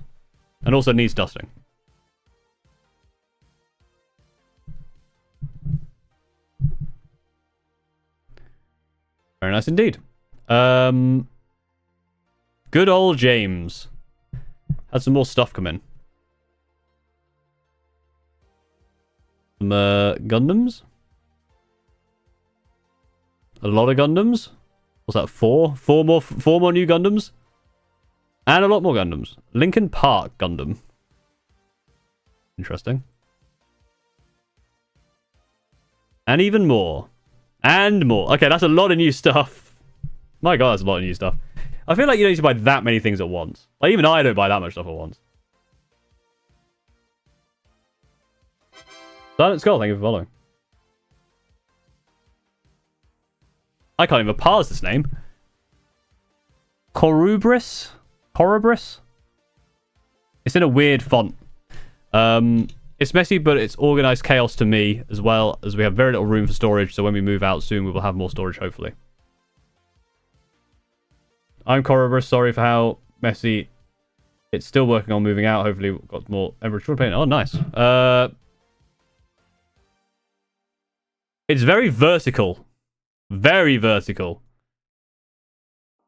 And also needs dusting. Very nice indeed. Good old James. Had some more stuff come in. Some Gundams. A lot of Gundams. What's that? Four more new Gundams. And a lot more Gundams. Linkin Park Gundam. Interesting. And even more. And more. Okay, that's a lot of new stuff. My god, that's a lot of new stuff. I feel like you don't need to buy that many things at once. Like, even I don't buy that much stuff at once. Silent Skull, thank you for following. I can't even parse this name. Corubris? It's in a weird font. It's messy, but it's organized chaos to me, as well as we have very little room for storage, so when we move out soon, we will have more storage, hopefully. I'm Corubris, sorry for how messy. It's still working on moving out, hopefully we've got more Emerald paint. Oh, nice. It's very vertical. Very vertical.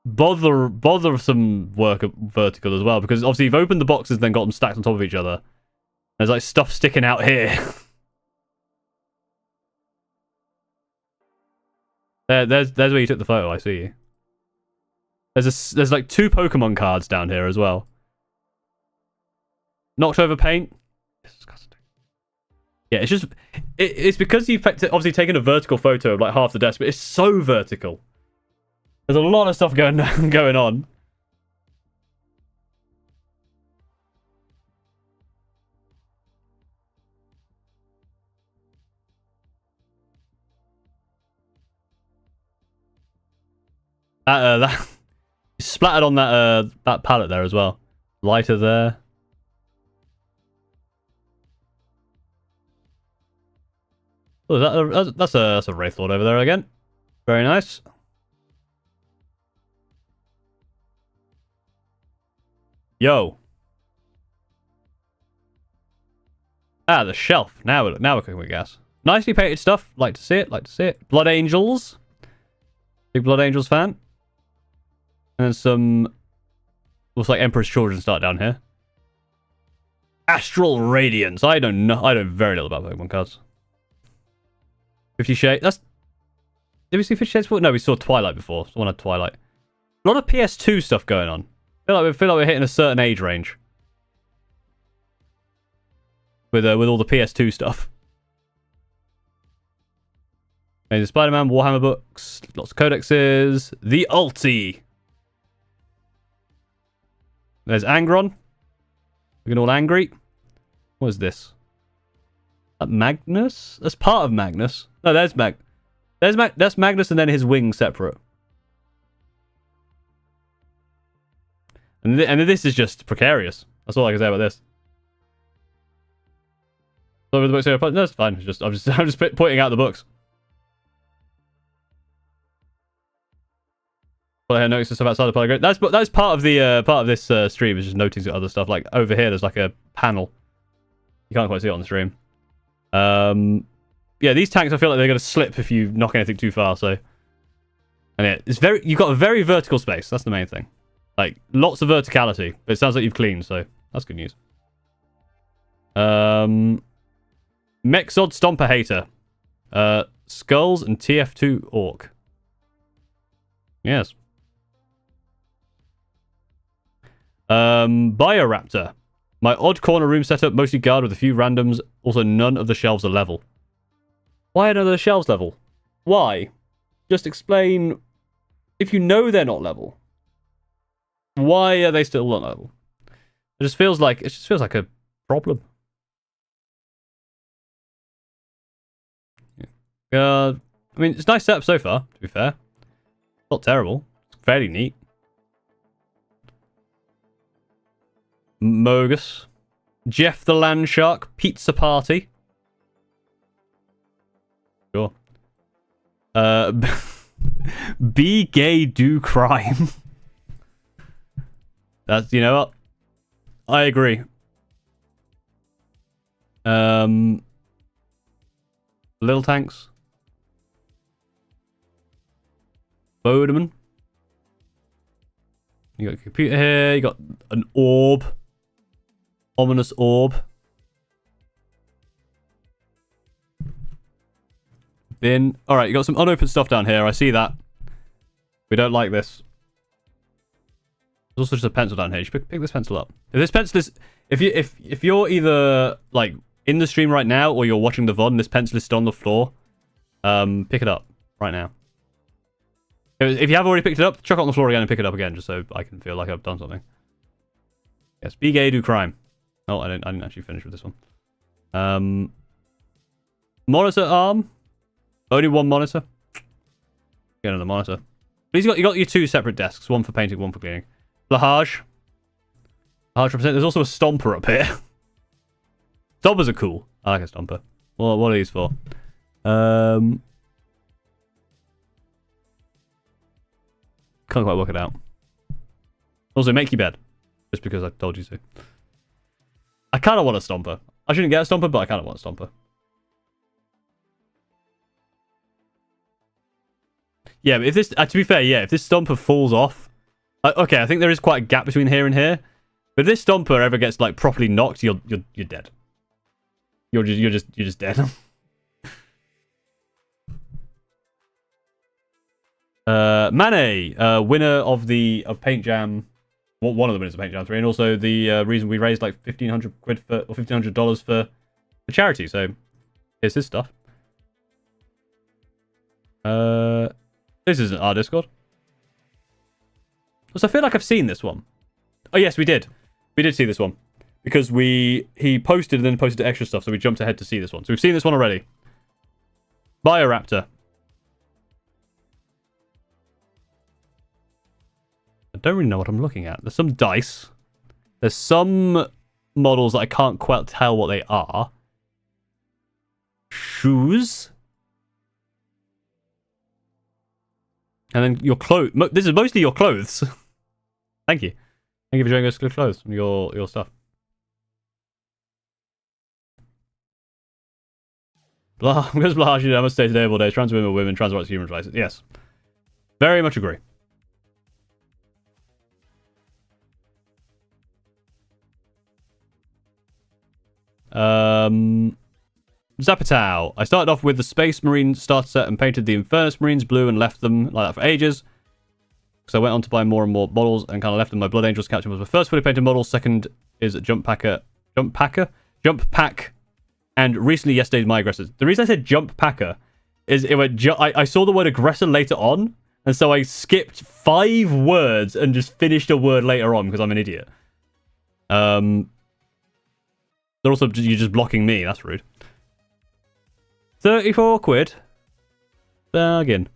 Bother some work vertical as well, because obviously you've opened the boxes and then got them stacked on top of each other. There's like stuff sticking out here. There's where you took the photo. I see you. There's like 2 Pokemon cards down here as well. Knocked over paint. Disgusting. Yeah, it's just it's because you've obviously taken a vertical photo of like half the desk, but it's so vertical. There's a lot of stuff going on. That splattered on that pallet there as well. Lighter there. Oh, that's a Wraith Lord over there again. Very nice. Yo. Ah, the shelf. Now we're cooking with gas. Nicely painted stuff. Like to see it. Like to see it. Blood Angels. Big Blood Angels fan. And then some... Looks like Emperor's Children start down here. Astral Radiance. I don't know. I know very little about Pokemon cards. 50 Shades. That's... Did we see 50 Shades before? No, we saw Twilight before. Someone had Twilight. A lot of PS2 stuff going on. I feel like we're hitting a certain age range. With all the PS2 stuff. There's Spider-Man, Warhammer books, lots of codexes. The Ulti. There's Angron. Looking all angry. What is this? That Magnus? That's part of Magnus. No, that's Magnus and then his wings separate. And this is just precarious. That's all I can say about this. Over the books here. No, it's fine. I'm just pointing out the books. But I noticed stuff outside the playground. That's part of this stream. Is just noticing other stuff. Like over here, there's like a panel. You can't quite see it on the stream. Yeah, these tanks I feel like they're going to slip if you knock anything too far. So, and yeah, you've got a very vertical space. That's the main thing. Like lots of verticality. But it sounds like you've cleaned, so that's good news. Mexod Stomper Hater. Skulls and TF2 Orc. Yes. Bioraptor. My odd corner room setup, mostly guard with a few randoms. Also, none of the shelves are level. Why are none of the shelves level? Why? Just explain. If you know they're not level, why are they still not level? It just feels like a problem. I mean, it's a nice setup so far, to be fair. Not terrible. It's fairly neat. Mogus. Jeff the Landshark. Pizza Party. Sure. Be gay, do crime. That's, you know what? I agree. Little tanks. Bodeman. You got a computer here. You got an orb. Ominous orb. Bin. Alright, you got some unopened stuff down here. I see that. We don't like this. There's also just a pencil down here. You should pick this pencil up. If this pencil is... If you're either, like, in the stream right now or you're watching the VOD and this pencil is still on the floor, pick it up right now. If you have already picked it up, chuck it on the floor again and pick it up again, just so I can feel like I've done something. Yes, be gay, do crime. Oh, I didn't actually finish with this one. Monitor arm. Only one monitor. Get another monitor. But you got your two separate desks, one for painting, one for cleaning. Lahaj. Lahaj represent. There's also a stomper up here. Stompers are cool. I like a stomper. What are these for? Can't quite work it out. Also, make your bed. Just because I told you to. I kind of want a stomper. I shouldn't get a stomper, but I kind of want a stomper. Yeah, but if this... to be fair, yeah, if this stomper falls off... okay, I think there is quite a gap between here and here. But if this stomper ever gets, like, properly knocked, you're dead. You're just dead. Mane, winner of Paint Jam, well, one of the winners of Paint Jam 3, and also the reason we raised like $1,500 or $1,500 for charity. So here's his stuff. This isn't our Discord. So I feel like I've seen this one. Oh yes, we did. We did see this one because he posted and then posted extra stuff, so we jumped ahead to see this one. So we've seen this one already. Bioraptor. Don't really know what I'm looking at. There's some dice. There's some models that I can't quite tell what they are. Shoes. And then your clothes. This is mostly your clothes. Thank you. Thank you for showing us your clothes and your stuff. Because blah, I must stay today all day. Trans women are women, trans rights, human rights. Yes. Very much agree. Zapatow. I started off with the Space Marine starter set and painted the Infernus Marines blue and left them like that for ages. So I went on to buy more and more models and kind of left them. My Blood Angels captain was my first fully painted model. Second is Jump Pack, and recently yesterday's my aggressors. The reason I said Jump Packer is I saw the word aggressor later on, and so I skipped 5 words and just finished a word later on because I'm an idiot. They're also you're just blocking me. That's rude. 34 quid. Bargain.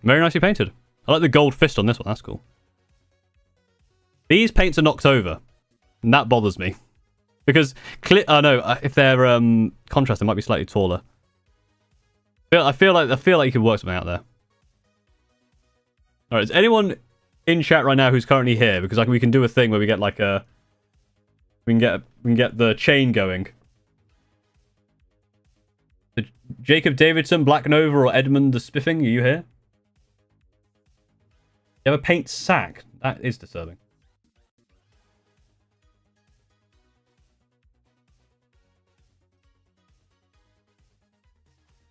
Very nicely painted. I like the gold fist on this one. That's cool. These paints are knocked over, and that bothers me because if they're contrast, they might be slightly taller. I feel like you could work something out there. All right, is anyone in chat right now who's currently here? Because we can do a thing where we get like a we can get the chain going. Jacob Davidson, Black Nova, or Edmund the Spiffing, are you here? You have a paint sack. That is disturbing.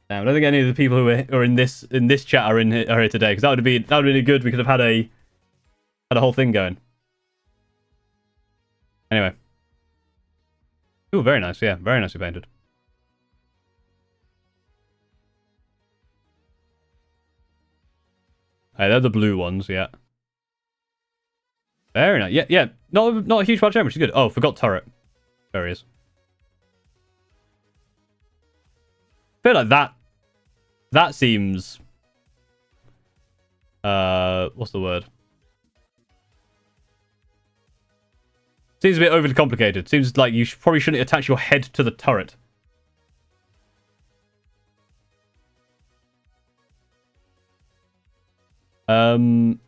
Damn, I don't think any of the people who are in this chat are here today, because that would have been really good. We could have had a whole thing going. Anyway. Ooh, very nice. Yeah, very nicely painted. Hey, they're the blue ones, yeah. Very nice. Yeah. Not a huge part of which is good. Oh, forgot turret. There he is. I feel like that seems what's the word? Seems a bit overly complicated. Seems like you probably shouldn't attach your head to the turret. Mr.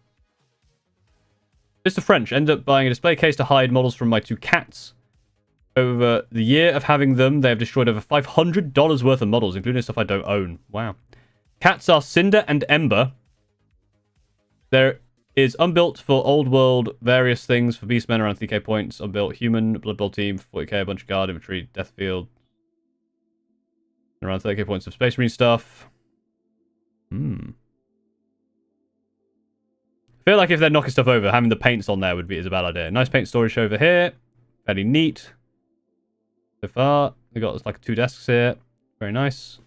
French, ended up buying a display case to hide models from my 2 cats. Over the year of having them, they have destroyed over $500 worth of models, including stuff I don't own. Wow. Cats are Cinder and Ember. There is unbuilt for old world, various things for beastmen around 3k points. Unbuilt human, Blood Bowl team, 40k, a bunch of guard, infantry, death field. Around 30k points of Space Marine stuff. I feel like if they're knocking stuff over, having the paints on there is a bad idea. Nice paint storage over here. Fairly neat. So far, we got like 2 desks here. Very nice.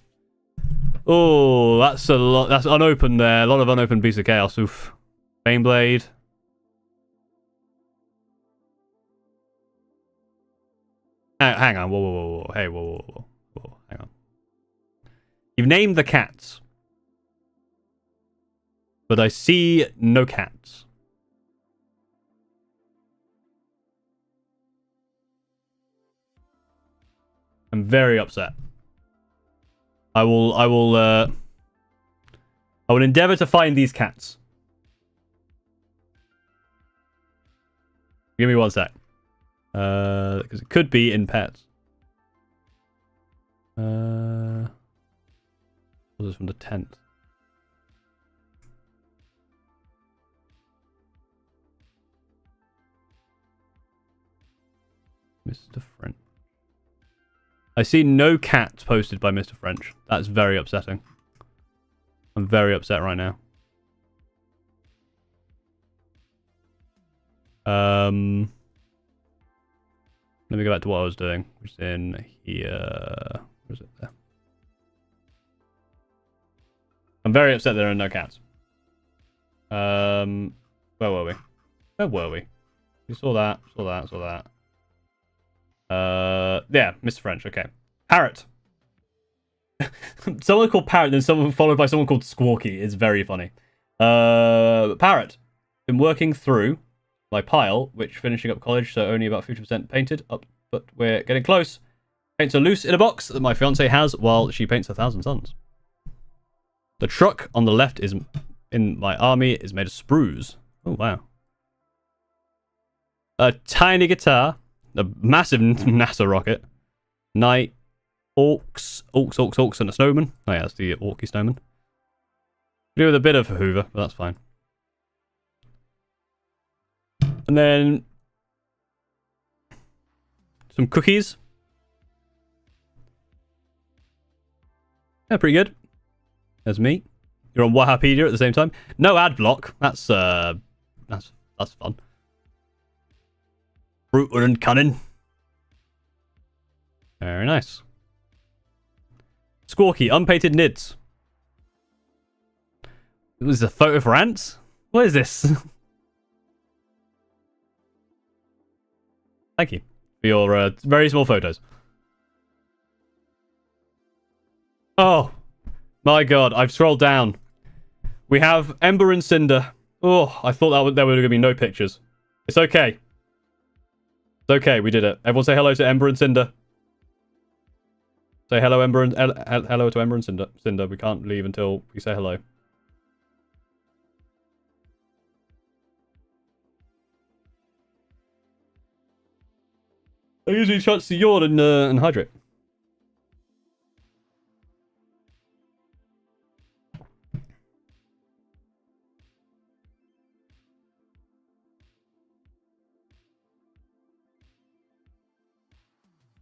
Oh, that's a lot. That's unopened there. A lot of unopened Beast of Chaos. Oof. Baneblade. Hang on. Whoa. Hey, whoa. Hang on. You've named the cats. But I see no cats. I'm very upset. I will endeavor to find these cats. Give me 1 sec. Because it could be in pets. Was this from the tent? Mr. French. I see no cat posted by Mr. French. That's very upsetting. I'm very upset right now. Let me go back to what I was doing. Which is in here. Where is it there? I'm very upset there are no cats. Where were we? Where were we? You saw that. Yeah, Mr. French, okay. Parrot. Someone called Parrot, then someone followed by someone called Squawky. It's very funny. Parrot. Been working through my pile, which finishing up college, so only about 50% painted up, but we're getting close. Paints are loose in a box that my fiance has while she paints 1,000 suns. The truck on the left is in my army is made of sprues. Oh, wow. A tiny guitar, a massive NASA rocket, night, orcs, and a snowman. Oh yeah, that's the orky snowman. Do with a bit of a Hoover, but that's fine. And then some cookies. Yeah, pretty good. There's me. You're on Wikipedia at the same time. No ad block. That's fun. Brutal and cunning. Very nice. Squawky, unpainted nids. It was a photo for ants? What is this? Thank you for your very small photos. Oh, my God. I've scrolled down. We have Ember and Cinder. Oh, I thought there were going to be no pictures. It's okay. It's okay. We did it. Everyone say hello to Ember and Cinder. Say hello, Ember and hello to Ember and Cinder. Cinder, we can't leave until we say hello. I usually chance to yawn and hydrate.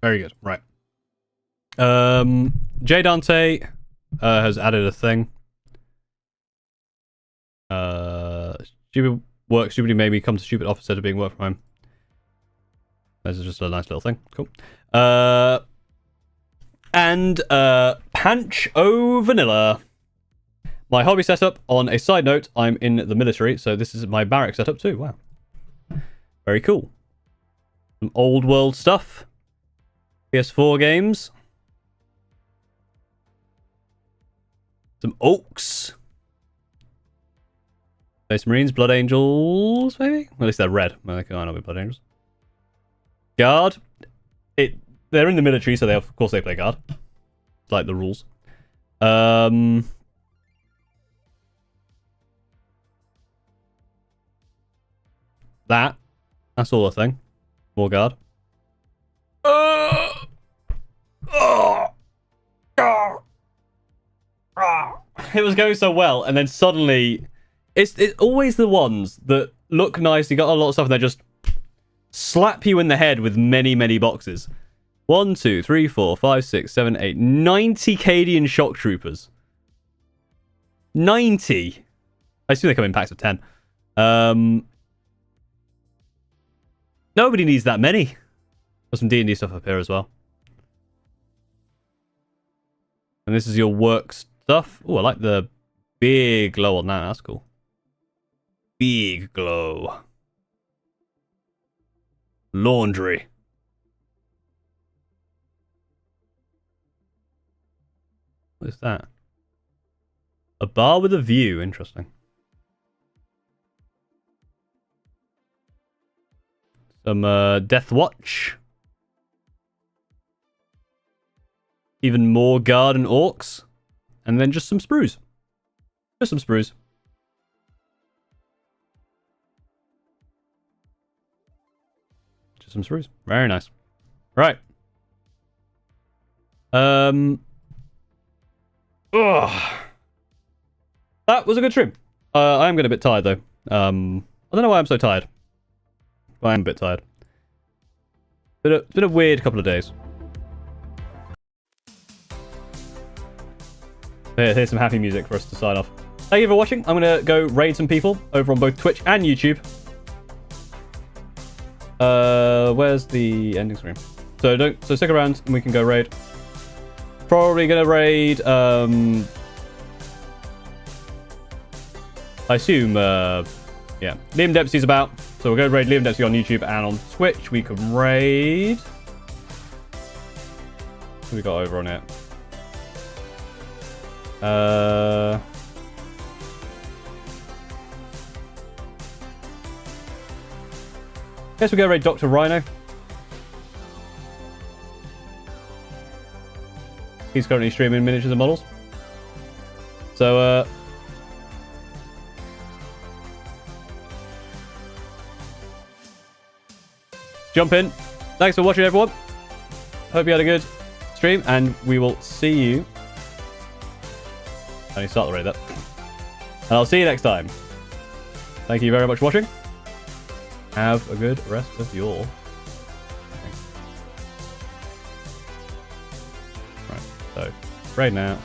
Very good. Right. J Dante has added a thing. Stupid work stupidly made me come to stupid office instead of being work from home. This is just a nice little thing. Cool. And Panch O Vanilla. My hobby setup. On a side note, I'm in the military, so this is my barrack setup too. Wow. Very cool. Some old world stuff. PS4 games. Some oaks. Space Marines, Blood Angels, maybe? Well, at least they're red. Well, they can't be Blood Angels. Guard. They're in the military, so of course they play guard. It's like the rules. That's all a thing. More guard. It was going so well, and then suddenly it's always the ones that look nice, you got a lot of stuff, and they just slap you in the head with many, many boxes. 1, 2, 3, 4, 5, 6, 7, 8, 90 Cadian shock troopers. 90. I assume they come in packs of 10. Nobody needs that many. Got some D&D stuff up here as well. And this is your work stuff. Oh, I like the big glow on that. That's cool. Big glow. Laundry. What is that? A bar with a view. Interesting. Some Death Watch. Even more guard and orcs. And then just some sprues. Just some sprues. Just some sprues. Very nice. Right. Ugh. That was a good stream. I am getting a bit tired though. I don't know why I'm so tired. But I am a bit tired. It's been a weird couple of days. Here's some happy music for us to sign off. Thank you for watching. I'm going to go raid some people over on both Twitch and YouTube. Where's the ending screen? So stick around and we can go raid. Probably going to raid, I assume, yeah, Liam Dempsey's about. So we'll go raid Liam Dempsey on YouTube and on Twitch. We can raid. Who we got over on it? Guess we go raid Dr. Rhino. He's currently streaming miniatures and models. So, jump in. Thanks for watching, everyone. Hope you had a good stream, and we will see you. I need to start the raid there. And I'll see you next time. Thank you very much for watching. Have a good rest of your... Right, so, raid now.